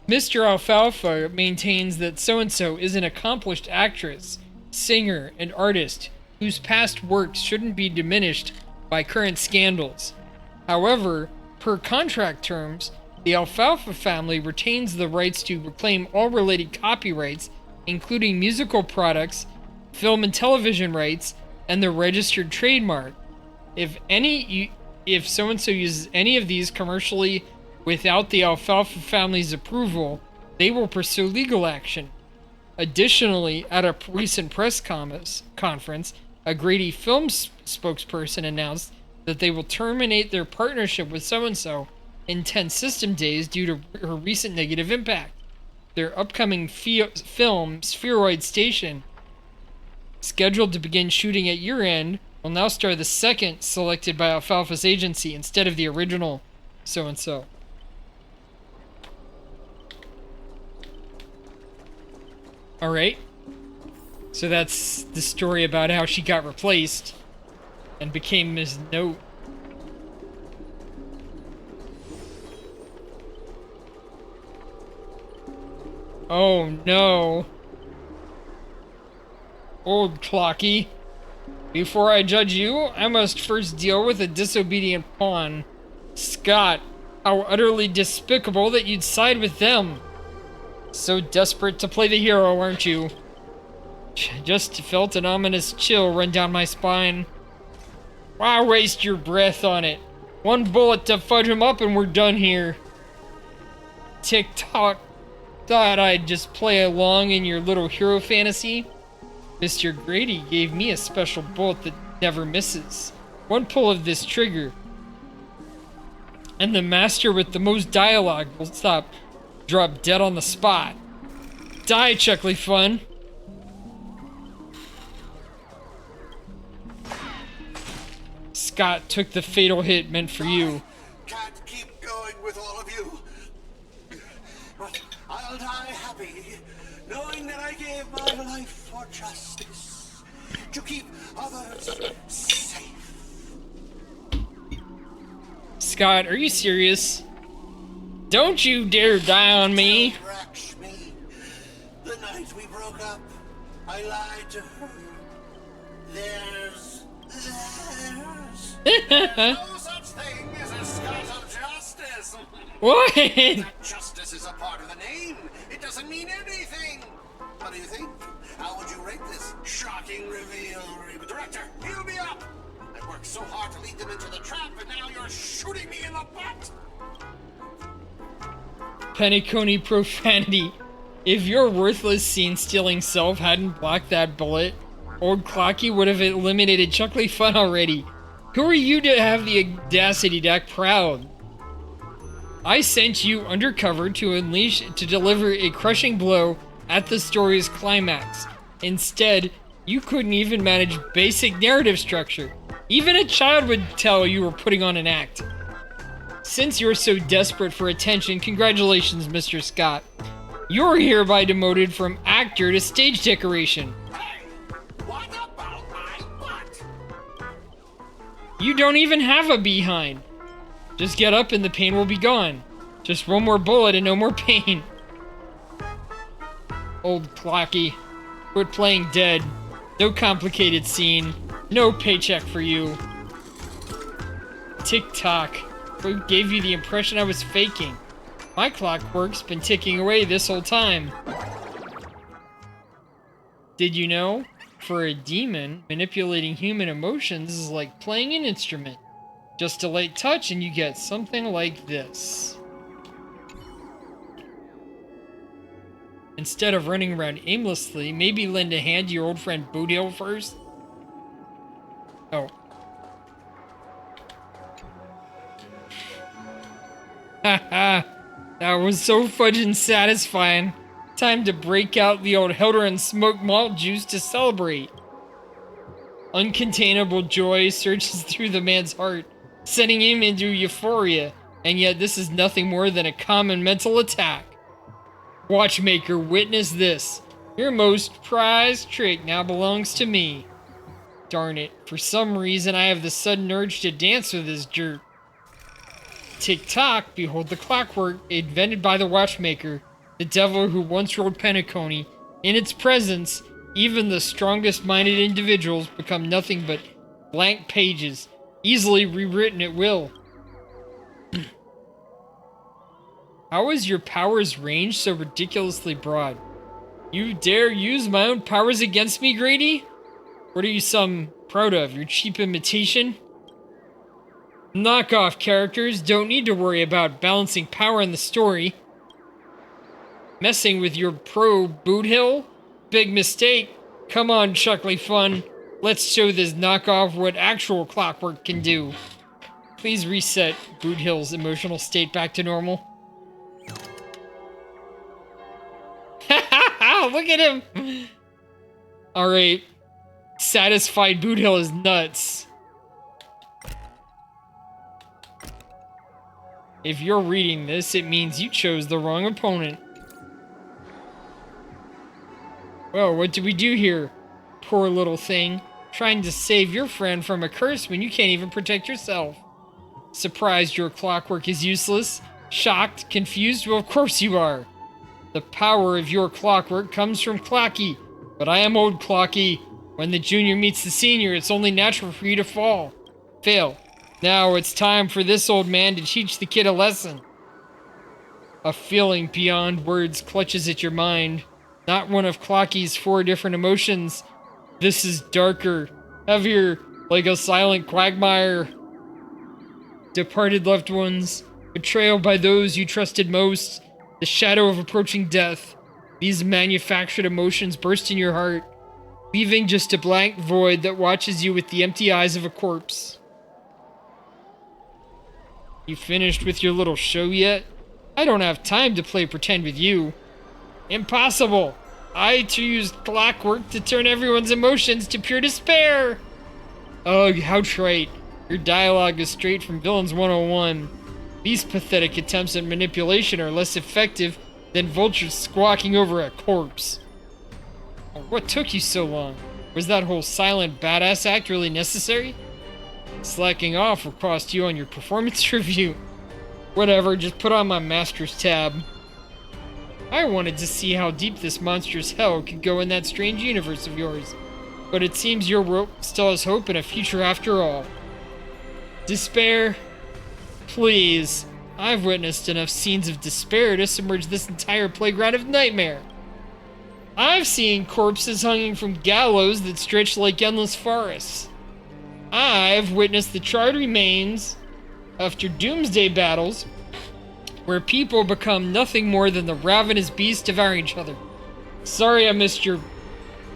Mr. Alfalfa maintains that so-and-so is an accomplished actress, singer, and artist whose past works shouldn't be diminished by current scandals. However, per contract terms, the Alfalfa family retains the rights to reclaim all related copyrights, including musical products, film and television rights, and the registered trademark. If so-and-so uses any of these commercially without the Alfalfa family's approval, they will pursue legal action. Additionally, at a recent press conference, a Grady Films spokesperson announced that they will terminate their partnership with so-and-so in 10 system days due to her recent negative impact. Their upcoming film, Spheroid Station, scheduled to begin shooting at year-end, will now star the second selected by Alfalfa's agency instead of the original so-and-so. Alright. So that's the story about how she got replaced and became Ms. Note. Oh no. Old Clocky. Before I judge you, I must first deal with a disobedient pawn. Scott, how utterly despicable that you'd side with them. So desperate to play the hero, aren't you? Just felt an ominous chill run down my spine. Why waste your breath on it? One bullet to fudge him up and we're done here. Tick-tock. Thought I'd just play along in your little hero fantasy? Mr. Grady gave me a special bullet that never misses. One pull of this trigger, and the master with the most dialogue will drop dead on the spot. Die, Chuckly Fun! Scott took the fatal hit meant for you. Can't keep going with all of you. But I'll die happy, knowing that I gave my life for justice, to keep others safe. Scott, are you serious? Don't you dare die on me! The night we broke up, I lied to her. There's no such thing as a Scott of justice. What? That justice is a part of the name. It doesn't mean anything. What do you think? How would you rate this shocking reveal? Director, heal me up! I worked so hard to lead them into the trap, and now you're shooting me in the butt! Penacony profanity. If your worthless scene-stealing self hadn't blocked that bullet, Old Clocky would have eliminated Chuckly Fun already. Who are you to have the audacity to act proud? I sent you undercover to deliver a crushing blow at the story's climax. Instead, you couldn't even manage basic narrative structure. Even a child would tell you were putting on an act. Since you're so desperate for attention, congratulations, Mr. Scott. You're hereby demoted from actor to stage decoration. You don't even have a behind. Just get up and the pain will be gone. Just one more bullet and no more pain. Old Clocky. Quit playing dead. No complicated scene. No paycheck for you. Tick-tock. What gave you the impression I was faking? My clockwork's been ticking away this whole time. Did you know? For a demon, manipulating human emotions is like playing an instrument. Just a light touch and you get something like this. Instead of running around aimlessly, maybe lend a hand to your old friend Boothill first? Oh. Haha. That was so fudgin' satisfying. Time to break out the old Helder and smoked malt juice to celebrate. Uncontainable joy surges through the man's heart, sending him into euphoria, and yet this is nothing more than a common mental attack. Watchmaker, witness this. Your most prized trick now belongs to me. Darn it, for some reason I have the sudden urge to dance with this jerk. Tick-tock, behold the clockwork invented by the watchmaker, the devil who once ruled Penacony. In its presence, even the strongest-minded individuals become nothing but blank pages, easily rewritten at will. How is your powers range so ridiculously broad? You dare use my own powers against me, Grady? What are you some proud of, your cheap imitation? Knockoff characters don't need to worry about balancing power in the story. Messing with your pro Boothill? Big mistake. Come on, Chuckly Fun. Let's show this knockoff what actual clockwork can do. Please reset Boothill's emotional state back to normal. Look at him! Alright. Satisfied Boothill is nuts. If you're reading this, it means you chose the wrong opponent. Well, what do we do here? Poor little thing. Trying to save your friend from a curse when you can't even protect yourself. Surprised your clockwork is useless? Shocked? Confused? Well, of course you are. The power of your clockwork comes from Clocky, but I am old Clocky. When the junior meets the senior, it's only natural for you to fail. Now it's time for this old man to teach the kid a lesson. A feeling beyond words clutches at your mind. Not one of Clocky's 4 different emotions. This is darker, heavier, like a silent quagmire. Departed loved ones, betrayal by those you trusted most, the shadow of approaching death. These manufactured emotions burst in your heart, leaving just a blank void that watches you with the empty eyes of a corpse. You finished with your little show yet? I don't have time to play pretend with you. Impossible! I too used clockwork to turn everyone's emotions to pure despair! Ugh, how trite. Your dialogue is straight from Villains 101. These pathetic attempts at manipulation are less effective than vultures squawking over a corpse. What took you so long? Was that whole silent badass act really necessary? Slacking off will cost you on your performance review. Whatever, just put on my master's tab. I wanted to see how deep this monstrous hell could go in that strange universe of yours. But it seems your world still has hope and a future after all. Despair? Please. I've witnessed enough scenes of despair to submerge this entire playground of nightmare. I've seen corpses hanging from gallows that stretch like endless forests. I've witnessed the charred remains after doomsday battles where people become nothing more than the ravenous beasts devouring each other. Sorry I missed your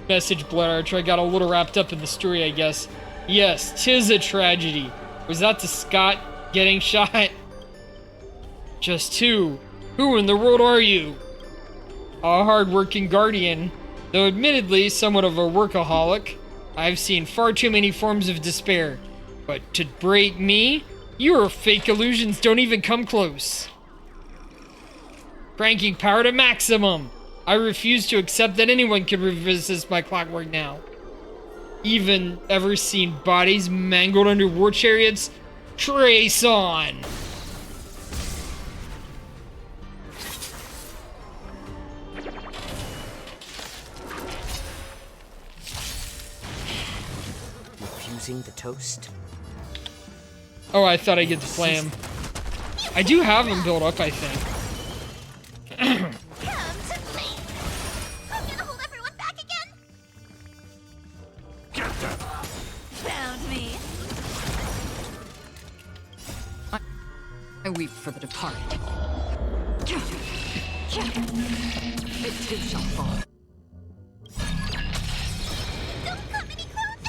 message, Blood Archer. I got a little wrapped up in the story, I guess. Yes, 'tis a tragedy. Was that the Scott getting shot? Just who? Who in the world are you? A hard-working guardian, though admittedly somewhat of a workaholic. I've seen far too many forms of despair. But to break me? Your fake illusions don't even come close. Cranking power to maximum. I refuse to accept that anyone can resist my clockwork now. Even ever seen bodies mangled under war chariots? Trace on! Refusing the toast? Oh, I thought I'd get the flame. I do have them built up, I think. Found me. I weep for the departed. It too shall fall.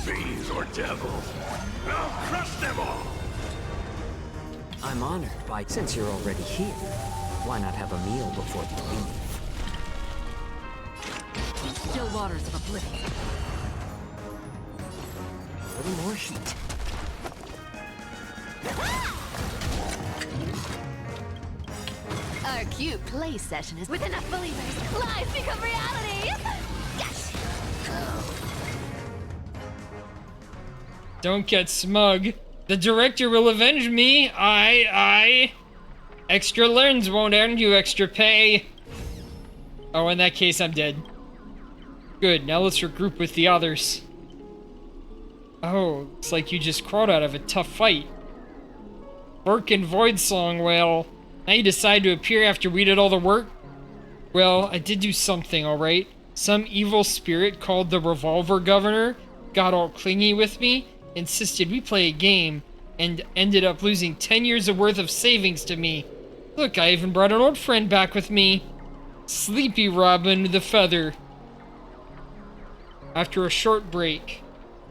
Fiends or devils, I'll crush them all! I'm honored by... Since you're already here, why not have a meal before you leave? Still waters of oblivion. A little more heat. Our cute play session is with enough believers. Lies become reality. Yes. Don't get smug. The director will avenge me. Extra lens won't earn you extra pay. Oh, in that case, I'm dead. Good, now let's regroup with the others. Oh, looks like you just crawled out of a tough fight. Work and Void Song, well, now you decide to appear after we did all the work? Well, I did do something, alright? Some evil spirit called the Revolver Governor got all clingy with me, insisted we play a game, and ended up losing 10 years of worth of savings to me. Look, I even brought an old friend back with me. Sleepy Robin the Feather. After a short break,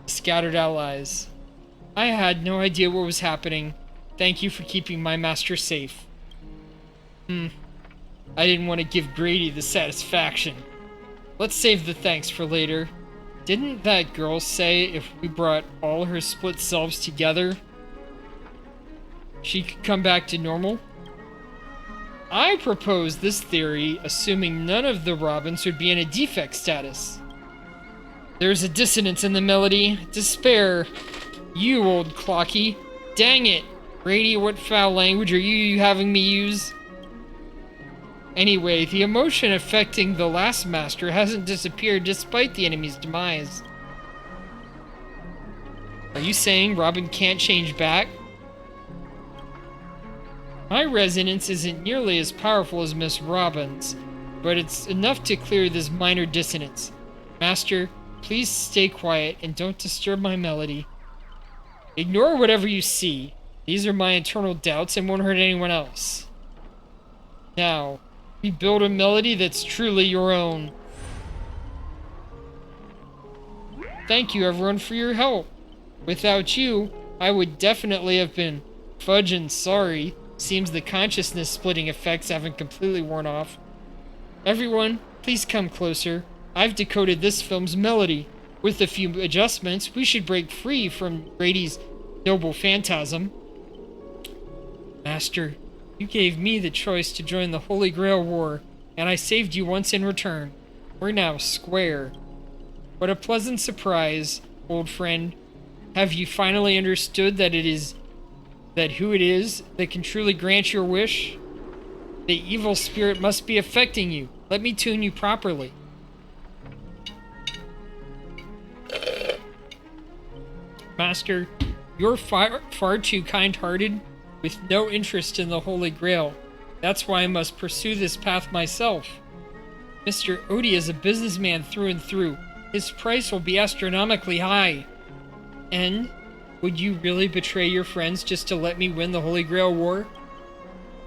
scattered allies. I had no idea what was happening. Thank you for keeping my master safe. I didn't want to give Grady the satisfaction. Let's save the thanks for later. Didn't that girl say if we brought all her split selves together, she could come back to normal? I propose this theory, assuming none of the Robins would be in a defect status. There's a dissonance in the melody. Despair. You old clocky. Dang it. Grady, what foul language are you having me use? Anyway, the emotion affecting the last master hasn't disappeared despite the enemy's demise. Are you saying Robin can't change back? My resonance isn't nearly as powerful as Miss Robin's, but it's enough to clear this minor dissonance. Master, please stay quiet and don't disturb my melody. Ignore whatever you see. These are my internal doubts and won't hurt anyone else. Now, rebuild a melody that's truly your own. Thank you everyone for your help. Without you, I would definitely have been fudging sorry. Seems the consciousness splitting effects haven't completely worn off. Everyone, please come closer. I've decoded this film's melody. With a few adjustments, we should break free from Grady's noble phantasm. Master, you gave me the choice to join the Holy Grail War, and I saved you once in return. We're now square. What a pleasant surprise, old friend. Have you finally understood that who it is that can truly grant your wish? The evil spirit must be affecting you. Let me tune you properly. Master, you're far too kind-hearted, with no interest in the Holy Grail. That's why I must pursue this path myself. Mr. Odie is a businessman through and through. His price will be astronomically high. And would you really betray your friends just to let me win the Holy Grail War?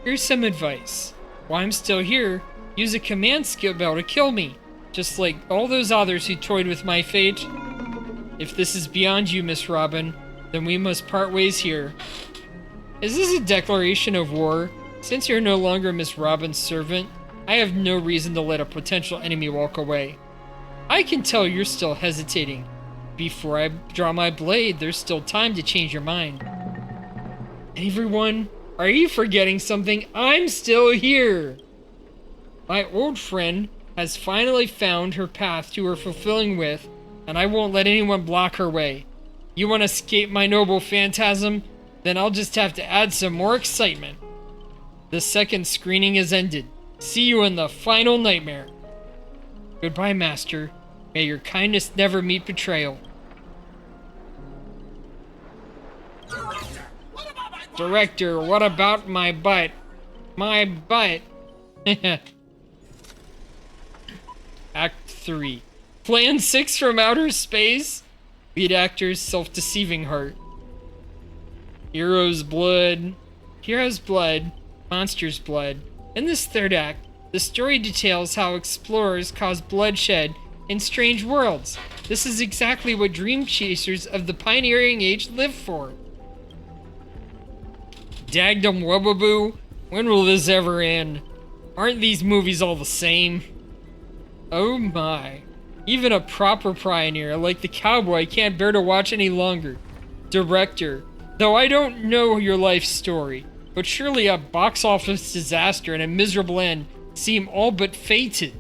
Here's some advice. While I'm still here, use a command skill bell to kill me, just like all those others who toyed with my fate. If this is beyond you, Miss Robin, then we must part ways here. Is this a declaration of war? Since you're no longer Miss Robin's servant, I have no reason to let a potential enemy walk away. I can tell you're still hesitating. Before I draw my blade, there's still time to change your mind. Everyone, are you forgetting something? I'm still here! My old friend has finally found her path to her fulfilling with, and I won't let anyone block her way. You want to escape my noble phantasm? Then I'll just have to add some more excitement. The second screening is ended. See you in the final nightmare. Goodbye, Master. May your kindness never meet betrayal. Director, what about my butt? My butt. Act 3. Plan 6 from outer space? Lead actor's self-deceiving heart. Hero's blood. Hero's blood. Monster's blood. In this third act, the story details how explorers cause bloodshed in strange worlds. This is exactly what dream chasers of the pioneering age live for. Dagdum wubbaboo, when will this ever end? Aren't these movies all the same? Oh my. Even a proper pioneer like the cowboy can't bear to watch any longer. Director, though I don't know your life story, but surely a box office disaster and a miserable end seem all but fated.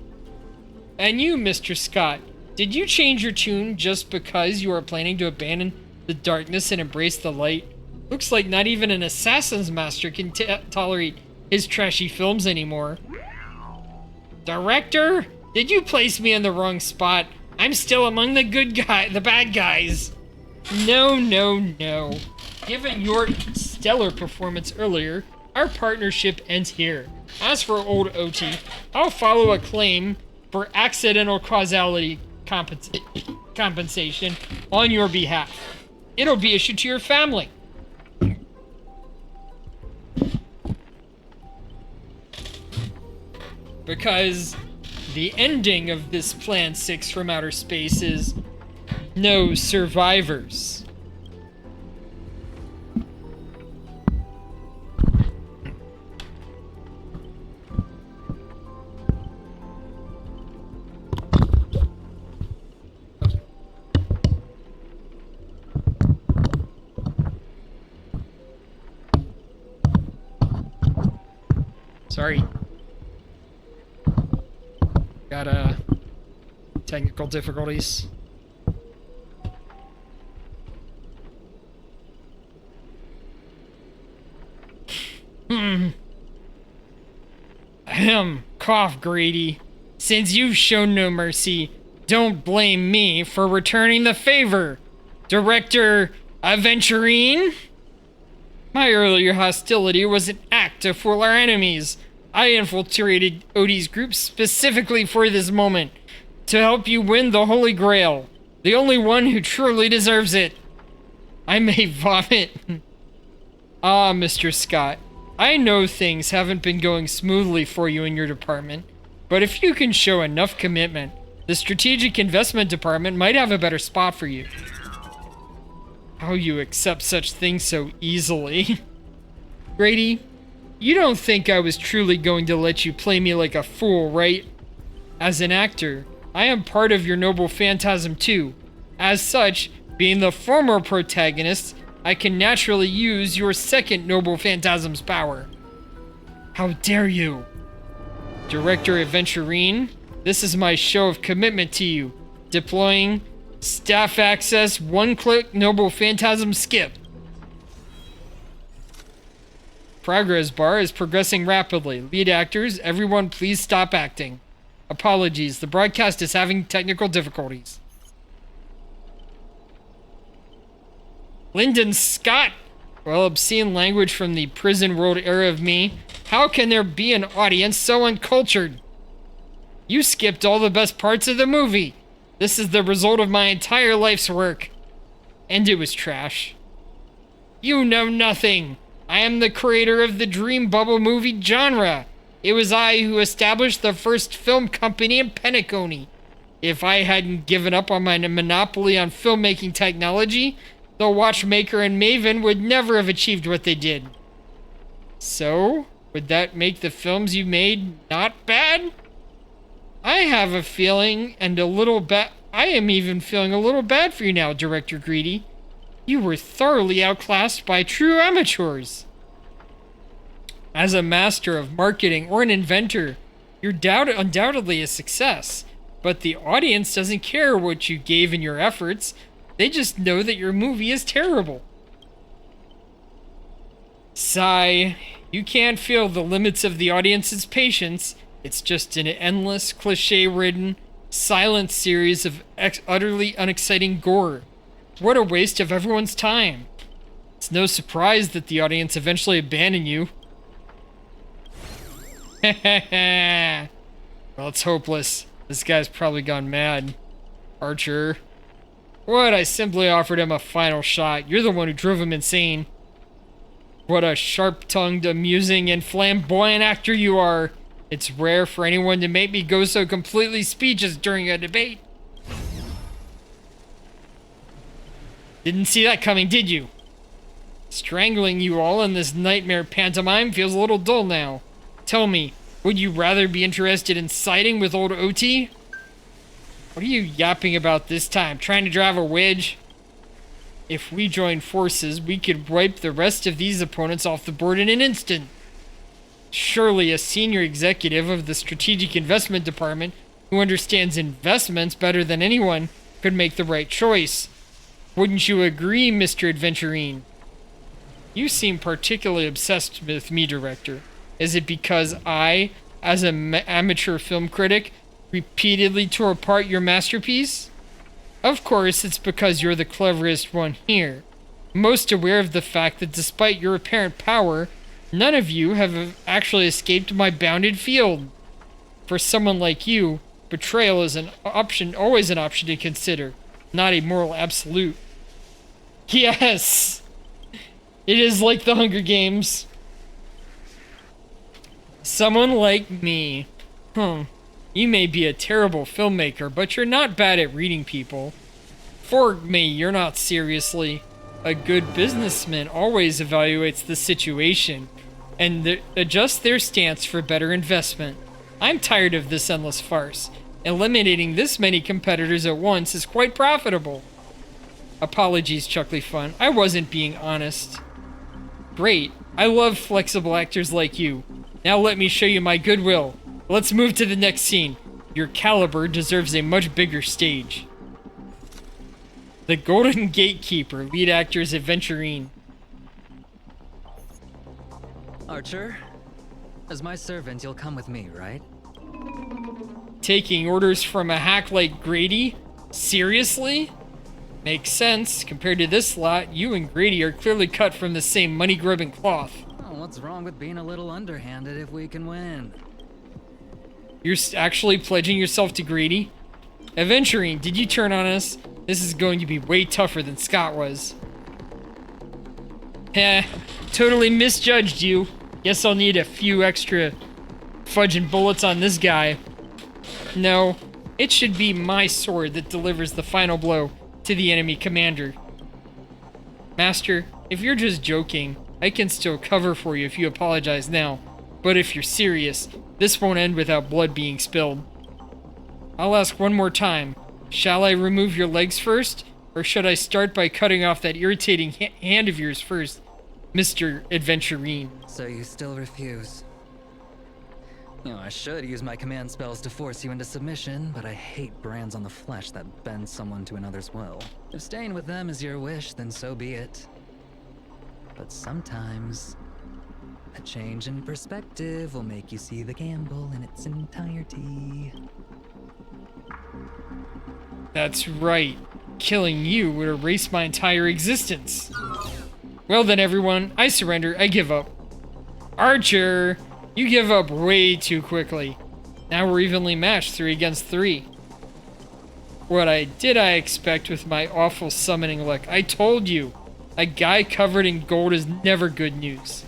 And you, Mr. Scott, did you change your tune just because you are planning to abandon the darkness and embrace the light? Looks like not even an assassin's master can tolerate his trashy films anymore. Director, did you place me in the wrong spot? I'm still among the bad guys. No, no, no. Given your stellar performance earlier, our partnership ends here. As for old OT, I'll follow a claim for accidental causality compensation on your behalf. It'll be issued to your family. Because the ending of this Plan 6 from outer space is no survivors. Sorry. Got technical difficulties. Ahem, cough, Grady. Since you've shown no mercy, don't blame me for returning the favor. Director Aventurine? My earlier hostility was an act to fool our enemies. I infiltrated Odie's group specifically for this moment, to help you win the Holy Grail, the only one who truly deserves it. I may vomit. Ah, Mr. Scott, I know things haven't been going smoothly for you in your department, but if you can show enough commitment, the Strategic Investment Department might have a better spot for you. How you accept such things so easily. Grady, you don't think I was truly going to let you play me like a fool, right? As an actor, I am part of your noble phantasm too. As such, being the former protagonist, I can naturally use your second noble phantasm's power. How dare you? Director Aventurine, this is my show of commitment to you. Deploying staff access one-click noble phantasm skip. Progress bar is progressing rapidly. Lead actors, everyone please stop acting. Apologies, the broadcast is having technical difficulties. Lyndon Scott! Well, obscene language from the prison world era of me. How can there be an audience so uncultured? You skipped all the best parts of the movie. This is the result of my entire life's work. And it was trash. You know nothing. I am the creator of the dream bubble movie genre. It was I who established the first film company in Penacony. If I hadn't given up on my monopoly on filmmaking technology, the Watchmaker and Maven would never have achieved what they did. So, would that make the films you made not bad? I have a feeling and a little bad. I am even feeling a little bad for you now, Director Greedy. You were thoroughly outclassed by true amateurs. As a master of marketing or an inventor, you're undoubtedly a success. But the audience doesn't care what you gave in your efforts. They just know that your movie is terrible. Sigh. You can't feel the limits of the audience's patience. It's just an endless, cliche-ridden, silent series of utterly unexciting gore. What a waste of everyone's time. It's no surprise that the audience eventually abandoned you. Well, it's hopeless. This guy's probably gone mad. Archer. What? I simply offered him a final shot. You're the one who drove him insane. What a sharp-tongued, amusing, and flamboyant actor you are. It's rare for anyone to make me go so completely speechless during a debate. Didn't see that coming, did you? Strangling you all in this nightmare pantomime feels a little dull now. Tell me, would you rather be interested in siding with old OT? What are you yapping about this time? Trying to drive a wedge? If we join forces, we could wipe the rest of these opponents off the board in an instant. Surely a senior executive of the Strategic Investment Department who understands investments better than anyone could make the right choice. Wouldn't you agree, Mr. Adventurine? You seem particularly obsessed with me, Director. Is it because I, as an amateur film critic, repeatedly tore apart your masterpiece? Of course, it's because you're the cleverest one here. Most aware of the fact that despite your apparent power, none of you have actually escaped my bounded field. For someone like you, betrayal is an option, always an option to consider, not a moral absolute. Yes! It is like the Hunger Games. Someone like me. You may be a terrible filmmaker, but you're not bad at reading people. For me, you're not seriously. A good businessman always evaluates the situation and adjusts their stance for better investment. I'm tired of this endless farce. Eliminating this many competitors at once is quite profitable. Apologies, Chuckly Fun. I wasn't being honest. Great. I love flexible actors like you. Now let me show you my goodwill. Let's move to the next scene. Your caliber deserves a much bigger stage. The Golden Gatekeeper, lead actor's Adventurine. Archer, as my servant, you'll come with me, right? Taking orders from a hack like Grady? Seriously? Makes sense. Compared to this lot, you and Grady are clearly cut from the same money-grubbing cloth. Oh, what's wrong with being a little underhanded if we can win? You're actually pledging yourself to Grady? Adventurine, did you turn on us? This is going to be way tougher than Scott was. Totally misjudged you. Guess I'll need a few extra fudging bullets on this guy. No, it should be my sword that delivers the final blow to the enemy commander. Master, if you're just joking, I can still cover for you if you apologize now. But if you're serious, this won't end without blood being spilled. I'll ask one more time. Shall I remove your legs first? Or should I start by cutting off that irritating hand of yours first, Mr. Adventurine? So you still refuse? You know, I should use my command spells to force you into submission, but I hate brands on the flesh that bend someone to another's will. If staying with them is your wish, then so be it. But sometimes, a change in perspective will make you see the gamble in its entirety. That's right. Killing you would erase my entire existence. Well then, everyone, I surrender. I give up. Archer! You give up way too quickly. Now we're evenly matched 3 against 3. What I expect with my awful summoning luck? I told you, a guy covered in gold is never good news.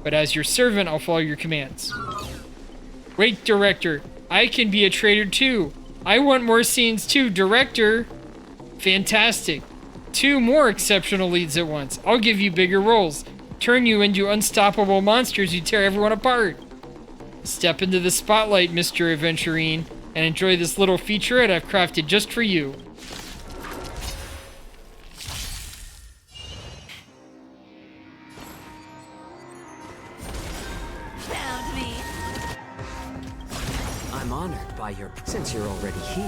But as your servant, I'll follow your commands. Wait, Director, I can be a traitor too. I want more scenes too, Director. Fantastic. 2 more exceptional leads at once. I'll give you bigger roles. Turn you into unstoppable monsters who tear everyone apart. Step into the spotlight, Mr. Adventurine, and enjoy this little featurette I've crafted just for you. Since you're already here,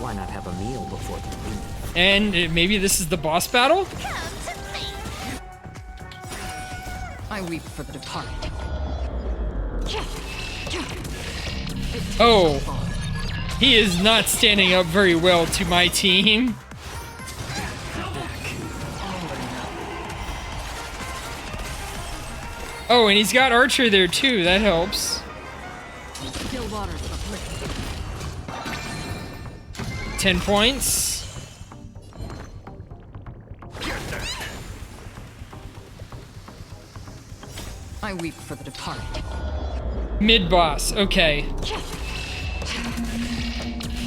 why not have a meal before the leave? And maybe this is the boss battle? I weep for the departed. Oh, he is not standing up very well to my team. Oh, and he's got Archer there too, that helps. Still waters uplifted. 10 points. I weep for the departed. Mid-boss, okay.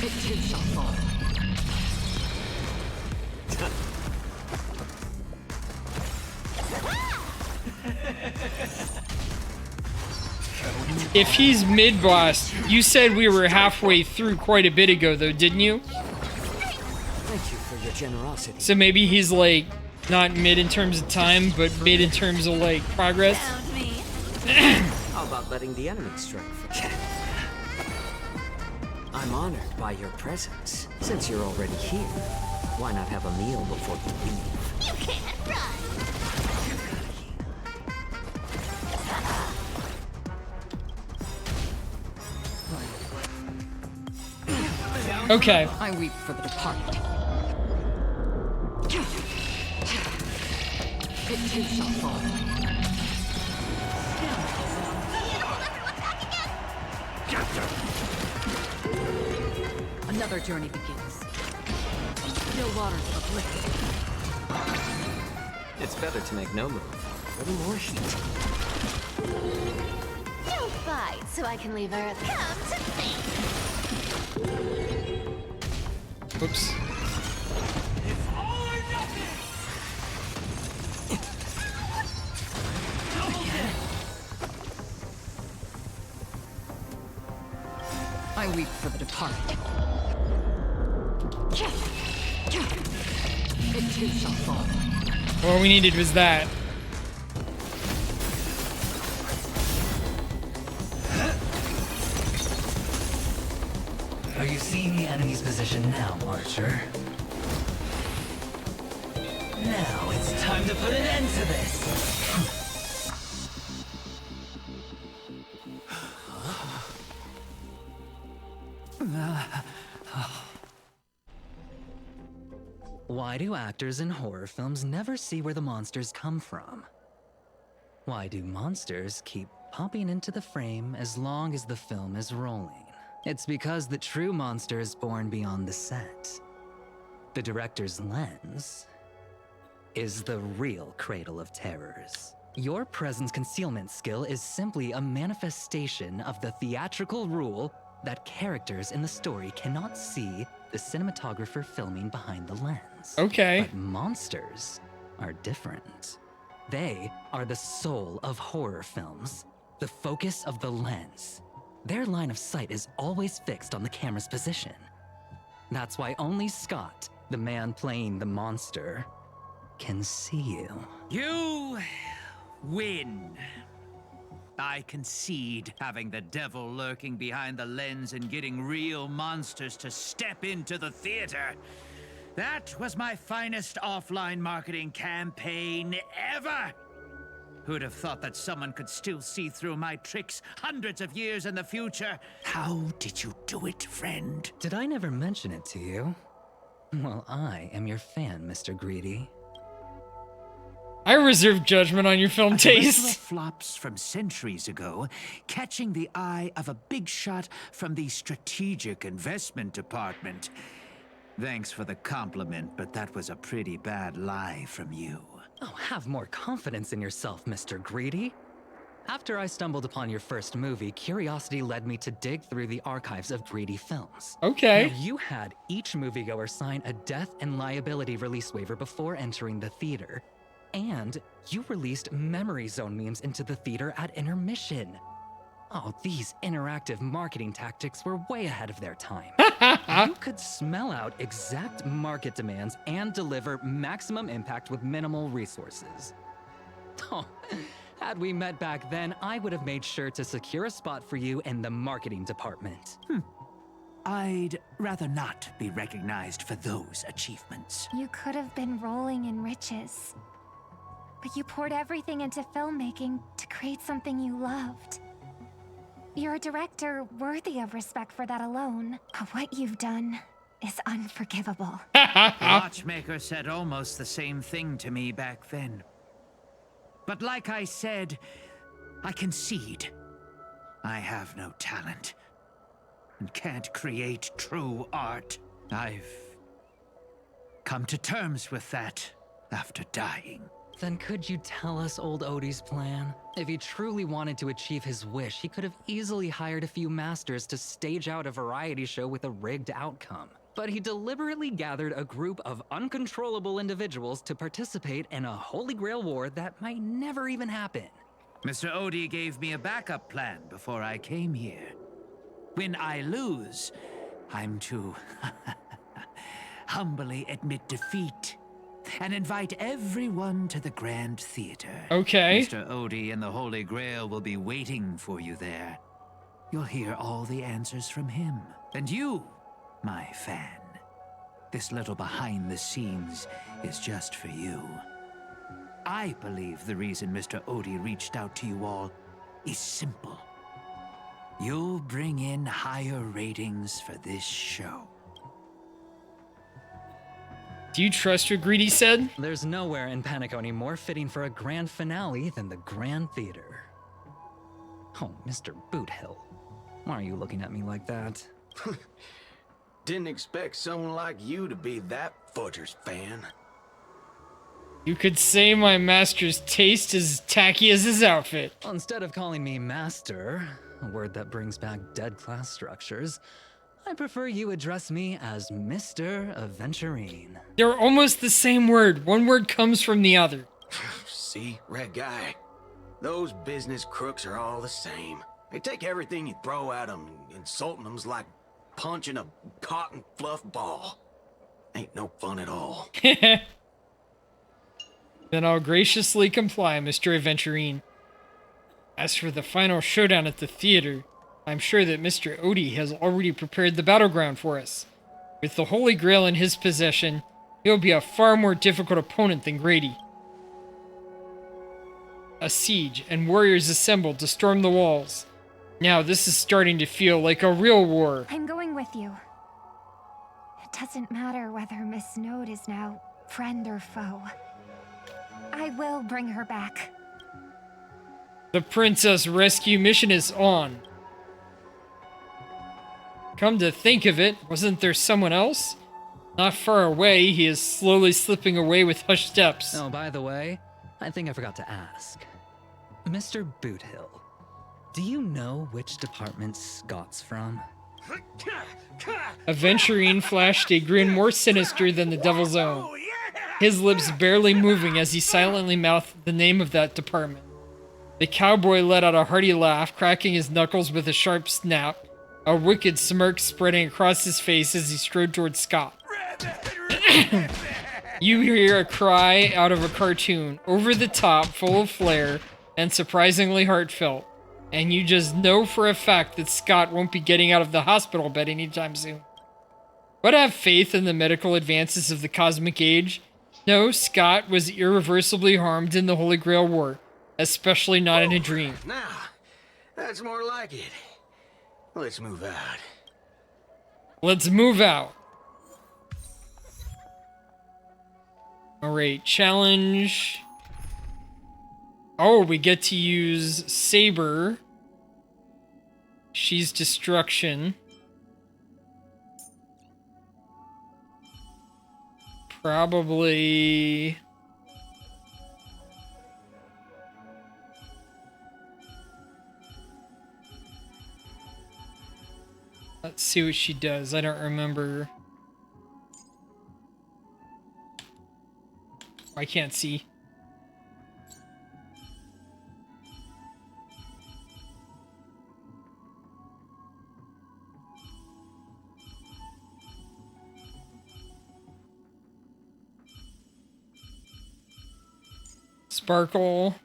It too shall fall. If he's mid-boss, you said we were halfway through quite a bit ago though, didn't you? Thank you for your generosity. So maybe he's like, not mid in terms of time, but mid in terms of like progress. How about letting the enemy strike first? I'm honored by your presence. Since you're already here, why not have a meal before you leave? You can't run. Okay. I weep for the departed. It too shall fall. Another journey begins. Still waters uplifted. It's better to make no move. A little more heat. Don't fight so I can leave Earth. Come to me. Oops. I weep for the departed. It too shall fall. All we needed was that. Are you seeing the enemy's position now, Archer? Now it's time to put an end to this! Why do actors in horror films never see where the monsters come from? Why do monsters keep popping into the frame as long as the film is rolling? It's because the true monster is born beyond the set. The director's lens is the real cradle of terrors. Your presence concealment skill is simply a manifestation of the theatrical rule that characters in the story cannot see the cinematographer filming behind the lens. Okay. But monsters are different. They are the soul of horror films, the focus of the lens. Their line of sight is always fixed on the camera's position. That's why only Scott, the man playing the monster, can see you. You win. I concede having the devil lurking behind the lens and getting real monsters to step into the theater. That was my finest offline marketing campaign ever. Who'd have thought that someone could still see through my tricks hundreds of years in the future? How did you do it, friend? Did I never mention it to you? Well, I am your fan, Mr. Greedy. I reserve judgment on your film A regular taste. flops from centuries ago, catching the eye of a big shot from the strategic investment department. Thanks for the compliment, but that was a pretty bad lie from you. Oh, have more confidence in yourself, Mr. Greedy. After I stumbled upon your first movie, curiosity led me to dig through the archives of Greedy films. Okay. Now, you had each moviegoer sign a death and liability release waiver before entering the theater. And you released Memory Zone memes into the theater at intermission. Oh, these interactive marketing tactics were way ahead of their time. You could smell out exact market demands and deliver maximum impact with minimal resources. Oh, had we met back then, I would have made sure to secure a spot for you in the marketing department. I'd rather not be recognized for those achievements. You could have been rolling in riches. But you poured everything into filmmaking to create something you loved. You're a director worthy of respect for that alone. But what you've done is unforgivable. The watchmaker said almost the same thing to me back then. But like I said, I concede. I have no talent and can't create true art. I've come to terms with that after dying. Then could you tell us old Odie's plan? If he truly wanted to achieve his wish, he could have easily hired a few masters to stage out a variety show with a rigged outcome. But he deliberately gathered a group of uncontrollable individuals to participate in a Holy Grail war that might never even happen. Mr. Odie gave me a backup plan before I came here. When I lose, I'm to humbly admit defeat and invite everyone to the Grand Theater. Okay. Mr. Odie and the Holy Grail will be waiting for you there. You'll hear all the answers from him. And you, my fan, this little behind the scenes is just for you. I believe the reason Mr. Odie reached out to you all is simple. You'll bring in higher ratings for this show. Do you trust what Greedy said? There's nowhere in Penacony more fitting for a grand finale than the Grand Theater. Oh, Mr. Boothill, why are you looking at me like that? Didn't expect someone like you to be that Fudger's fan. You could say my master's taste is tacky as his outfit. Well, instead of calling me master, a word that brings back dead class structures, I prefer you address me as Mr. Aventurine. They're almost the same word. One word comes from the other. See, Red Guy? Those business crooks are all the same. They take everything you throw at them, insulting them's like punching a cotton fluff ball. Ain't no fun at all. Then I'll graciously comply, Mr. Aventurine. As for the final showdown at the theater, I'm sure that Mr. Odie has already prepared the battleground for us. With the Holy Grail in his possession, he'll be a far more difficult opponent than Grady. A siege, and warriors assembled to storm the walls. Now this is starting to feel like a real war. I'm going with you. It doesn't matter whether Miss Node is now friend or foe. I will bring her back. The princess rescue mission is on. Come to think of it, wasn't there someone else? Not far away, he is slowly slipping away with hushed steps. Oh, by the way, I think I forgot to ask. Mr. Boothill, do you know which department Scott's from? Aventurine flashed a grin more sinister than the devil's own, his lips barely moving as he silently mouthed the name of that department. The cowboy let out a hearty laugh, cracking his knuckles with a sharp snap, a wicked smirk spreading across his face as he strode towards Scott. You hear a cry out of a cartoon, over the top, full of flair, and surprisingly heartfelt. And you just know for a fact that Scott won't be getting out of the hospital bed anytime soon. But have faith in the medical advances of the cosmic age. No, Scott was irreversibly harmed in the Holy Grail War, especially not in a dream. Now, that's more like it. Let's move out. Let's move out. Alright, challenge. Oh, we get to use Saber. She's destruction. Probably... Let's see what she does. I don't remember. I can't see. Sparkle.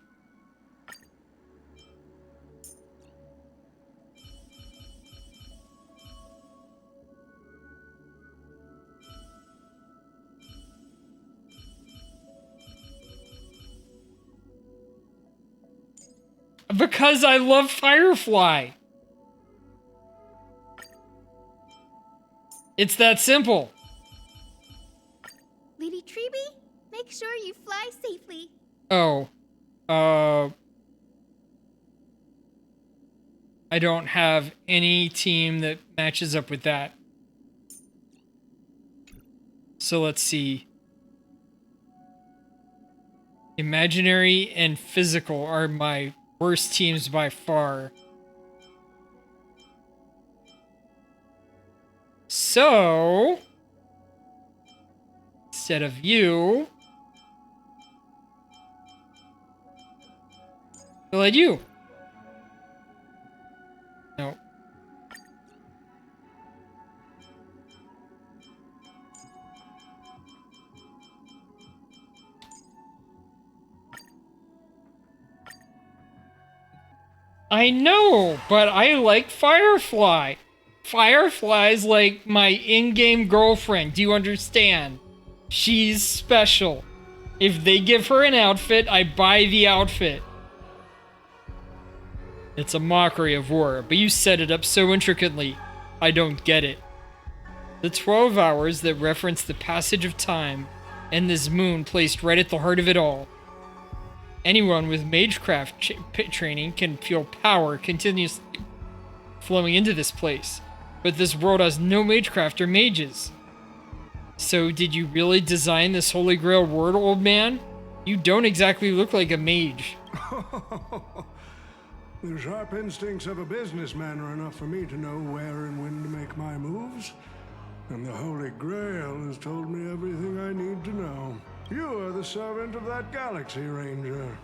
Because I love Firefly. It's that simple. Lady Treeby, make sure you fly safely. Oh. I don't have any team that matches up with that. So let's see. Imaginary and physical are my worst teams by far. So, instead of you, we'll let you. No. I know, but I like Firefly. Firefly's like my in-game girlfriend. Do you understand? She's special. If they give her an outfit, I buy the outfit. It's a mockery of war, but you set it up so intricately. I don't get it. The 12 hours that reference the passage of time, and this moon placed right at the heart of it all. Anyone with magecraft training can feel power continuously flowing into this place, but this world has no magecraft or mages. So did you really design this Holy Grail world, old man? You don't exactly look like a mage. The sharp instincts of a businessman are enough for me to know where and when to make my moves. And the Holy Grail has told me everything I need to know. You are the servant of that galaxy, Ranger.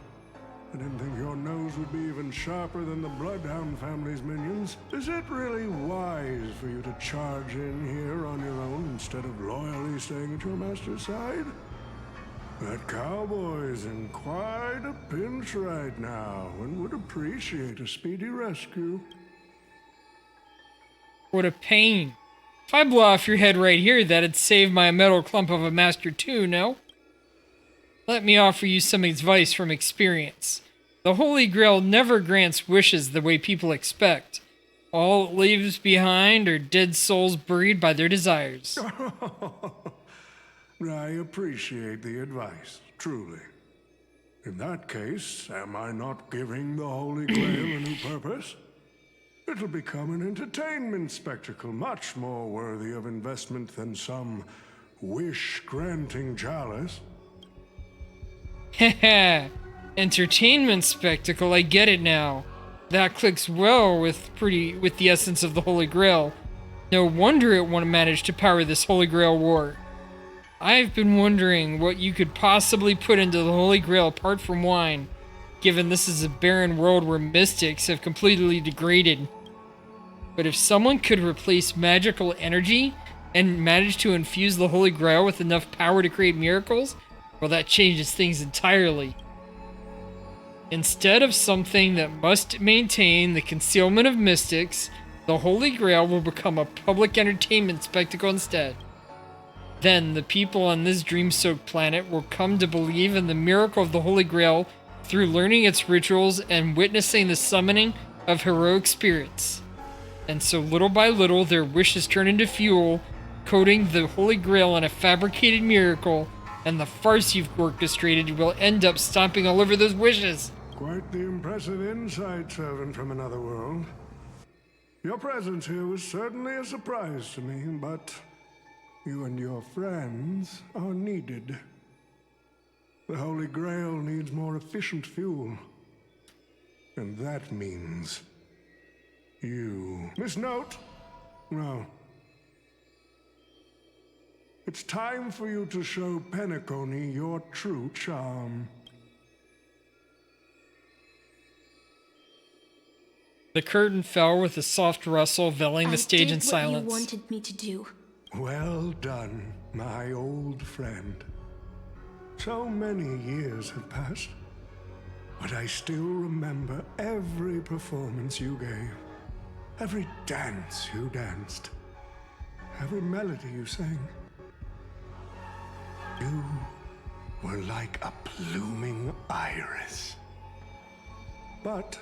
I didn't think your nose would be even sharper than the Bloodhound family's minions. Is it really wise for you to charge in here on your own instead of loyally staying at your master's side? That cowboy's in quite a pinch right now and would appreciate a speedy rescue. What a pain. If I blow off your head right here, that'd save my metal clump of a master too, no? Let me offer you some advice from experience. The Holy Grail never grants wishes the way people expect. All it leaves behind are dead souls buried by their desires. I appreciate the advice, truly. In that case, am I not giving the Holy Grail a new purpose? It'll become an entertainment spectacle much more worthy of investment than some wish-granting chalice. Heh, entertainment spectacle, I get it now. That clicks well with the essence of the Holy Grail. No wonder it won't manage to power this Holy Grail war. I've been wondering what you could possibly put into the Holy Grail apart from wine, given this is a barren world where mystics have completely degraded. But if someone could replace magical energy and manage to infuse the Holy Grail with enough power to create miracles, well, that changes things entirely. Instead of something that must maintain the concealment of mystics, the Holy Grail will become a public entertainment spectacle instead. Then the people on this dream-soaked planet will come to believe in the miracle of the Holy Grail through learning its rituals and witnessing the summoning of heroic spirits. And so little by little their wishes turn into fuel, coating the Holy Grail in a fabricated miracle, and the farce you've orchestrated will end up stomping all over those wishes. Quite the impressive insight, servant from another world. Your presence here was certainly a surprise to me, but you and your friends are needed. The Holy Grail needs more efficient fuel. And that means you. Miss Note? No. It's time for you to show Penacony your true charm. The curtain fell with a soft rustle, veiling the stage in silence. I did what you wanted me to do. Well done, my old friend. So many years have passed, but I still remember every performance you gave, every dance you danced, every melody you sang. You were like a blooming iris. But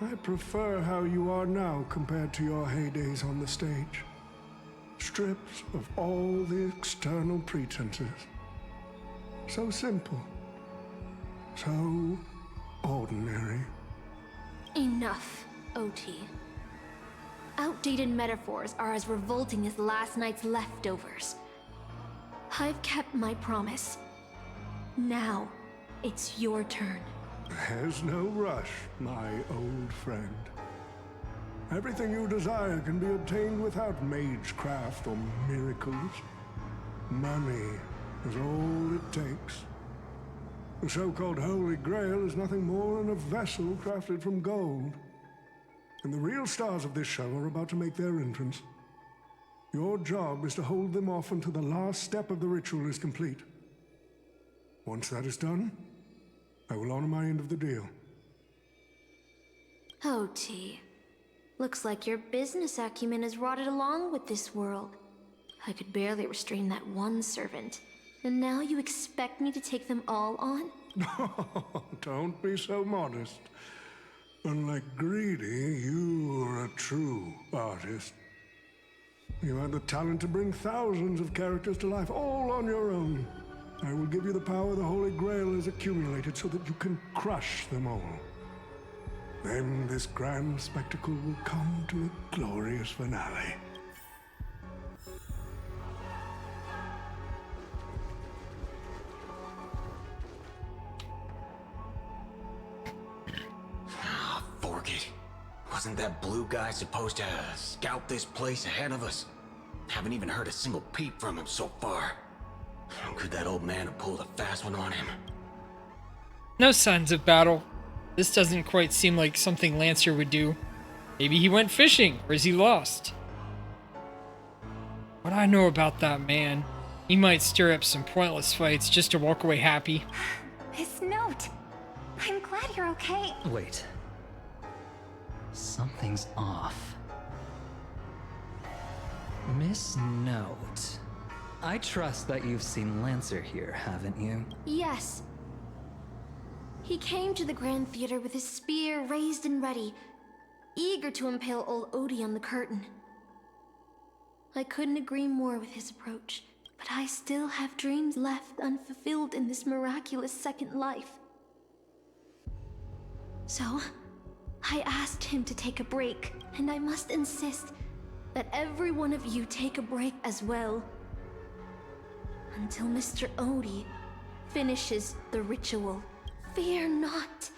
I prefer how you are now compared to your heydays on the stage. Stripped of all the external pretenses. So simple. So ordinary. Enough, OT. Outdated metaphors are as revolting as last night's leftovers. I've kept my promise. Now, it's your turn. There's no rush, my old friend. Everything you desire can be obtained without magecraft or miracles. Money is all it takes. The so-called Holy Grail is nothing more than a vessel crafted from gold. And the real stars of this show are about to make their entrance. Your job is to hold them off until the last step of the ritual is complete. Once that is done, I will honor my end of the deal. OT. Looks like your business acumen has rotted along with this world. I could barely restrain that one servant. And now you expect me to take them all on? Don't be so modest. Unlike Greedy, you are a true artist. You have the talent to bring thousands of characters to life, all on your own. I will give you the power the Holy Grail has accumulated so that you can crush them all. Then this grand spectacle will come to a glorious finale. Fork it. Wasn't that blue guy supposed to scout this place ahead of us? Haven't even heard a single peep from him so far. Could that old man have pulled a fast one on him? No signs of battle. This doesn't quite seem like something Lancer would do. Maybe he went fishing, or is he lost? What I know about that man, he might stir up some pointless fights just to walk away happy. His note. I'm glad you're okay. Wait. Something's off. Miss Note. I trust that you've seen Lancer here, haven't you? Yes. He came to the Grand Theater with his spear raised and ready, eager to impale old Odie on the curtain. I couldn't agree more with his approach, but I still have dreams left unfulfilled in this miraculous second life. So, I asked him to take a break, and I must insist that every one of you take a break as well. Until Mr. Odie finishes the ritual. Fear not.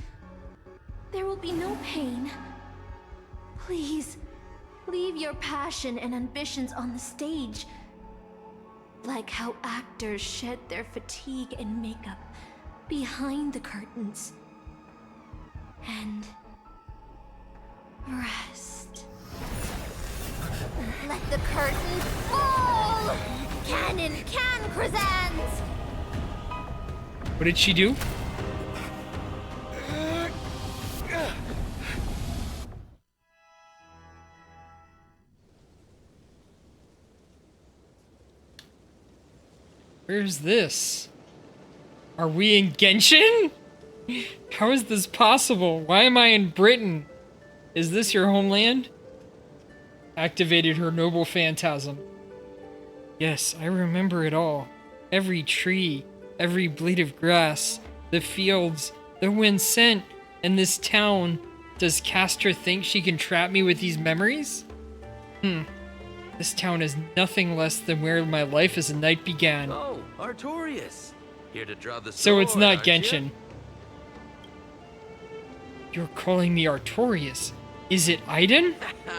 There will be no pain. Please, leave your passion and ambitions on the stage. Like how actors shed their fatigue and makeup behind the curtains. And rest. Let the curtain fall! Cannon can present! What did she do? Where's this? Are we in Genshin? How is this possible? Why am I in Britain? Is this your homeland? Activated her noble phantasm. Yes, I remember it all. Every tree, every blade of grass, the fields, the wind scent, and this town. Does Castor think she can trap me with these memories? This town is nothing less than where my life as a knight began. Oh, Artorias. Here to draw the sword, So it's not aren't you? Genshin. You're calling me Artorias. Is it Aiden?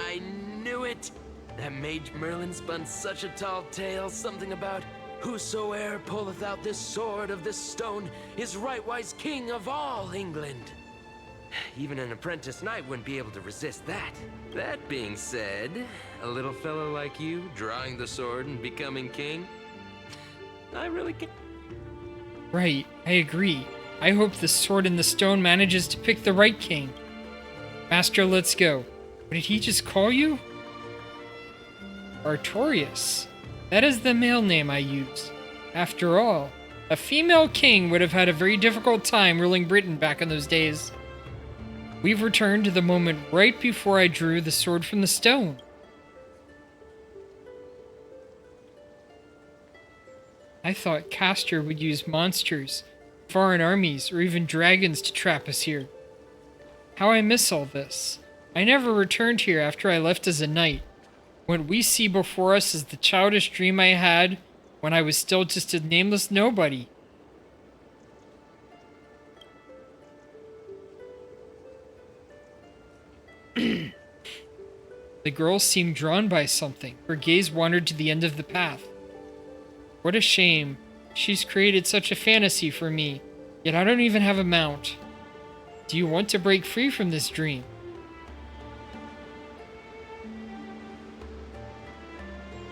I knew it. That mage Merlin spun such a tall tale, something about whosoe'er pulleth out this sword of this stone is rightwise king of all England. Even an apprentice knight wouldn't be able to resist that. That being said, a little fellow like you drawing the sword and becoming king, I really can't. Right, I agree. I hope the sword in the stone manages to pick the right king. Master, let's go. What did he just call you? Artorias. That is the male name I use. After all, a female king would have had a very difficult time ruling Britain back in those days. We've returned to the moment right before I drew the sword from the stone. I thought Castor would use monsters, foreign armies, or even dragons to trap us here. How I miss all this. I never returned here after I left as a knight. What we see before us is the childish dream I had when I was still just a nameless nobody. The girl seemed drawn by something. Her gaze wandered to the end of the path. What a shame. She's created such a fantasy for me, yet I don't even have a mount. Do you want to break free from this dream?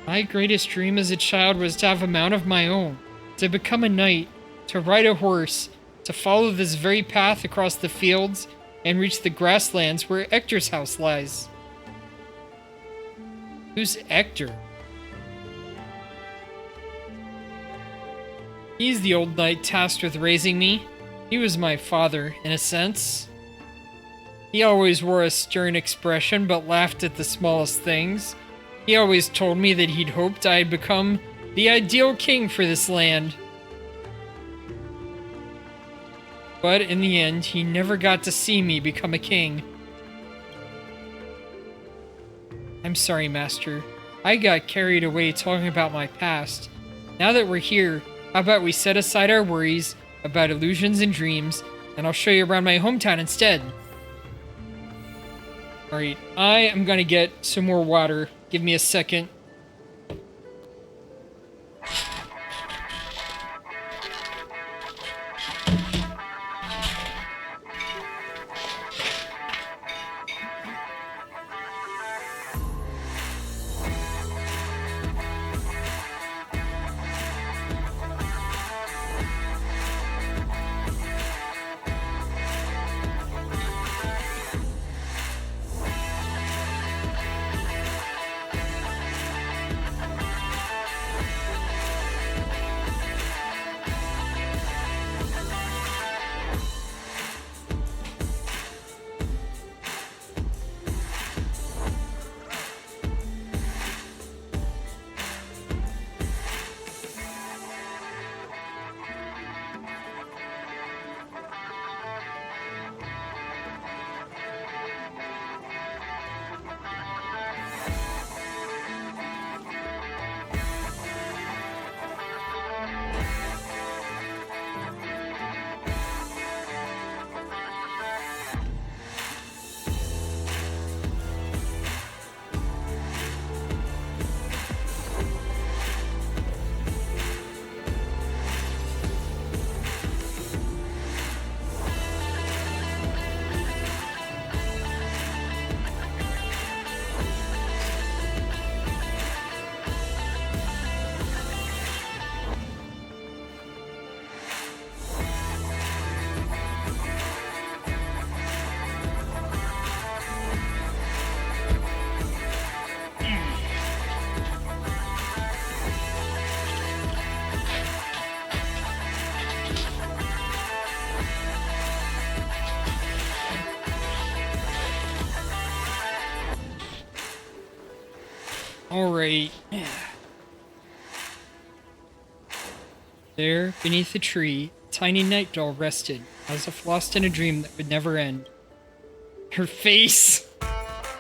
My greatest dream as a child was to have a mount of my own, to become a knight, to ride a horse, to follow this very path across the fields and reach the grasslands where Ector's house lies. Who's Ector? He's the old knight tasked with raising me. He was my father, in a sense. He always wore a stern expression, but laughed at the smallest things. He always told me that he'd hoped I'd become the ideal king for this land. But in the end, he never got to see me become a king. I'm sorry, Master. I got carried away talking about my past. Now that we're here, how about we set aside our worries about illusions and dreams, and I'll show you around my hometown instead. Alright, I am gonna get some more water. Give me a second. Alright. There, beneath a tree, a tiny night doll rested, as if lost in a dream that would never end. Her face!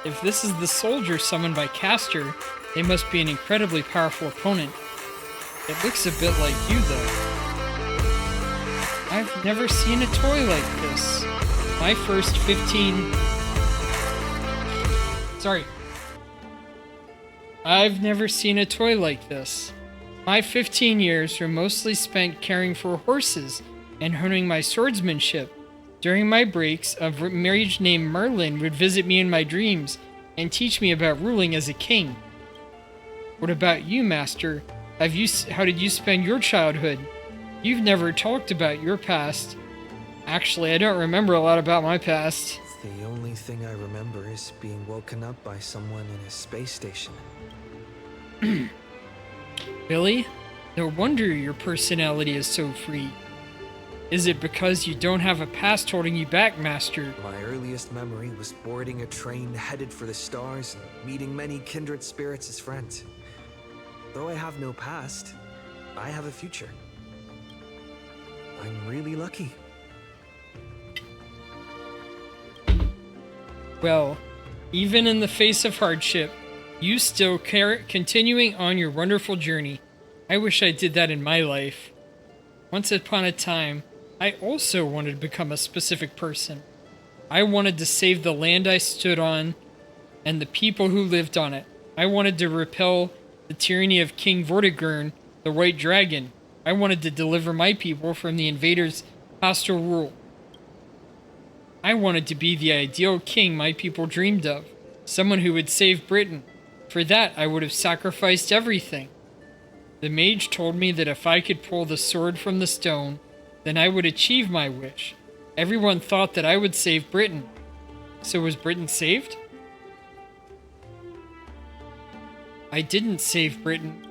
If this is the soldier summoned by Castor, they must be an incredibly powerful opponent. It looks a bit like you, though. I've never seen a toy like this. My first 15... Sorry. I've never seen a toy like this. My 15 years were mostly spent caring for horses and honing my swordsmanship. During my breaks, a mage named Merlin would visit me in my dreams and teach me about ruling as a king. What about you, Master? How did you spend your childhood? You've never talked about your past. Actually, I don't remember a lot about my past. The only thing I remember is being woken up by someone in a space station. Really? No wonder your personality is so free. Is it because you don't have a past holding you back, Master? My earliest memory was boarding a train headed for the stars and meeting many kindred spirits as friends. Though I have no past, I have a future. I'm really lucky. Well, even in the face of hardship, you still continuing on your wonderful journey. I wish I did that in my life. Once upon a time, I also wanted to become a specific person. I wanted to save the land I stood on and the people who lived on it. I wanted to repel the tyranny of King Vortigern, the White Dragon. I wanted to deliver my people from the invaders' hostile rule. I wanted to be the ideal king my people dreamed of, someone who would save Britain. For that, I would have sacrificed everything. The mage told me that if I could pull the sword from the stone, then I would achieve my wish. Everyone thought that I would save Britain. So was Britain saved? I didn't save Britain.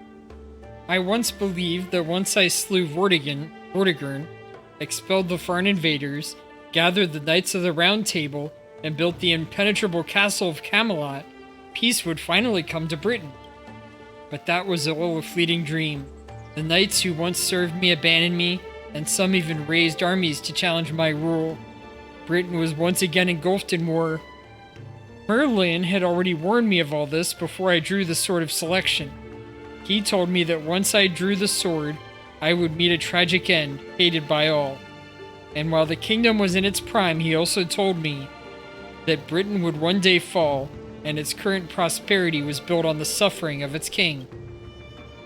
I once believed that once I slew Vortigern, expelled the foreign invaders, gathered the Knights of the Round Table, and built the impenetrable castle of Camelot, peace would finally come to Britain. But that was all a fleeting dream. The knights who once served me abandoned me, and some even raised armies to challenge my rule. Britain was once again engulfed in war. Merlin had already warned me of all this before I drew the Sword of Selection. He told me that once I drew the sword, I would meet a tragic end, hated by all. And while the kingdom was in its prime, he also told me that Britain would one day fall, and its current prosperity was built on the suffering of its king.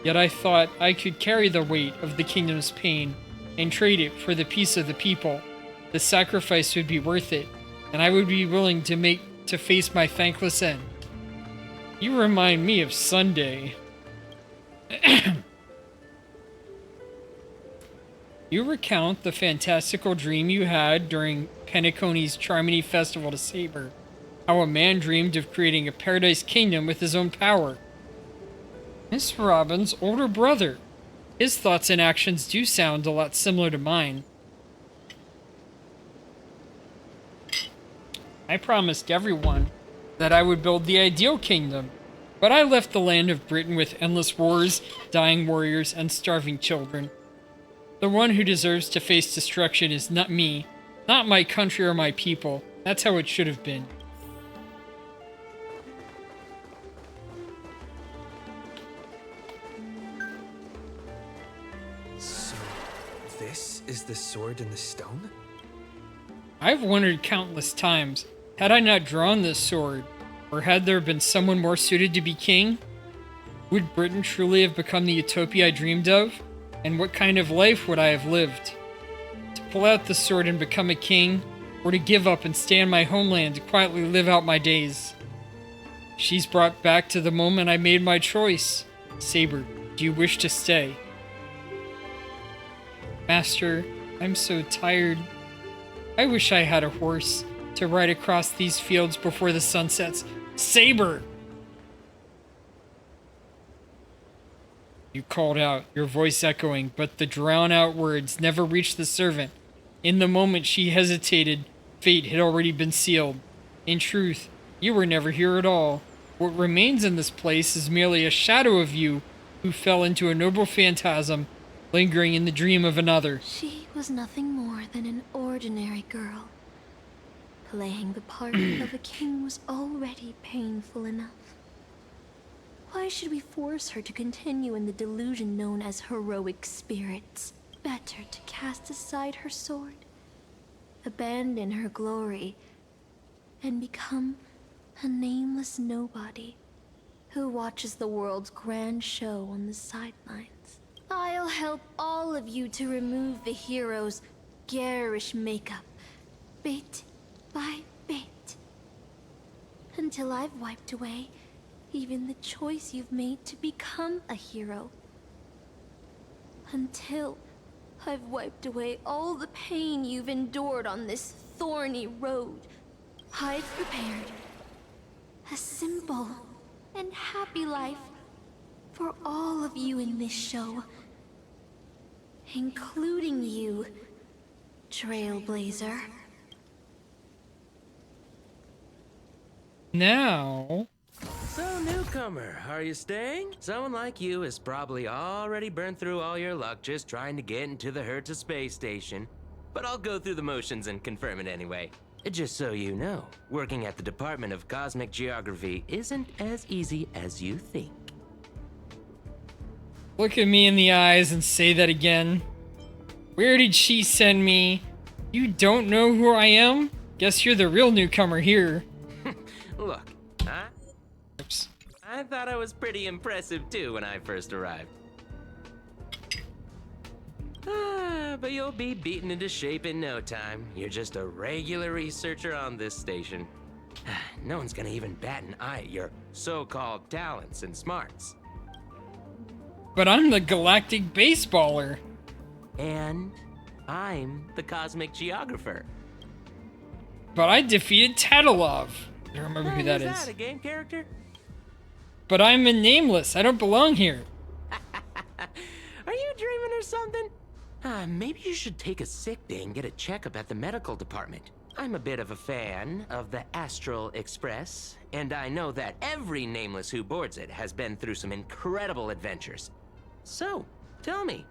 Yet I thought I could carry the weight of the kingdom's pain and trade it for the peace of the people. The sacrifice would be worth it, and I would be willing to face my thankless end. You remind me of Sunday. You recount the fantastical dream you had during Penacony's Charmony Festival to Saber. How a man dreamed of creating a paradise kingdom with his own power. Miss Robin's older brother. His thoughts and actions do sound a lot similar to mine. I promised everyone that I would build the ideal kingdom, but I left the land of Britain with endless wars, dying warriors, and starving children. The one who deserves to face destruction is not me, not my country or my people. That's how it should have been. So, this is the sword in the stone? I've wondered countless times, had I not drawn this sword, or had there been someone more suited to be king? Would Britain truly have become the utopia I dreamed of? And what kind of life would I have lived? To pull out the sword and become a king, or to give up and stay in my homeland to quietly live out my days? She's brought back to the moment I made my choice. Saber, do you wish to stay? Master, I'm so tired. I wish I had a horse to ride across these fields before the sun sets. Saber! You called out, your voice echoing, but the drowned-out words never reached the servant. In the moment she hesitated, fate had already been sealed. In truth, you were never here at all. What remains in this place is merely a shadow of you who fell into a noble phantasm, lingering in the dream of another. She was nothing more than an ordinary girl. Playing the part of a king was already painful enough. Why should we force her to continue in the delusion known as heroic spirits? Better to cast aside her sword, abandon her glory, and become a nameless nobody who watches the world's grand show on the sidelines. I'll help all of you to remove the hero's garish makeup, bit by bit, until I've wiped away even the choice you've made to become a hero. Until I've wiped away all the pain you've endured on this thorny road, I've prepared a simple and happy life for all of you in this show, including you, Trailblazer. Now... So, newcomer, are you staying? Someone like you has probably already burned through all your luck just trying to get into the Herta space station. But I'll go through the motions and confirm it anyway. Just so you know, working at the Department of Cosmic Geography isn't as easy as you think. Look at me in the eyes and say that again. Where did she send me? You don't know who I am? Guess you're the real newcomer here. Look, I thought I was pretty impressive too when I first arrived. But you'll be beaten into shape in no time. You're just a regular researcher on this station. No one's gonna even bat an eye at your so-called talents and smarts. But I'm the galactic baseballer. And I'm the cosmic geographer. But I defeated Tatalov. I don't remember who that is. Is that a game character? But I'm a nameless. I don't belong here. Are you dreaming or something? Maybe you should take a sick day and get a checkup at the medical department. I'm a bit of a fan of the Astral Express, and I know that every nameless who boards it has been through some incredible adventures. So, tell me,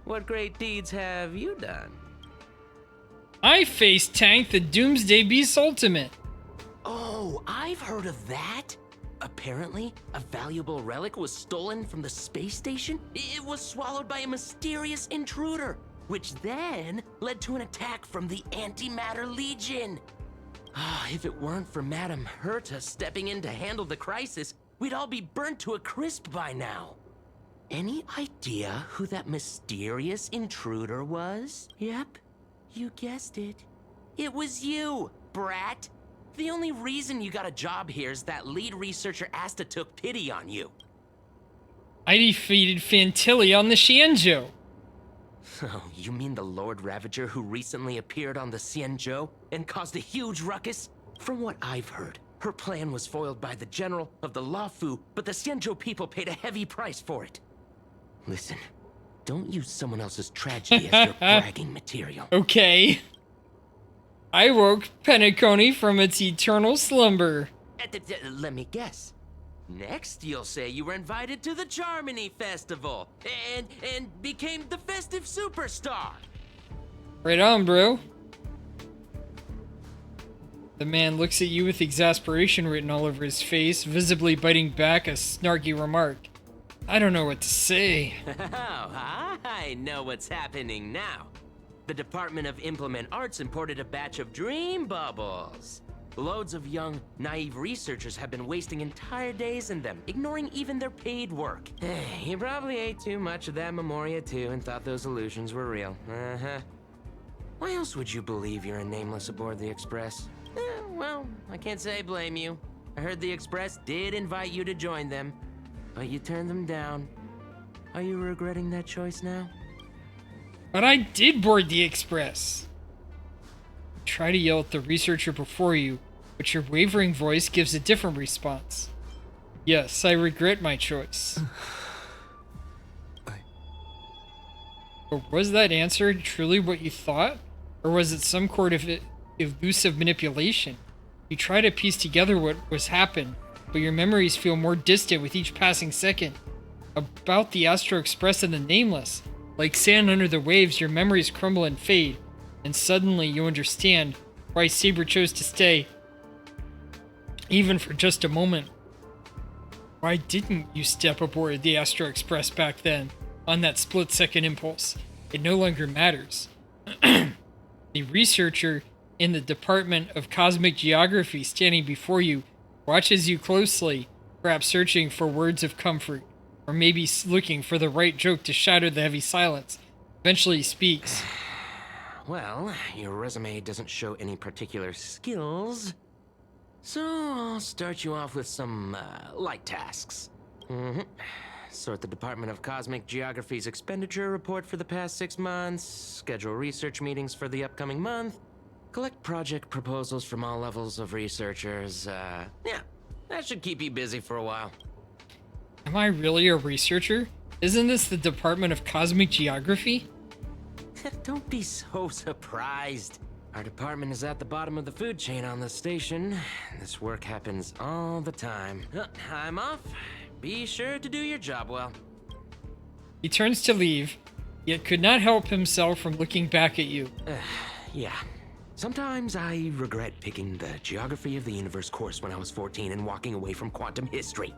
what great deeds have you done? I face-tanked the Doomsday Beast Ultimate. Oh, I've heard of that. Apparently, a valuable relic was stolen from the space station. It was swallowed by a mysterious intruder, which then led to an attack from the Antimatter Legion. If it weren't for Madame Herta stepping in to handle the crisis, we'd all be burnt to a crisp by now. Any idea who that mysterious intruder was? Yep, you guessed it. It was you, brat. The only reason you got a job here is that lead researcher Asta took pity on you. I defeated Fantilli on the Xianzhou. Oh, you mean the Lord Ravager who recently appeared on the Xianzhou and caused a huge ruckus? From what I've heard, her plan was foiled by the general of the Luofu, but the Xianzhou people paid a heavy price for it. Listen, don't use someone else's tragedy as your bragging material. Okay. I woke Penacony from its eternal slumber. Let me guess. Next, you'll say you were invited to the Charmony Festival and became the festive superstar. Right on, bro. The man looks at you with exasperation written all over his face, visibly biting back a snarky remark. I don't know what to say. Oh, I know what's happening now. The Department of Implement Arts imported a batch of dream bubbles. Loads of young, naive researchers have been wasting entire days in them, ignoring even their paid work. You probably ate too much of that Memoria too and thought those illusions were real. Why else would you believe you're a nameless aboard the Express? Well, I can't say I blame you. I heard the Express did invite you to join them, but you turned them down. Are you regretting that choice now? But I did board the Express. Try to yell at the researcher before you, but your wavering voice gives a different response. Yes, I regret my choice. But was that answer truly what you thought? Or was it some sort of elusive manipulation? You try to piece together what was happened, but your memories feel more distant with each passing second. About the Astro Express and the Nameless. Like sand under the waves, your memories crumble and fade, and suddenly you understand why Saber chose to stay, even for just a moment. Why didn't you step aboard the Astro Express back then, on that split-second impulse? It no longer matters. The researcher in the Department of Cosmic Geography standing before you watches you closely, perhaps searching for words of comfort. Or maybe looking for the right joke to shatter the heavy silence. Eventually he speaks. Well, your resume doesn't show any particular skills. So I'll start you off with some light tasks. Sort the Department of Cosmic Geography's expenditure report for the past 6 months. Schedule research meetings for the upcoming month. Collect project proposals from all levels of researchers. Yeah, that should keep you busy for a while. Am I really a researcher? Isn't this the Department of Cosmic Geography? Don't be so surprised. Our department is at the bottom of the food chain on the station. This work happens all the time. I'm off. Be sure to do your job well. He turns to leave, yet could not help himself from looking back at you. Yeah. Sometimes I regret picking the Geography of the Universe course when I was 14 and walking away from quantum history.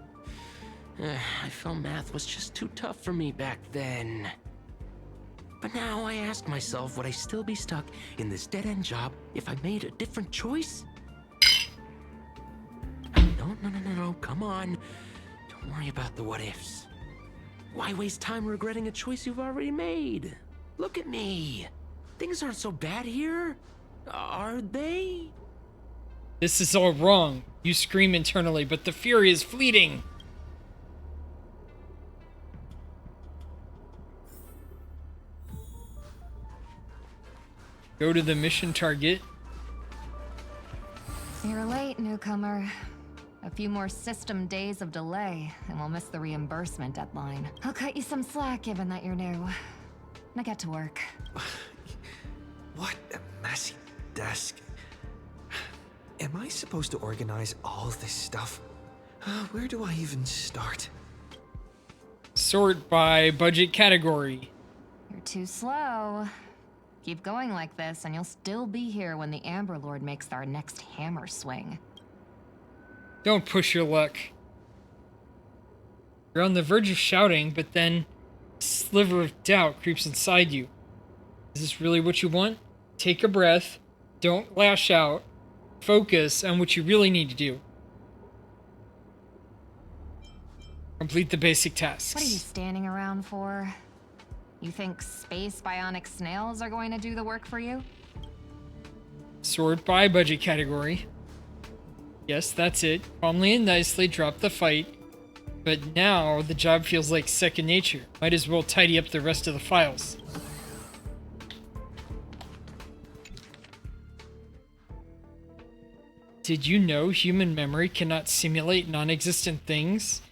I felt math was just too tough for me back then. But now I ask myself, would I still be stuck in this dead-end job if I made a different choice? No, come on. Don't worry about the what-ifs. Why waste time regretting a choice you've already made? Look at me. Things aren't so bad here, are they? This is all wrong, you scream internally, but the fury is fleeting. Go to the mission target. You're late, newcomer. A few more system days of delay, and we'll miss the reimbursement deadline. I'll cut you some slack, given that you're new. Now get to work. What a messy desk. Am I supposed to organize all this stuff? Where do I even start? Sort by budget category. You're too slow. Keep going like this, and you'll still be here when the Amber Lord makes our next hammer swing. Don't push your luck. You're on the verge of shouting, but then a sliver of doubt creeps inside you. Is this really what you want? Take a breath. Don't lash out. Focus on what you really need to do. Complete the basic tasks. What are you standing around for? You think space bionic snails are going to do the work for you? Sort by budget category. Yes, that's it. Calmly and nicely drop the fight. But now the job feels like second nature. Might as well tidy up the rest of the files. Did you know human memory cannot simulate non-existent things?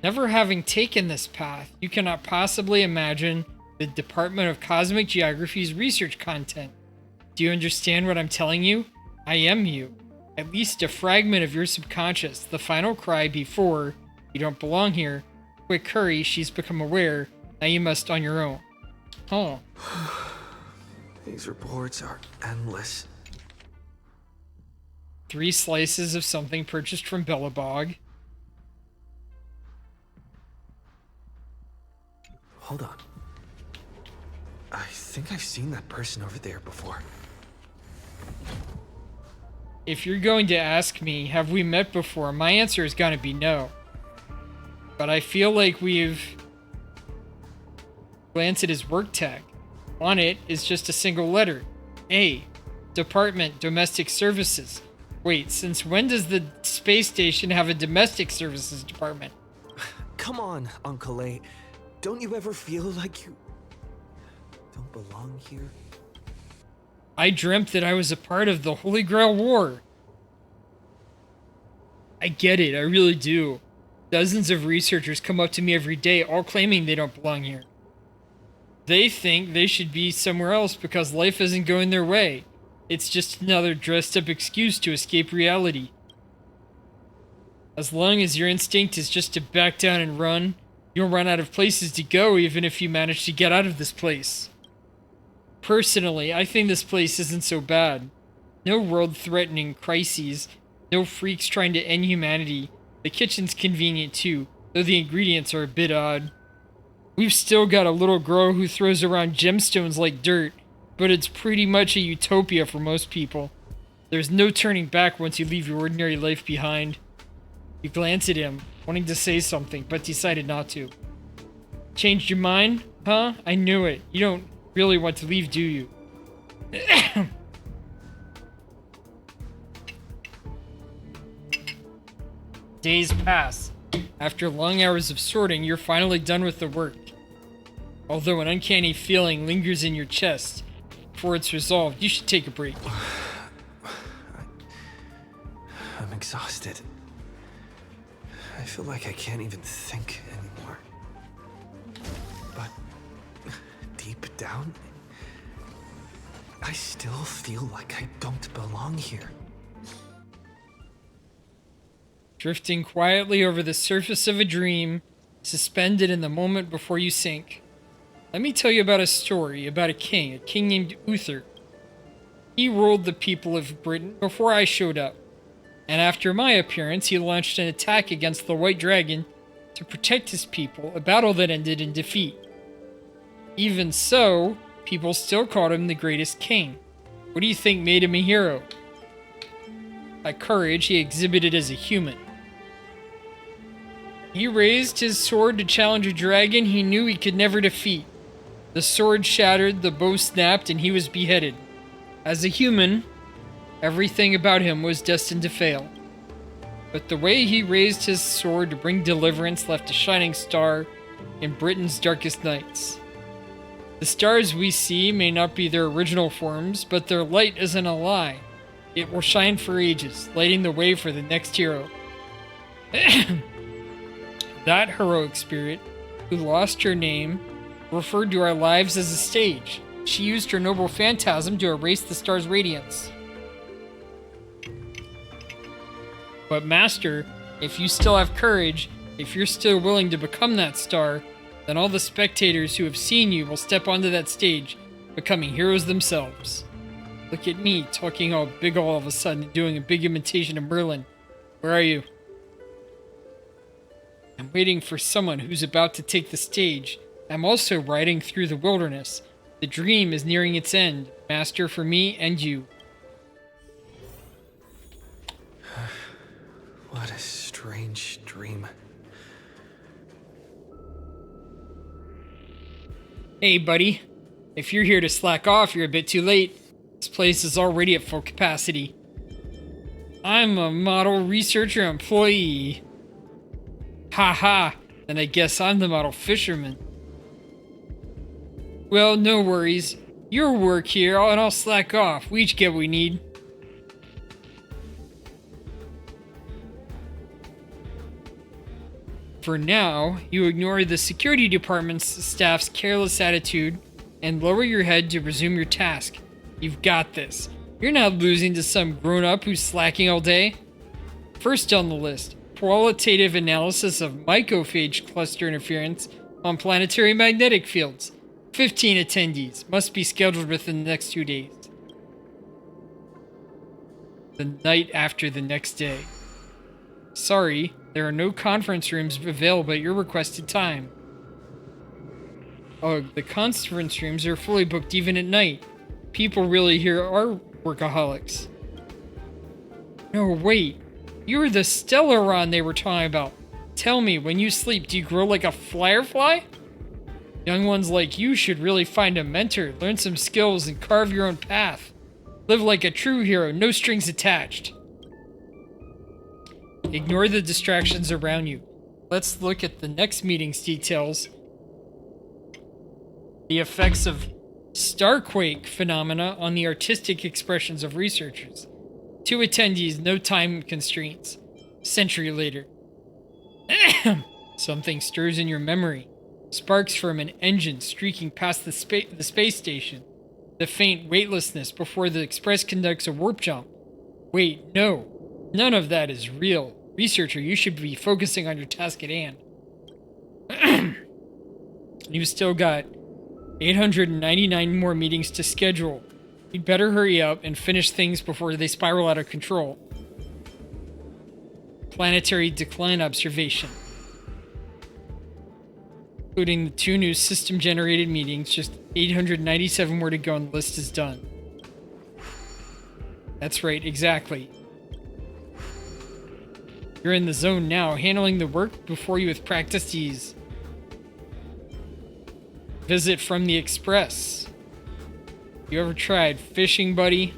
Never having taken this path, you cannot possibly imagine the Department of Cosmic Geography's research content. Do you understand what I'm telling you? I am you. At least a fragment of your subconscious, the final cry before you don't belong here. Quick hurry, she's become aware. Now you must on your own. Oh. These reports are endless. 3 slices of something purchased from Bellabog. Hold on. I think I've seen that person over there before. If you're going to ask me, have we met before, my answer is gonna be no. But I feel like we've glanced at his work tag. On it is just a single letter. A. Department Domestic Services. Wait, since when does the space station have a domestic services department? Come on, Uncle A. Don't you ever feel like you don't belong here? I dreamt that I was a part of the Holy Grail War. I get it, I really do. Dozens of researchers come up to me every day, all claiming they don't belong here. They think they should be somewhere else because life isn't going their way. It's just another dressed-up excuse to escape reality. As long as your instinct is just to back down and run, you'll run out of places to go even if you manage to get out of this place. Personally, I think this place isn't so bad. No world-threatening crises, no freaks trying to end humanity. The kitchen's convenient too, though the ingredients are a bit odd. We've still got a little girl who throws around gemstones like dirt, but it's pretty much a utopia for most people. There's no turning back once you leave your ordinary life behind. You glance at him, wanting to say something, but decided not to. Changed your mind? Huh? I knew it. You don't really want to leave, do you? Days pass. After long hours of sorting, you're finally done with the work. Although an uncanny feeling lingers in your chest, before it's resolved, you should take a break. I'm exhausted. I feel like I can't even think anymore. But deep down, I still feel like I don't belong here. Drifting quietly over the surface of a dream, suspended in the moment before you sink. Let me tell you about a story about a king named Uther. He ruled the people of Britain before I showed up, and after my appearance, he launched an attack against the White Dragon to protect his people, a battle that ended in defeat. Even so, people still called him the greatest king. What do you think made him a hero? A courage he exhibited as a human. He raised his sword to challenge a dragon he knew he could never defeat. The sword shattered, the bow snapped, and he was beheaded. As a human, everything about him was destined to fail. But the way he raised his sword to bring deliverance left a shining star in Britain's darkest nights. The stars we see may not be their original forms, but their light isn't a lie. It will shine for ages, lighting the way for the next hero. That heroic spirit, who lost her name, referred to our lives as a stage. She used her noble phantasm to erase the star's radiance. But Master, if you still have courage, if you're still willing to become that star, then all the spectators who have seen you will step onto that stage, becoming heroes themselves. Look at me, talking all big all of a sudden, doing a big imitation of Merlin. Where are you? I'm waiting for someone who's about to take the stage. I'm also riding through the wilderness. The dream is nearing its end, Master, for me and you. What a strange dream. Hey, buddy. If you're here to slack off, you're a bit too late. This place is already at full capacity. I'm a model researcher employee. Haha, then I guess I'm the model fisherman. Well, no worries. Your work here, and I'll slack off. We each get what we need. For now, you ignore the security department's staff's careless attitude and lower your head to resume your task. You've got this. You're not losing to some grown-up who's slacking all day. First on the list, qualitative analysis of mycophage cluster interference on planetary magnetic fields. 15 attendees. Must be scheduled within the next 2 days. The night after the next day. Sorry, there are no conference rooms available at your requested time. Oh, the conference rooms are fully booked even at night. People really here are workaholics. No, wait. You're the Stellaron they were talking about. Tell me, when you sleep, do you grow like a firefly? Young ones like you should really find a mentor, learn some skills, and carve your own path. Live like a true hero, no strings attached. Ignore the distractions around you. Let's look at the next meeting's details. The effects of starquake phenomena on the artistic expressions of researchers. 2 attendees, no time constraints. Century later. Something stirs in your memory. Sparks from an engine streaking past the space station. The faint weightlessness before the Express conducts a warp jump. Wait, no. None of that is real. Researcher, you should be focusing on your task at hand. You've still got 899 more meetings to schedule. You'd better hurry up and finish things before they spiral out of control. Planetary decline observation. Including the 2 new system-generated meetings, just 897 more to go and the list is done. That's right, exactly. You're in the zone now, handling the work before you with practiced ease. Visit from the Express. You ever tried fishing, buddy?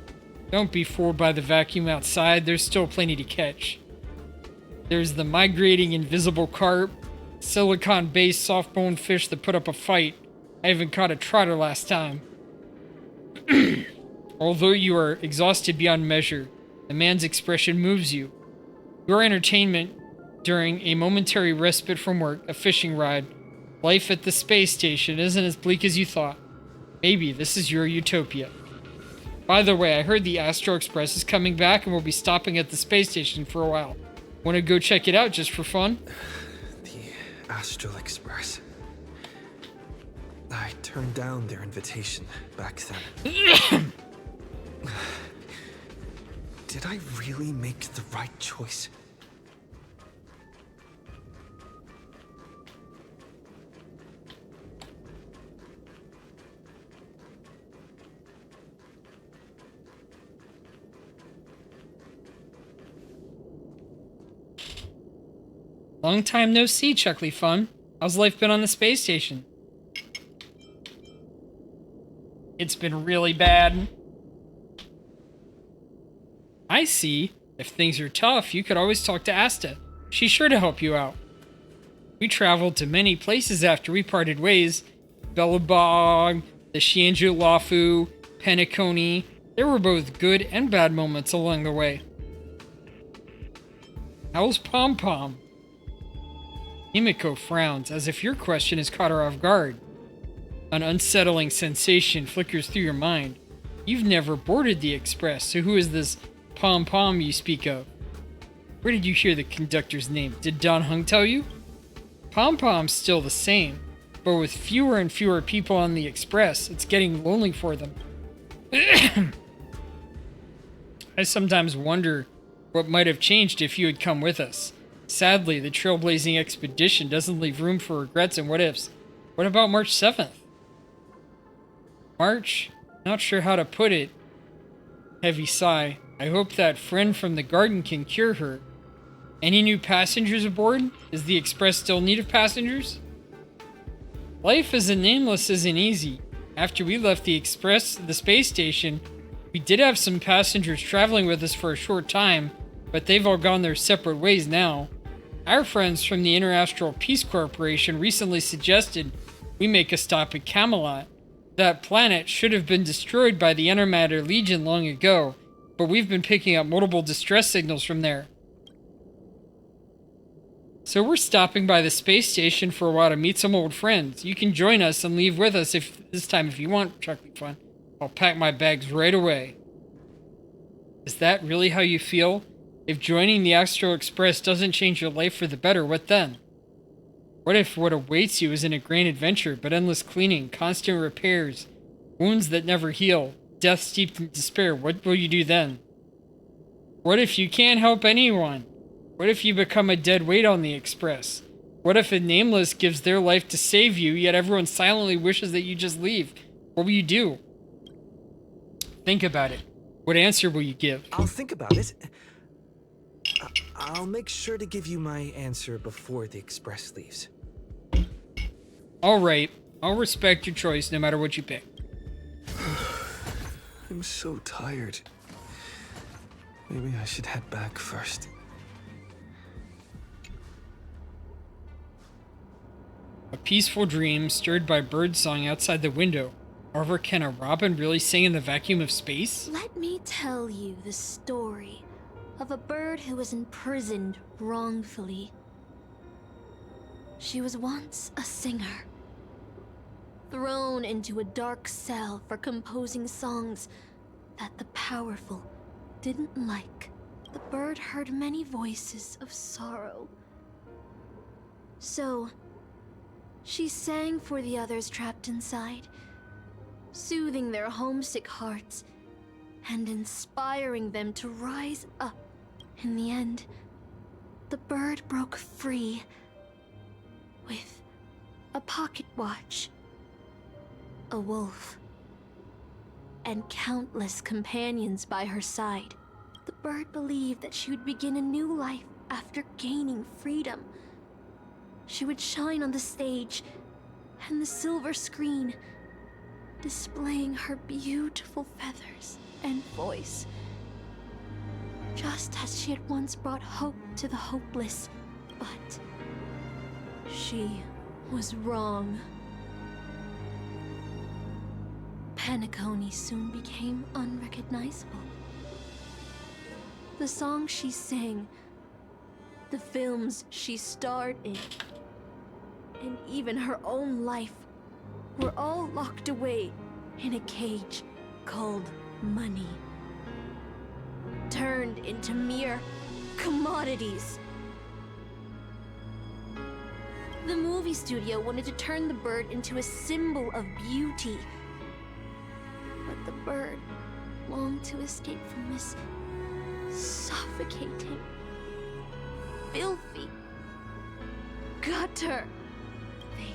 Don't be fooled by the vacuum outside, there's still plenty to catch. There's the migrating invisible carp, silicon-based soft-boned fish that put up a fight. I even caught a trotter last time. Although you are exhausted beyond measure, the man's expression moves you. Your entertainment during a momentary respite from work, a fishing ride. Life at the space station isn't as bleak as you thought. Maybe this is your utopia. By the way, I heard the Astro Express is coming back and we'll be stopping at the space station for a while. Want to go check it out just for fun? The Astral Express. I turned down their invitation back then. Did I really make the right choice? Long time no see, Chuckly Fun. How's life been on the space station? It's been really bad. I see. If things are tough, you could always talk to Asta. She's sure to help you out. We traveled to many places after we parted ways. Bellabog, the Shianju Lafu, Penacony. There were both good and bad moments along the way. How's Pom Pom? Himiko frowns, as if your question has caught her off guard. An unsettling sensation flickers through your mind. You've never boarded the express, so who is this Pom Pom you speak of? Where did you hear the conductor's name? Did Don Hung tell you? Pom Pom's still the same, but with fewer and fewer people on the express, it's getting lonely for them. I sometimes wonder what might have changed if you had come with us. Sadly, the trailblazing expedition doesn't leave room for regrets and what-ifs. What about March 7th? March? Not sure how to put it. Heavy sigh. I hope that friend from the garden can cure her. Any new passengers aboard? Is the express still in need of passengers? Life as a nameless isn't easy. After we left the space station, we did have some passengers traveling with us for a short time, but they've all gone their separate ways now. Our friends from the Interastral Peace Corporation recently suggested we make a stop at Camelot. That planet should have been destroyed by the Antimatter Legion long ago, but we've been picking up multiple distress signals from there. So we're stopping by the space station for a while to meet some old friends. You can join us and leave with us this time if you want, Chuckly Fun. I'll pack my bags right away. Is that really how you feel? If joining the Astro Express doesn't change your life for the better, what then? What if what awaits you isn't a grand adventure, but endless cleaning, constant repairs, wounds that never heal, death steeped in despair? What will you do then? What if you can't help anyone? What if you become a dead weight on the Express? What if a nameless gives their life to save you, yet everyone silently wishes that you just leave? What will you do? Think about it. What answer will you give? I'll think about it. I'll make sure to give you my answer before the express leaves. Alright, I'll respect your choice no matter what you pick. I'm so tired. Maybe I should head back first. A peaceful dream stirred by birdsong outside the window. However, can a robin really sing in the vacuum of space? Let me tell you the story of a bird who was imprisoned wrongfully. She was once a singer, thrown into a dark cell for composing songs that the powerful didn't like. The bird heard many voices of sorrow. So, she sang for the others trapped inside, soothing their homesick hearts and inspiring them to rise up. In the end, the bird broke free with a pocket watch, a wolf, and countless companions by her side. The bird believed that she would begin a new life after gaining freedom. She would shine on the stage and the silver screen, displaying her beautiful feathers and voice. Just as she had once brought hope to the hopeless, but she was wrong. Penacony soon became unrecognizable. The songs she sang, the films she starred in, and even her own life were all locked away in a cage called money. Turned into mere commodities. The movie studio wanted to turn the bird into a symbol of beauty. But the bird longed to escape from this suffocating, filthy gutter. They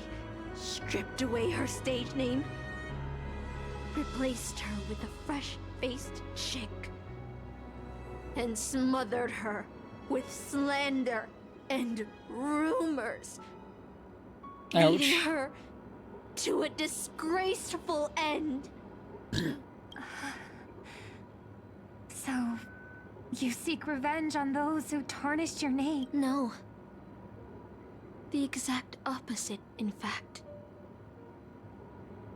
stripped away her stage name, replaced her with a fresh-faced chick, and smothered her with slander and rumors, leading her to a disgraceful end. So, you seek revenge on those who tarnished your name? No. The exact opposite, in fact.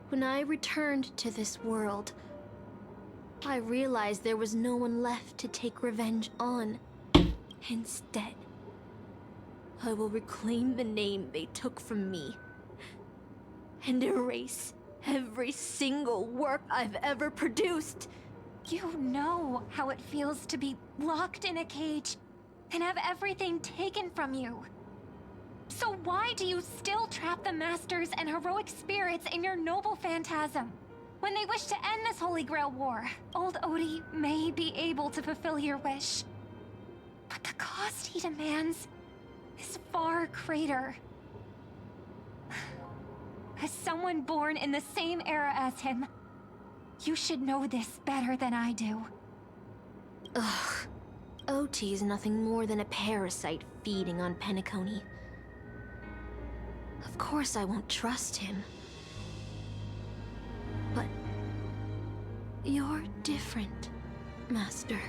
When I returned to this world, I realized there was no one left to take revenge on. Instead, I will reclaim the name they took from me and erase every single work I've ever produced. You know how it feels to be locked in a cage and have everything taken from you. So why do you still trap the Masters and heroic spirits in your noble phantasm? When they wish to end this Holy Grail war, old Odie may be able to fulfill your wish. But the cost he demands is far greater. As someone born in the same era as him, you should know this better than I do. Ugh. OT is nothing more than a parasite feeding on Penacony. Of course I won't trust him. But you're different, Master.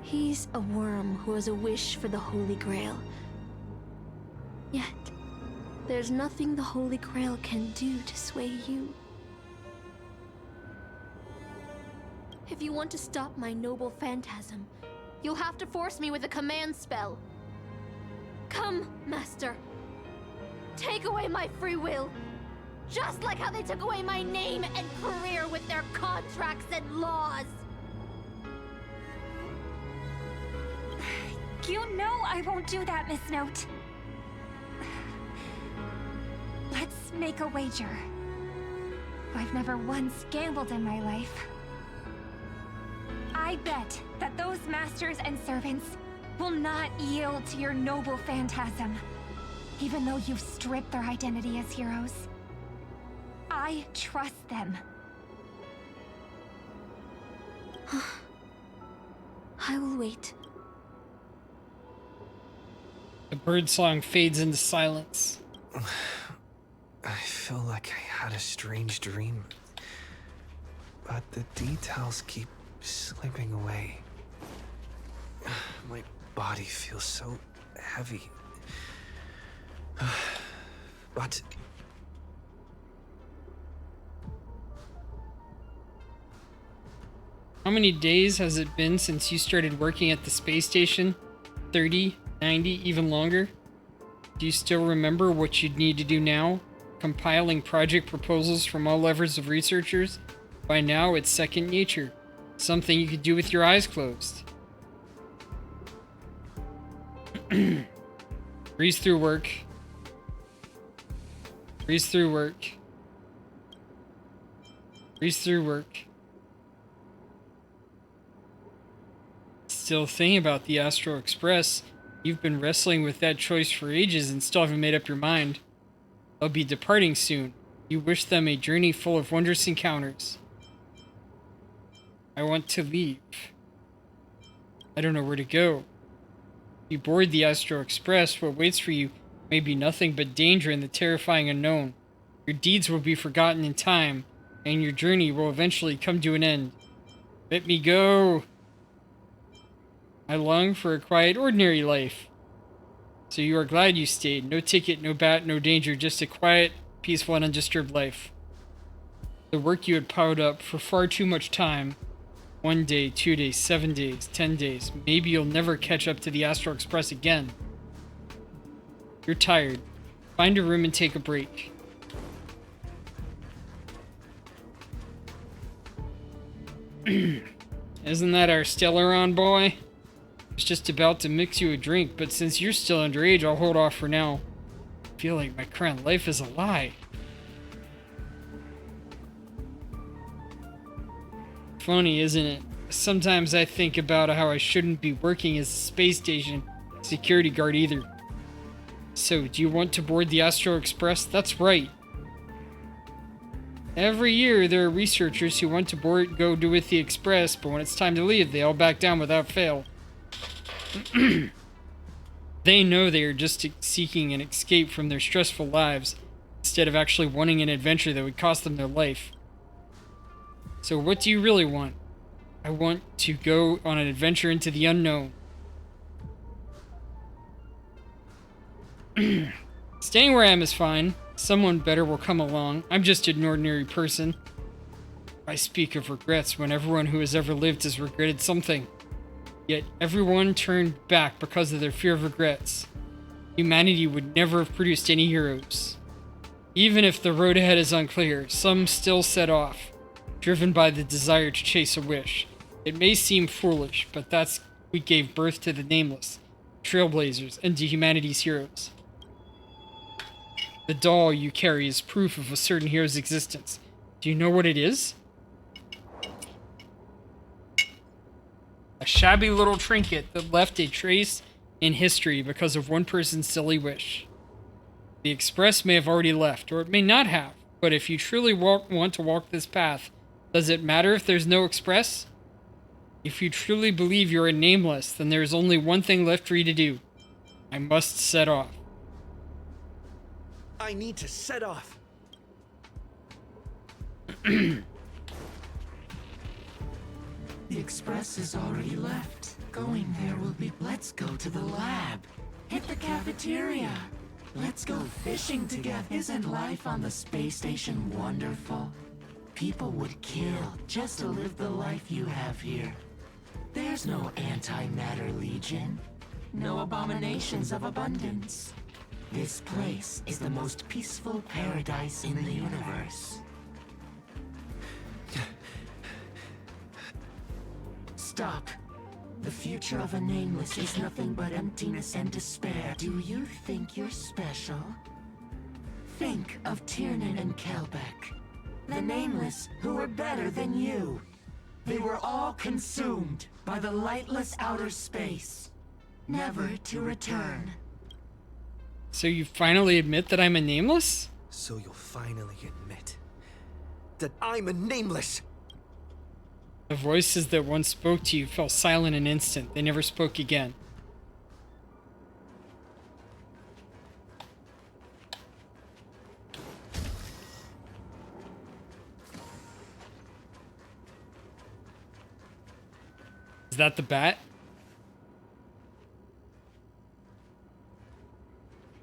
He's a worm who has a wish for the Holy Grail. Yet, there's nothing the Holy Grail can do to sway you. If you want to stop my noble phantasm, you'll have to force me with a command spell. Come, Master. Take away my free will. Just like how they took away my name and career with their contracts and laws. You know I won't do that, Miss Note. Let's make a wager. I've never once gambled in my life. I bet that those masters and servants will not yield to your noble phantasm, even though you've stripped their identity as heroes. I trust them. I will wait. The birdsong fades into silence. I feel like I had a strange dream, but the details keep slipping away. My body feels so heavy. But how many days has it been since you started working at the space station? 30, 90, even longer? Do you still remember what you'd need to do now? Compiling project proposals from all levels of researchers? By now, it's second nature. Something you could do with your eyes closed. Breeze through work. Breeze through work. Breeze through work. Still thinking about the Astro Express. You've been wrestling with that choice for ages and still haven't made up your mind. They'll be departing soon. You wish them a journey full of wondrous encounters. I want to leave. I don't know where to go. You board the Astro Express. What waits for you may be nothing but danger and the terrifying unknown. Your deeds will be forgotten in time, and your journey will eventually come to an end. Let me go. I long for a quiet, ordinary life. So you are glad you stayed. No ticket, no bat, no danger, just a quiet, peaceful, and undisturbed life. The work you had piled up for far too much time. 1 day, 2 days, 7 days, 10 days. Maybe you'll never catch up to the Astro Express again. You're tired. Find a room and take a break. Isn't that our Stellaron boy? I was just about to mix you a drink, but since you're still underage, I'll hold off for now. I feel like my current life is a lie. Funny, isn't it? Sometimes I think about how I shouldn't be working as a space station security guard either. So, do you want to board the Astro Express? That's right. Every year, there are researchers who want to go with the Express, but when it's time to leave, they all back down without fail. They know they are just seeking an escape from their stressful lives, instead of actually wanting an adventure that would cost them their life. So what do you really want? I want to go on an adventure into the unknown. Staying where I am is fine. Someone better will come along. I'm just an ordinary person. I speak of regrets when everyone who has ever lived has regretted something. Yet everyone turned back because of their fear of regrets. Humanity would never have produced any heroes. Even if the road ahead is unclear, some still set off, driven by the desire to chase a wish. It may seem foolish, but that's what gave birth to the Nameless, trailblazers, and to humanity's heroes. The doll you carry is proof of a certain hero's existence. Do you know what it is? A shabby little trinket that left a trace in history because of one person's silly wish. The Express may have already left, or it may not have, but if you truly want to walk this path, does it matter if there's no Express? If you truly believe you're a Nameless, then there's only one thing left for you to do. I must set off. I need to set off. The Express is already left. Going there will be... Let's go to the lab. Hit the cafeteria. Let's go fishing together. Isn't life on the space station wonderful? People would kill just to live the life you have here. There's no antimatter legion. No abominations of abundance. This place is the most peaceful paradise in the universe. Stop. The future of a Nameless is nothing but emptiness and despair. Do you think you're special? Think of Tiernan and Kelbeck. The Nameless who were better than you. They were all consumed by the lightless outer space, never to return. So you finally admit that I'm a Nameless? So you'll finally admit that I'm a Nameless. The voices that once spoke to you fell silent an instant. They never spoke again. Is that the bat?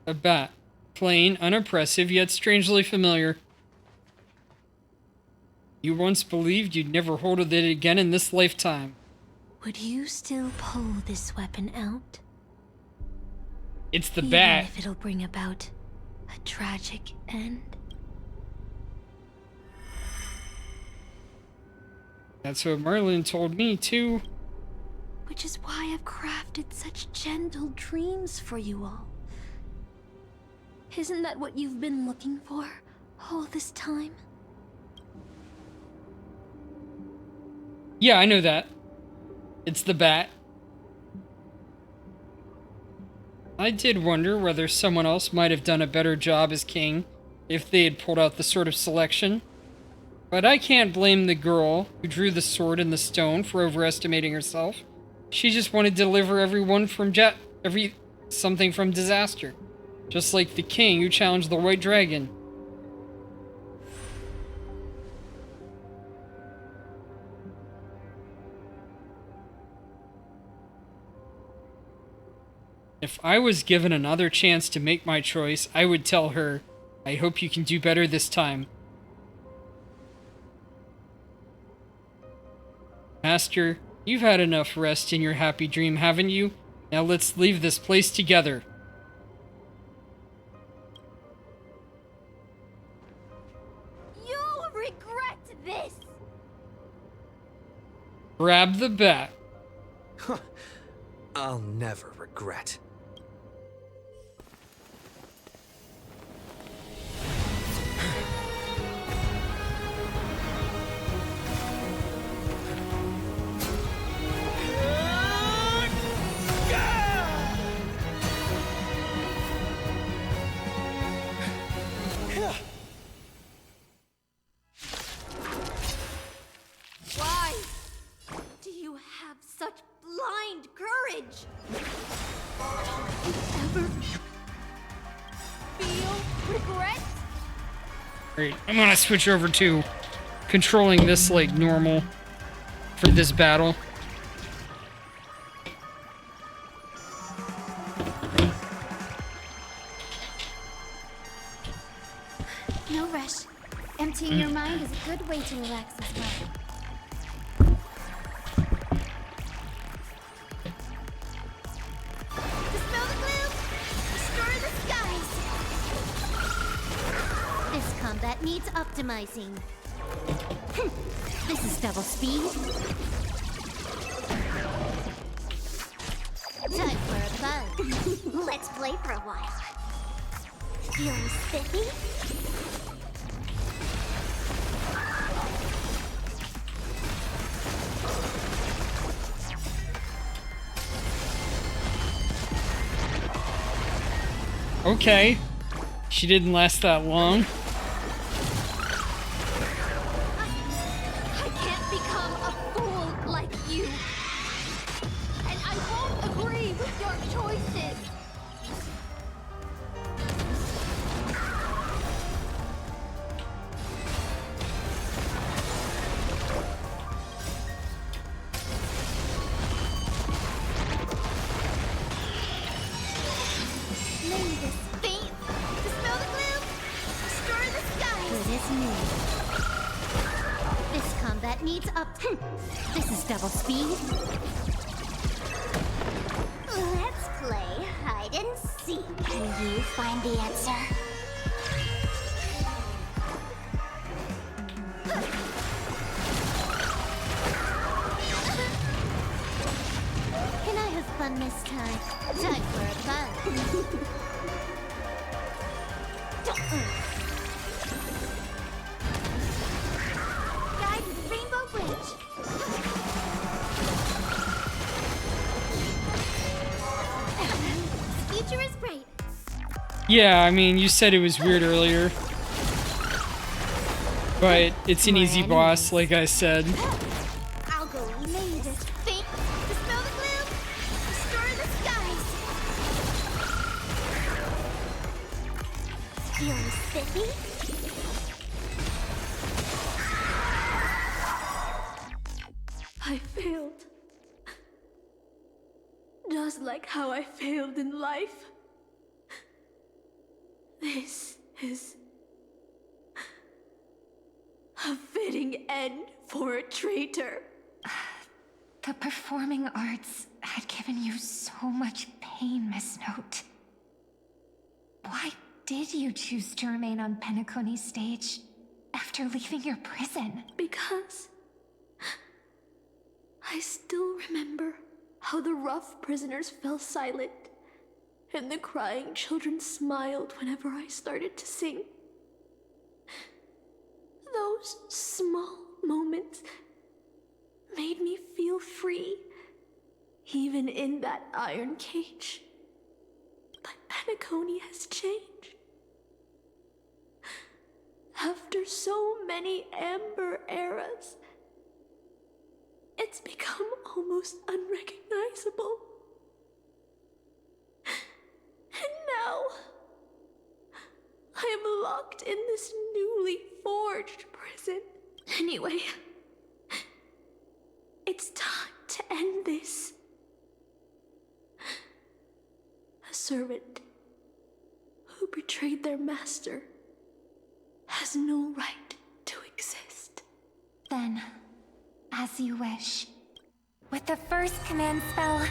A bat. Plain, unimpressive, yet strangely familiar. You once believed you'd never hold it again in this lifetime. Would you still pull this weapon out? It's the bat. Even if it'll bring about a tragic end? That's what Merlin told me, too. Which is why I've crafted such gentle dreams for you all. Isn't that what you've been looking for all this time? Yeah, I know that. It's the bat. I did wonder whether someone else might have done a better job as king if they had pulled out the Sword of Selection. But I can't blame the girl who drew the sword and the stone for overestimating herself. She just wanted to deliver everyone from something from disaster. Just like the king who challenged the White Dragon. If I was given another chance to make my choice, I would tell her, I hope you can do better this time. Master, you've had enough rest in your happy dream, haven't you? Now let's leave this place together. You'll regret this! Grab the bat. I'll never regret. Why do you have such blind courage? Ever feel regret? Great. I'm gonna switch over to controlling this like normal for this battle. No rush. Emptying your mind is a good way to relax as well. Dispel the gloom! Restore the skies! This combat needs optimizing. This is double speed. Time for a buzz. Let's play for a while. Feeling spiffy? Okay. She didn't last that long. I can't become a fool like you. And I won't agree with your choices. May this Faith! Dispel the gloom! Restore the skies! good as new. This combat needs This is double speed. Let's play hide and seek. Can you find the answer? Can I have fun this time? Time for a buzz. Guide with Rainbow Bridge. Future is bright. Yeah, I mean, you said it was weird earlier. But it's an easy boss, like I said. I'll go easy. This faith. Dispel the gloom. Restore the skies. Feeling spiffy? I failed. Just like how I failed in life. This is a fitting end for a traitor. The performing arts had given you so much pain, Miss Note. Why did you choose to remain on Penacony's stage after leaving your prison? Because I still remember how the rough prisoners fell silent and the crying children smiled whenever I started to sing. Those small moments made me feel free, even in that iron cage. But Penacony has changed. After so many Amber eras, it's become almost unrecognizable. And now, I am locked in this newly forged prison. Anyway, it's time to end this. A servant who betrayed their master has no right to exist. Then, as you wish. With the first command spell,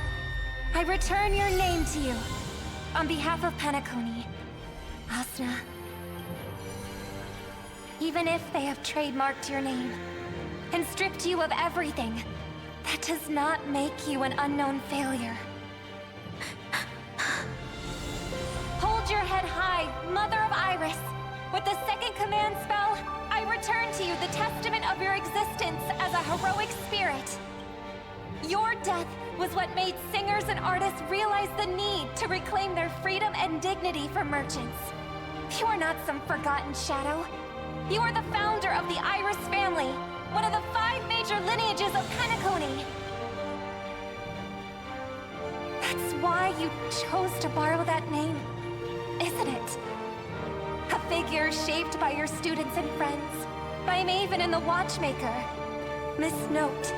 I return your name to you. On behalf of Penacony, Asuna. Even if they have trademarked your name and stripped you of everything, that does not make you an unknown failure. Hold your head high, Mother of Iris. With the second command spell, I return to you the testament of your existence as a heroic spirit. Your death was what made singers and artists realize the need to reclaim their freedom and dignity for merchants. You are not some forgotten shadow. You are the founder of the Iris family, one of the 5 major lineages of Penacony. That's why you chose to borrow that name, isn't it? A figure shaped by your students and friends, by Maven and the Watchmaker. Miss Note,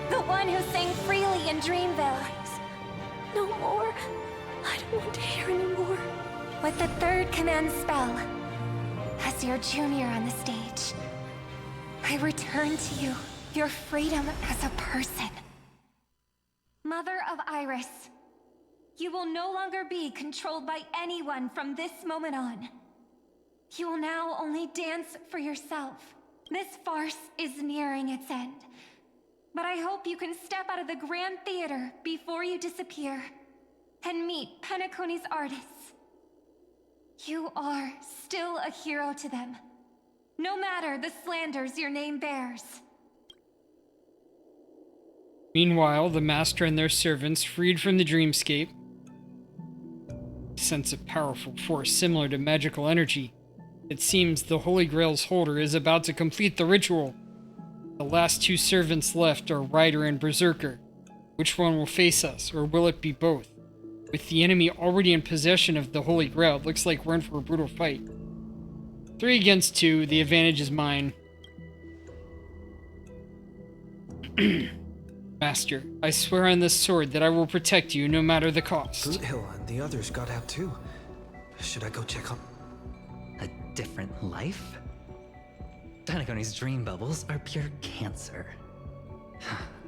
the one who sang freely in Dreamville. No more. I don't want to hear anymore. With the third command spell, as your junior on the stage, I return to you your freedom as a person. Mother of Iris, you will no longer be controlled by anyone from this moment on. You will now only dance for yourself. This farce is nearing its end. But I hope you can step out of the Grand Theater before you disappear and meet Penacony's artists. You are still a hero to them, no matter the slanders your name bears. Meanwhile, the master and their servants, freed from the dreamscape, sense a powerful force similar to magical energy. It seems the Holy Grail's holder is about to complete the ritual. The last 2 servants left are Rider and Berserker. Which one will face us, or will it be both? With the enemy already in possession of the Holy Grail, it looks like we're in for a brutal fight. 3 against 2, the advantage is mine. Master, I swear on this sword that I will protect you no matter the cost. Boothill and the others got out too. Should I go check on... A different life? Penacony's dream bubbles are pure cancer.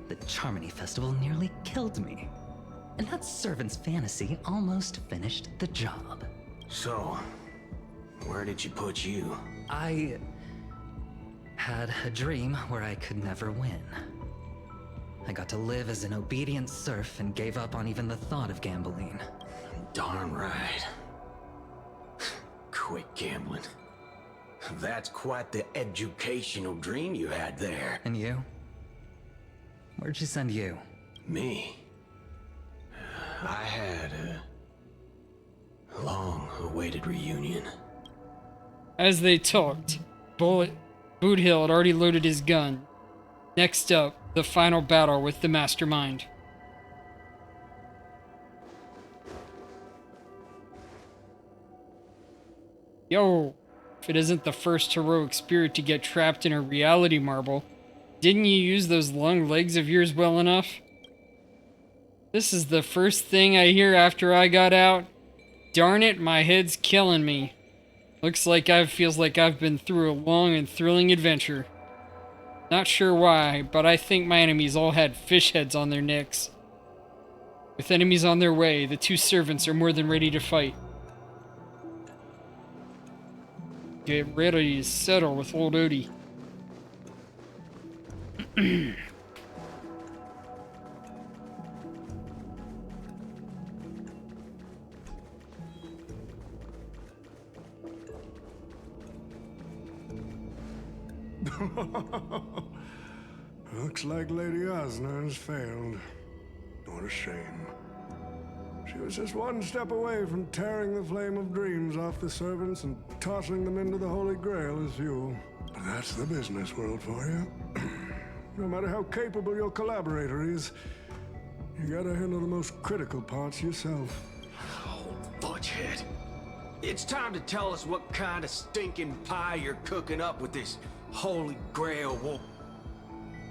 The Charmony Festival nearly killed me. And that servant's fantasy almost finished the job. So, where did you put you? I had a dream where I could never win. I got to live as an obedient serf and gave up on even the thought of gambling. Darn right. Quit gambling. That's quite the educational dream you had there. And you? Where'd she send you? Me? I had a long-awaited reunion. As they talked, Boothill had already loaded his gun. Next up, the final battle with the Mastermind. Yo, if it isn't the first heroic spirit to get trapped in a reality marble, didn't you use those long legs of yours well enough? This is the first thing I hear after I got out. Darn it, my head's killing me. Feels like I've been through a long and thrilling adventure. Not sure why, but I think my enemies all had fish heads on their necks. With enemies on their way, the 2 servants are more than ready to fight. Get ready to settle with old Odie. Looks like Lady Osna has failed. What a shame. She was just one step away from tearing the flame of dreams off the servants and tossing them into the Holy Grail as fuel. But that's the business world for you. No matter how capable your collaborator is, you gotta handle the most critical parts yourself. Oh, fudgehead. It's time to tell us what kind of stinking pie you're cooking up with this Holy Grail war.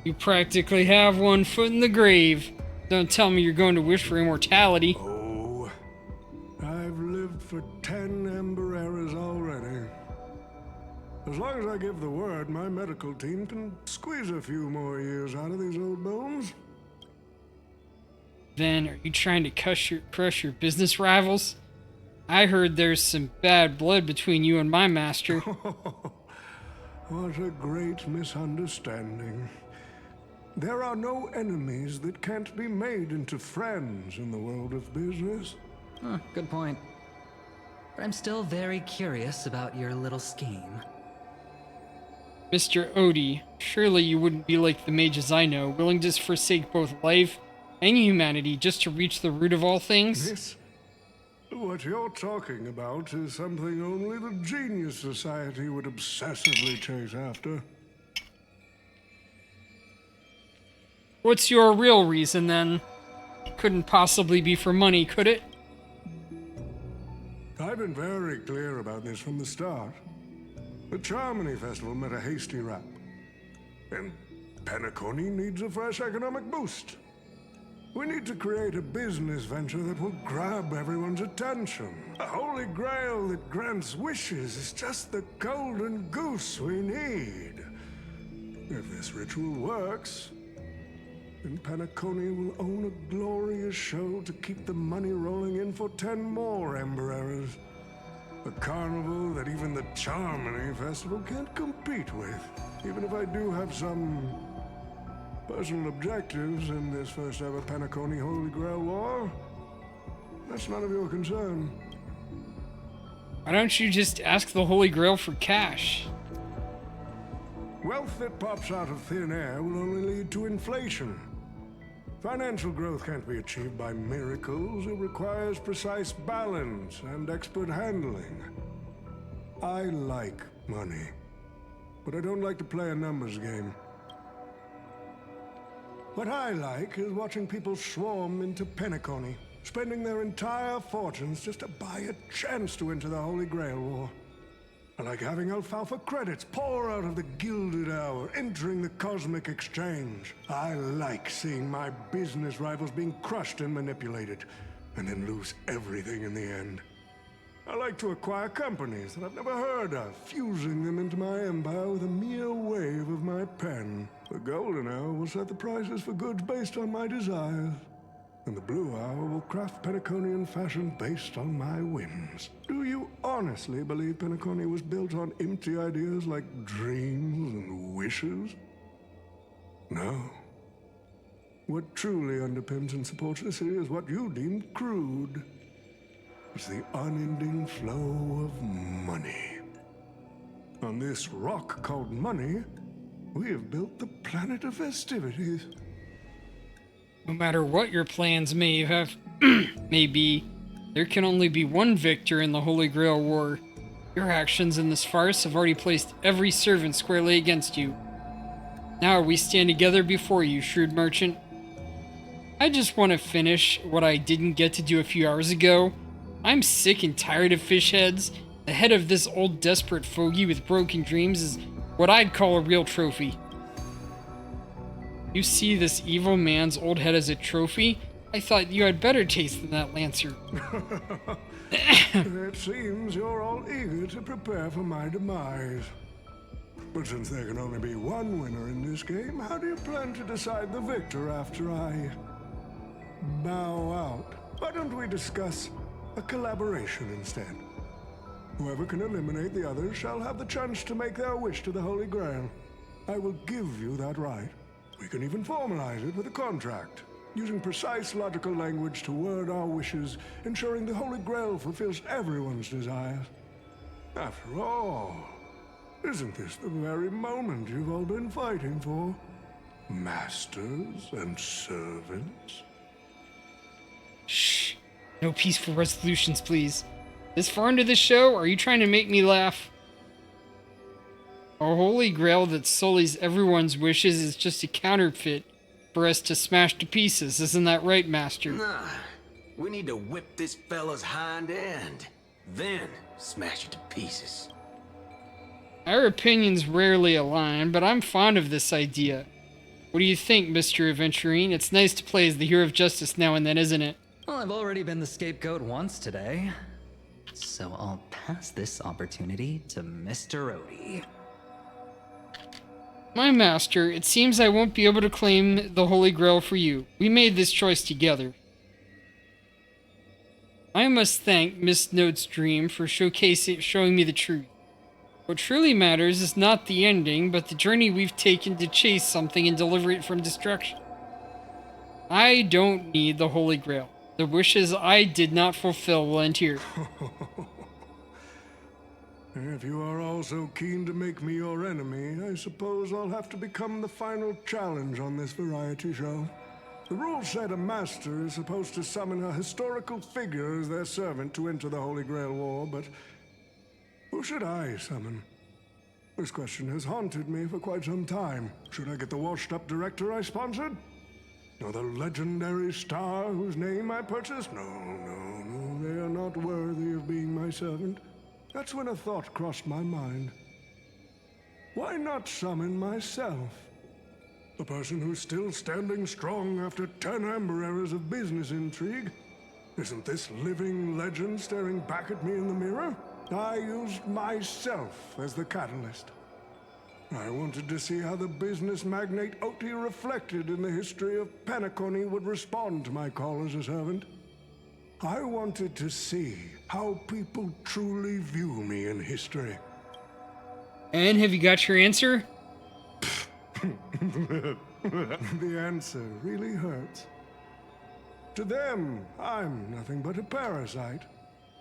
You practically have one foot in the grave. Don't tell me you're going to wish for immortality. Oh, I've lived for 10 Ember Eras already. As long as I give the word, my medical team can squeeze a few more years out of these old bones. Then, are you trying to crush your business rivals? I heard there's some bad blood between you and my master. What a great misunderstanding. There are no enemies that can't be made into friends in the world of business. Good point. But I'm still very curious about your little scheme. Mr. Odie, surely you wouldn't be like the mages I know, willing to forsake both life and humanity just to reach the root of all things? This? What you're talking about is something only the Genius Society would obsessively chase after. What's your real reason, then? Couldn't possibly be for money, could it? I've been very clear about this from the start. The Charmony Festival met a hasty rap. And Penacony needs a fresh economic boost. We need to create a business venture that will grab everyone's attention. A holy grail that grants wishes is just the golden goose we need. If this ritual works, then Penacony will own a glorious show to keep the money rolling in for 10 more Ember Eras. A carnival that even the Charmony Festival can't compete with. Even if I do have some personal objectives in this first ever Penacony Holy Grail War, that's none of your concern. Why don't you just ask the Holy Grail for cash? Wealth that pops out of thin air will only lead to inflation. Financial growth can't be achieved by miracles. It requires precise balance and expert handling. I like money, but I don't like to play a numbers game. What I like is watching people swarm into Penacony, spending their entire fortunes just to buy a chance to enter the Holy Grail War. I like having alfalfa credits pour out of the Gilded Hour, entering the Cosmic Exchange. I like seeing my business rivals being crushed and manipulated, and then lose everything in the end. I like to acquire companies that I've never heard of, fusing them into my empire with a mere wave of my pen. The Golden Hour will set the prices for goods based on my desires, and the Blue Hour will craft Penaconian fashion based on my whims. Do you honestly believe Penacony was built on empty ideas like dreams and wishes? No. What truly underpins and supports this city is what you deemed crude. It's the unending flow of money. On this rock called money, we have built the planet of festivities. No matter what your plans may be, there can only be one victor in the Holy Grail War. Your actions in this farce have already placed every servant squarely against you. Now we stand together before you, shrewd merchant. I just want to finish what I didn't get to do a few hours ago. I'm sick and tired of fish heads. The head of this old desperate fogey with broken dreams is what I'd call a real trophy. You see this evil man's old head as a trophy? I thought you had better taste than that Lancer. It seems you're all eager to prepare for my demise. But since there can only be one winner in this game, how do you plan to decide the victor after I bow out? Why don't we discuss a collaboration instead? Whoever can eliminate the others shall have the chance to make their wish to the Holy Grail. I will give you that right. We can even formalize it with a contract, using precise logical language to word our wishes, ensuring the Holy Grail fulfills everyone's desires. After all, isn't this the very moment you've all been fighting for? Masters and servants? Shh. No peaceful resolutions, please. This far into the show, are you trying to make me laugh? A holy grail that sullies everyone's wishes is just a counterfeit for us to smash to pieces. Isn't that right, Master? Nah. We need to whip this fella's hind end, then smash it to pieces. Our opinions rarely align, but I'm fond of this idea. What do you think, Mr. Aventurine? It's nice to play as the hero of justice now and then, isn't it? Well, I've already been the scapegoat once today, so I'll pass this opportunity to Mr. Odie. My master, it seems I won't be able to claim the Holy Grail for you. We made this choice together. I must thank Miss Note's dream for showing me the truth. What truly matters is not the ending, but the journey we've taken to chase something and deliver it from destruction. I don't need the Holy Grail. The wishes I did not fulfill will end here. If you are all so keen to make me your enemy, I suppose I'll have to become the final challenge on this variety show. The rules said a master is supposed to summon a historical figure as their servant to enter the Holy Grail War, but who should I summon? This question has haunted me for quite some time. Should I get the washed-up director I sponsored? Or the legendary star whose name I purchased? No, they are not worthy of being my servant. That's when a thought crossed my mind. Why not summon myself? The person who's still standing strong after 10 amber eras of business intrigue? Isn't this living legend staring back at me in the mirror? I used myself as the catalyst. I wanted to see how the business magnate Oti reflected in the history of Penacony would respond to my call as a servant. I wanted to see how people truly view me in history. And have you got your answer? The answer really hurts. To them, I'm nothing but a parasite,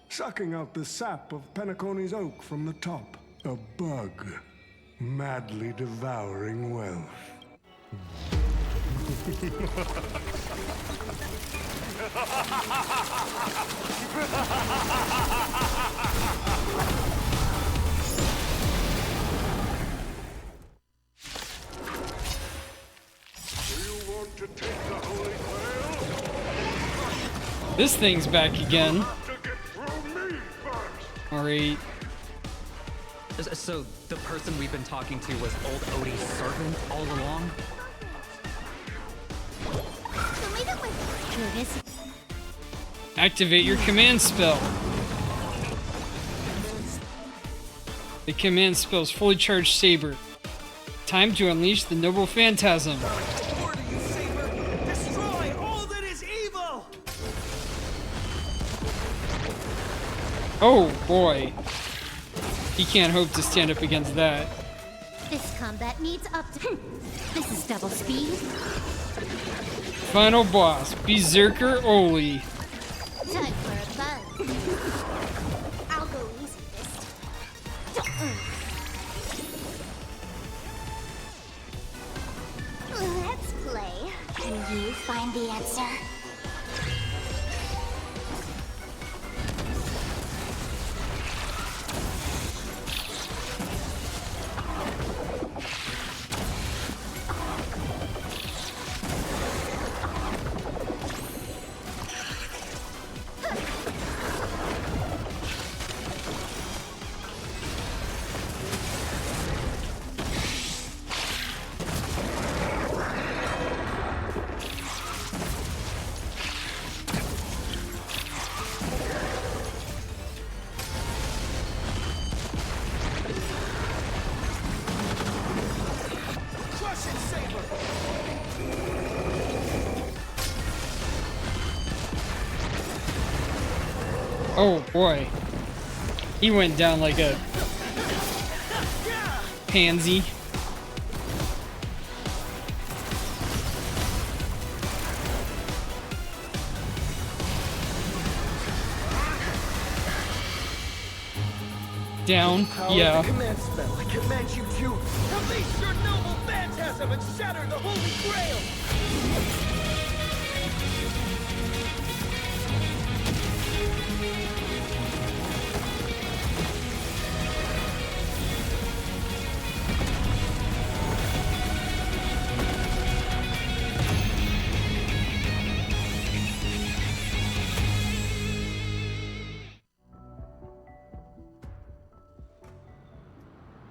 sucking out the sap of Penacony's oak from the top. A bug, madly devouring wealth. This thing's back again. Alright. So, the person we've been talking to was old Odie's servant all along? Activate your command spell. The command spell's fully charged saber. Time to unleash the noble phantasm. Destroy all that is evil! Oh boy. He can't hope to stand up against that. This combat needs up to... This is double speed. Final boss, Berserker Oli. Time for a buzz. I'll go easy this time. Let's play. Can you find the answer? Oh boy. He went down like a pansy. Down, yeah. Command spell. I command you to release your noble phantasm and shatter the Holy Grail!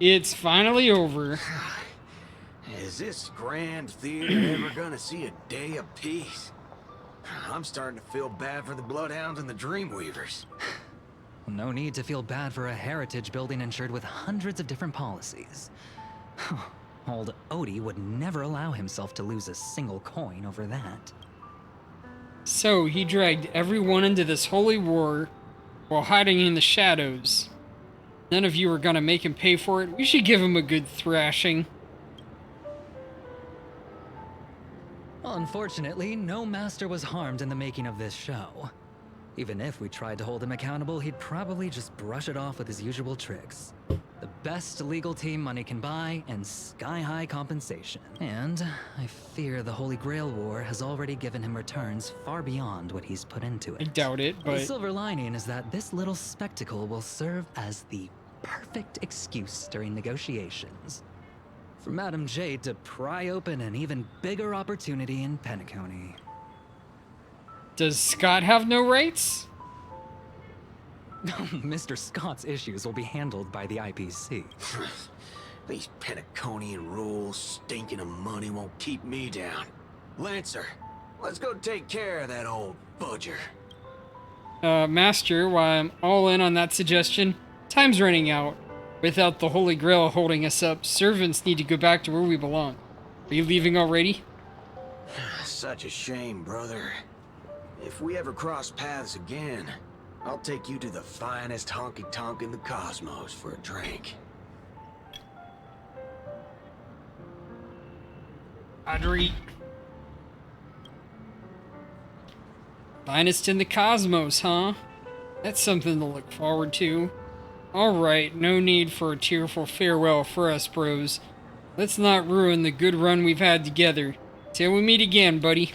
It's finally over. Is this grand theater ever gonna see a day of peace? I'm starting to feel bad for the Bloodhounds and the Dreamweavers. No need to feel bad for a heritage building insured with hundreds of different policies. Old Odie would never allow himself to lose a single coin over that. So he dragged everyone into this holy war while hiding in the shadows. None of you are gonna make him pay for it. We should give him a good thrashing. Unfortunately, no master was harmed in the making of this show. Even if we tried to hold him accountable, he'd probably just brush it off with his usual tricks. The best legal team money can buy, and sky-high compensation. And I fear the Holy Grail War has already given him returns far beyond what he's put into it. I doubt it, but... The silver lining is that this little spectacle will serve as the perfect excuse during negotiations for Madame Jade to pry open an even bigger opportunity in Penacony. Does Scott have no rights? Mr. Scott's issues will be handled by the IPC. These Penaconian rules, stinking of money won't keep me down. Lancer, let's go take care of that old budger. Master, while I'm all in on that suggestion, time's running out. Without the Holy Grail holding us up, servants need to go back to where we belong. Are you leaving already? Such a shame, brother. If we ever cross paths again, I'll take you to the finest honky-tonk in the cosmos for a drink. Audrey. Finest in the cosmos, huh? That's something to look forward to. Alright, no need for a tearful farewell for us, bros. Let's not ruin the good run we've had together. Till we meet again, buddy.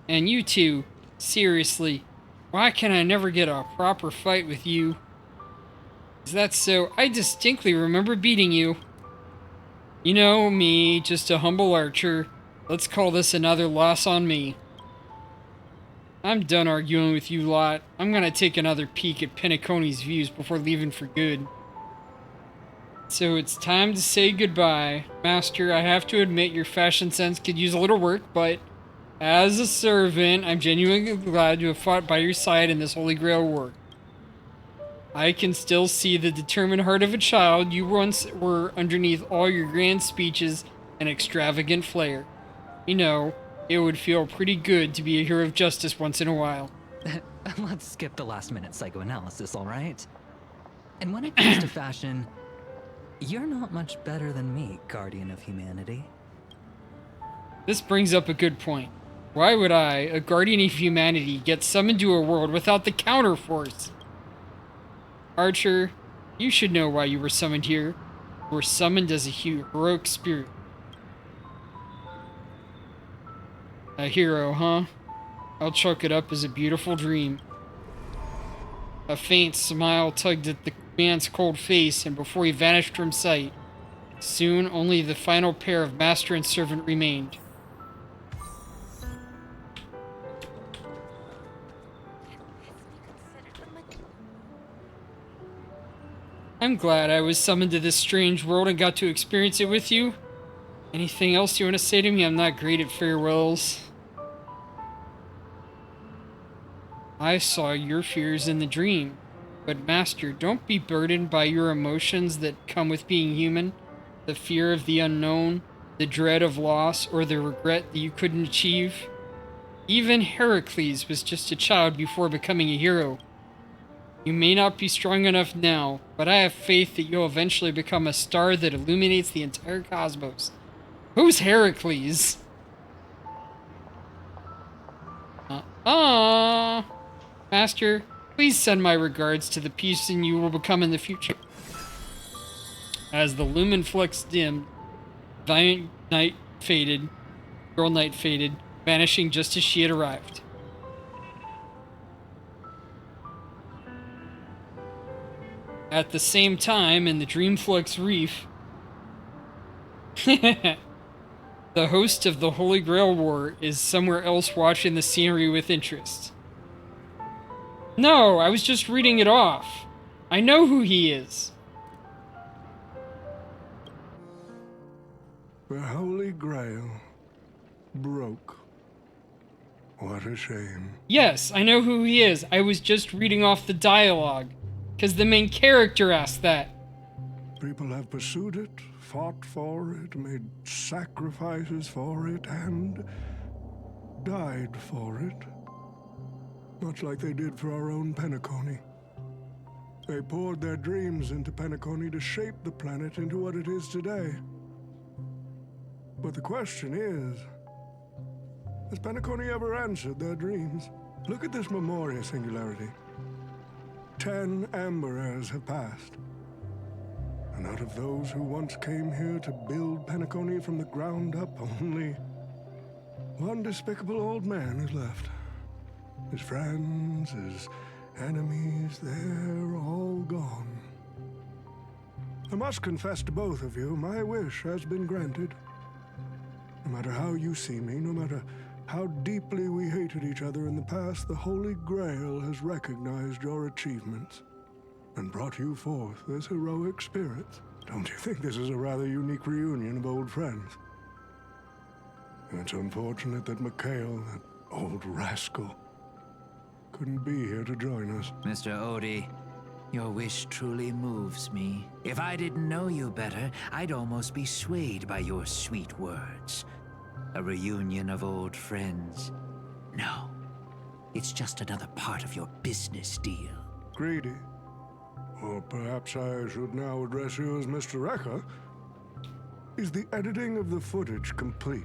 And you two, seriously, why can I never get a proper fight with you? Is that so? I distinctly remember beating you. You know me, just a humble archer. Let's call this another loss on me. I'm done arguing with you lot. I'm gonna take another peek at Penacony's views before leaving for good. So it's time to say goodbye. Master, I have to admit your fashion sense could use a little work, but as a servant, I'm genuinely glad to have fought by your side in this Holy Grail war. I can still see the determined heart of a child you once were underneath all your grand speeches and extravagant flair. You know, it would feel pretty good to be a hero of justice once in a while. Let's skip the last-minute psychoanalysis, all right? And when it comes to fashion, you're not much better than me, Guardian of Humanity. This brings up a good point. Why would I, a Guardian of Humanity, get summoned to a world without the counterforce? Archer, you should know why you were summoned here. You were summoned as a heroic spirit. A hero, huh? I'll chalk it up as a beautiful dream. A faint smile tugged at the man's cold face, and before he vanished from sight, soon only the final pair of master and servant remained. I'm glad I was summoned to this strange world and got to experience it with you. Anything else you want to say to me? I'm not great at farewells. I saw your fears in the dream. But Master, don't be burdened by your emotions that come with being human. The fear of the unknown, the dread of loss, or the regret that you couldn't achieve. Even Heracles was just a child before becoming a hero. You may not be strong enough now, but I have faith that you'll eventually become a star that illuminates the entire cosmos. Who's Heracles? Master, please send my regards to the person you will become in the future. As the lumen flux dimmed, Valiant Knight faded, Girl Knight faded, vanishing just as she had arrived. At the same time, in the Dreamflux Reef, the host of the Holy Grail War is somewhere else watching the scenery with interest. No, I was just reading it off. I know who he is. The Holy Grail broke. What a shame. Yes, I know who he is. I was just reading off the dialogue. Because the main character asked that. People have pursued it, fought for it, made sacrifices for it, and died for it. Much like they did for our own Penacony. They poured their dreams into Penacony to shape the planet into what it is today. But the question is, has Penacony ever answered their dreams? Look at this Memoria singularity. 10 Amber Heirs have passed. And out of those who once came here to build Penacony from the ground up, only one despicable old man is left. His friends, his enemies, they're all gone. I must confess to both of you, my wish has been granted. No matter how you see me, no matter how deeply we hated each other in the past, the Holy Grail has recognized your achievements and brought you forth as heroic spirits. Don't you think this is a rather unique reunion of old friends? It's unfortunate that Mikhail, that old rascal, couldn't be here to join us. Mr. Odie, your wish truly moves me. If I didn't know you better, I'd almost be swayed by your sweet words. A reunion of old friends. No, it's just another part of your business deal. Greedy. Or perhaps I should now address you as Mr. Rekka. Is the editing of the footage complete?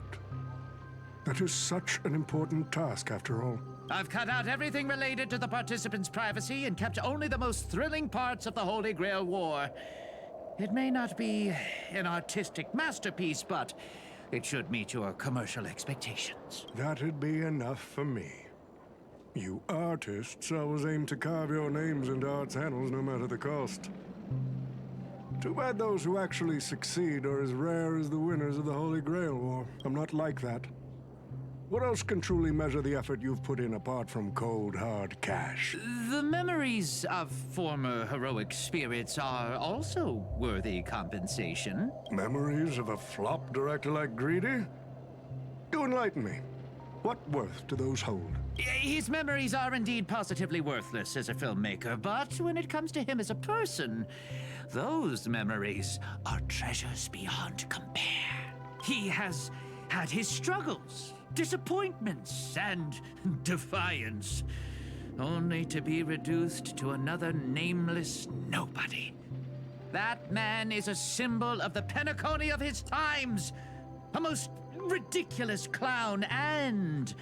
That is such an important task, after all. I've cut out everything related to the participants' privacy and kept only the most thrilling parts of the Holy Grail War. It may not be an artistic masterpiece, but it should meet your commercial expectations. That'd be enough for me. You artists always aim to carve your names into art's annals no matter the cost. Too bad those who actually succeed are as rare as the winners of the Holy Grail War. I'm not like that. What else can truly measure the effort you've put in apart from cold, hard cash? The memories of former heroic spirits are also worthy compensation. Memories of a flop director like Greedy? You enlighten me. What worth do those hold? His memories are indeed positively worthless as a filmmaker, but when it comes to him as a person, those memories are treasures beyond compare. He has had his struggles, disappointments, and defiance, only to be reduced to another nameless nobody. That man is a symbol of the Penacony of his times, a most ridiculous clown and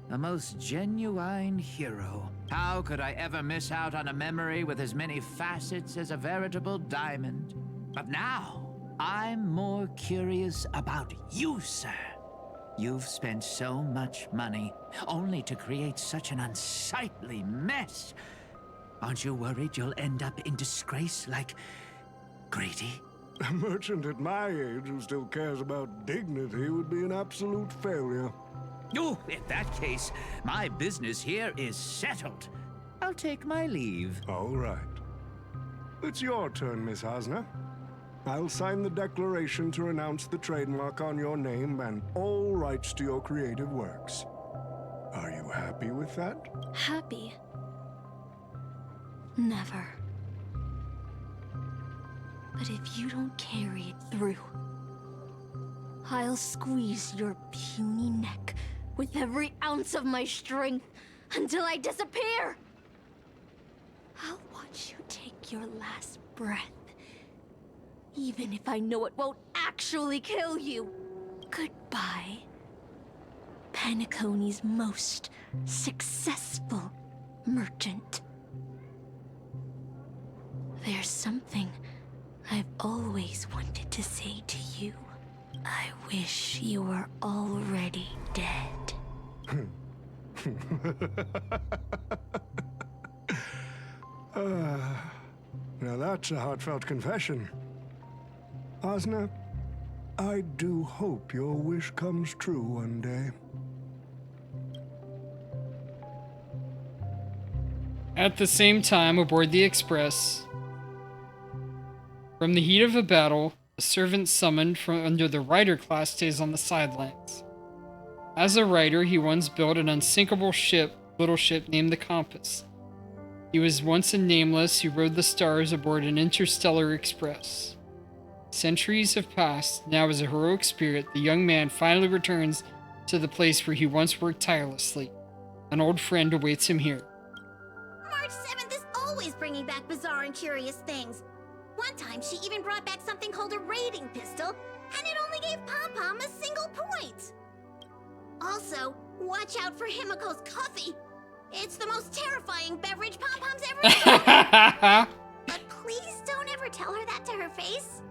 a most genuine hero. How could I ever miss out on a memory with as many facets as a veritable diamond? But now, I'm more curious about you, sir. You've spent so much money, only to create such an unsightly mess. Aren't you worried you'll end up in disgrace like Greedy? A merchant at my age who still cares about dignity would be an absolute failure. Oh, in that case, my business here is settled. I'll take my leave. All right. It's your turn, Miss Hasna. I'll sign the declaration to renounce the trademark on your name and all rights to your creative works. Are you happy with that? Happy? Never. But if you don't carry it through, I'll squeeze your puny neck with every ounce of my strength until I disappear! I'll watch you take your last breath, even if I know it won't actually kill you. Goodbye, Penacony's most successful merchant. There's something I've always wanted to say to you. I wish you were already dead. Now that's a heartfelt confession. Hasna, I do hope your wish comes true one day. At the same time, aboard the Express, from the heat of a battle, a servant summoned from under the Rider class stays on the sidelines. As a Rider, he once built an unsinkable little ship named the Compass. He was once a nameless who rode the stars aboard an interstellar express. Centuries have passed. Now as a heroic spirit, the young man finally returns to the place where he once worked tirelessly. An old friend awaits him here. March 7th is always bringing back bizarre and curious things. One time, she even brought back something called a raiding pistol, and it only gave Pom-Pom a single point. Also, watch out for Himiko's coffee. It's the most terrifying beverage Pom-Pom's ever had. But please don't ever tell her that to her face.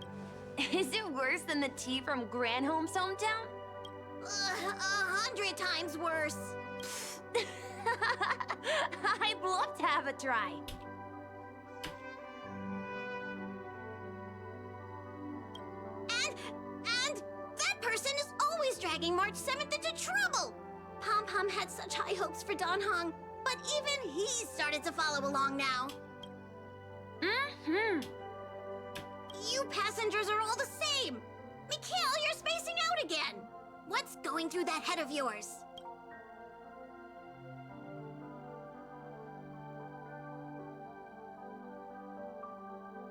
Is it worse than the tea from Granholm's hometown? 100 times worse. I'd love to have a try. And that person is always dragging March 7th into trouble. Pom-Pom had such high hopes for Dan Hong, but even he started to follow along now. Mm-hmm. You passengers are all the same. Mikhail, you're spacing out again. What's going through that head of yours?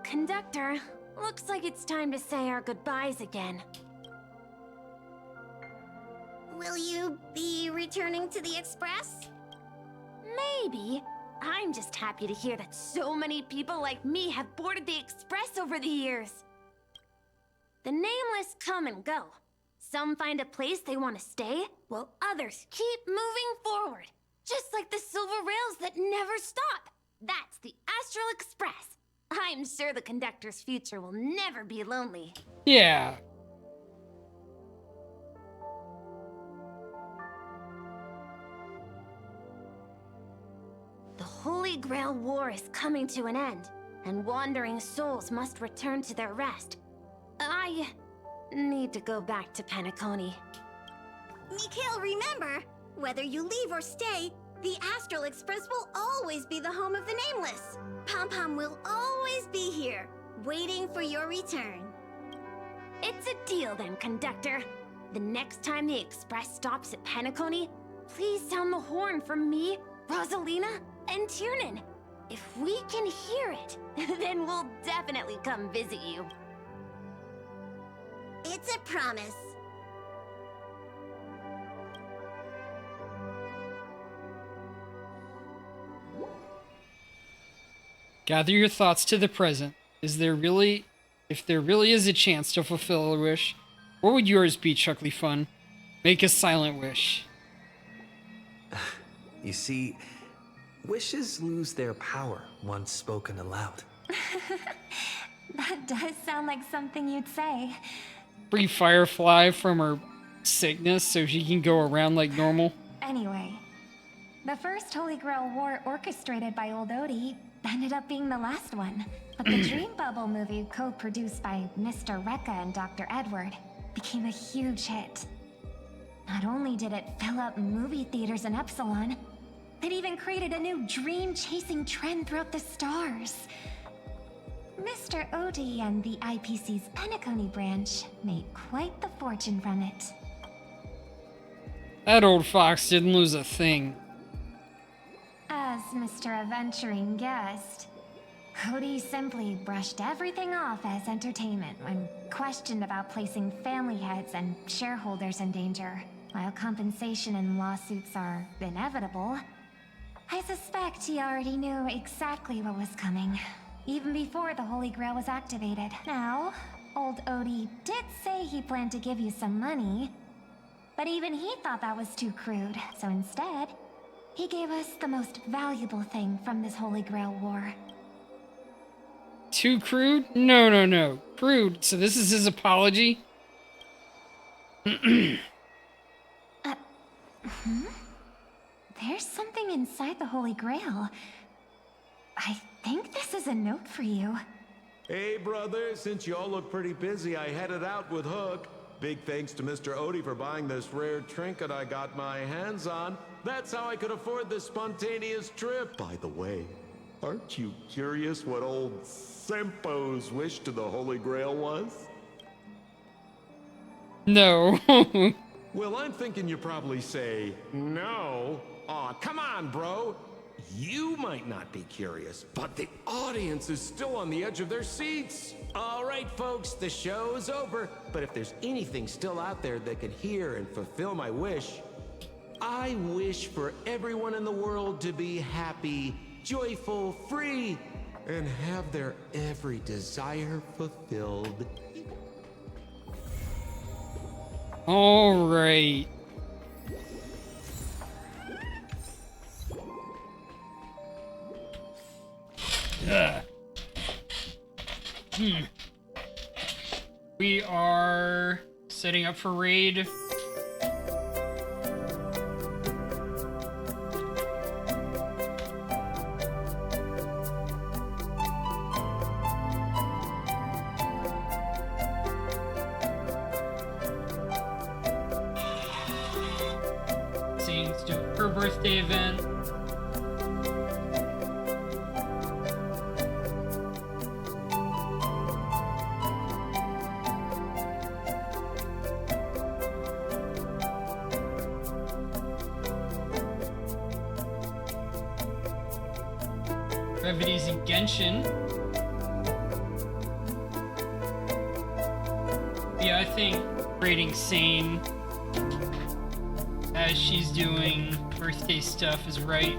Conductor, looks like it's time to say our goodbyes again. Will you be returning to the Express? Maybe. I'm just happy to hear that so many people like me have boarded the Express over the years. The nameless come and go. Some find a place they want to stay, while others keep moving forward. Just like the silver rails that never stop. That's the Astral Express. I'm sure the conductor's future will never be lonely. Yeah. The Holy Grail War is coming to an end, and wandering souls must return to their rest. I need to go back to Penacony. Mikhail, remember, whether you leave or stay, the Astral Express will always be the home of the Nameless. Pom-Pom will always be here, waiting for your return. It's a deal then, conductor. The next time the Express stops at Penacony, please sound the horn for me, Rosalina, and Tiernan. If we can hear it, then we'll definitely come visit you. It's a promise. Gather your thoughts to the present. If there really is a chance to fulfill a wish, what would yours be, Chuckly Fun? Make a silent wish. You see, wishes lose their power once spoken aloud. That does sound like something you'd say. Free Firefly from her sickness so she can go around like normal. Anyway, the first Holy Grail War orchestrated by Old Odie ended up being the last one. But the Dream Bubble movie, co-produced by Mr. Rekka and Dr. Edward, became a huge hit. Not only did it fill up movie theaters in Epsilon, it even created a new dream-chasing trend throughout the stars. Mr. Odie and the IPC's Penacony branch made quite the fortune from it. That old fox didn't lose a thing. As Mr. Adventuring guessed, Odie simply brushed everything off as entertainment when questioned about placing family heads and shareholders in danger. While compensation and lawsuits are inevitable, I suspect he already knew exactly what was coming, even before the Holy Grail was activated. Now, old Odie did say he planned to give you some money, but even he thought that was too crude, so instead, he gave us the most valuable thing from this Holy Grail War. Too crude? No. Crude. So this is his apology? There's something inside the Holy Grail. I think this is a note for you. Hey, brother, since y'all look pretty busy, I headed out with Hook. Big thanks to Mr. Odie for buying this rare trinket I got my hands on. That's how I could afford this spontaneous trip. By the way, aren't you curious what old Sempo's wish to the Holy Grail was? No. Well, I'm thinking you probably say, no. Aw, come on, bro. You might not be curious, but the audience is still on the edge of their seats. All right, folks, the show's over. But if there's anything still out there that could hear and fulfill my wish, I wish for everyone in the world to be happy, joyful, free, and have their every desire fulfilled. All right. We are setting up for raid. Let's do her birthday event. Revities in Genshin. Yeah, I think rating Sane as she's doing birthday stuff is right.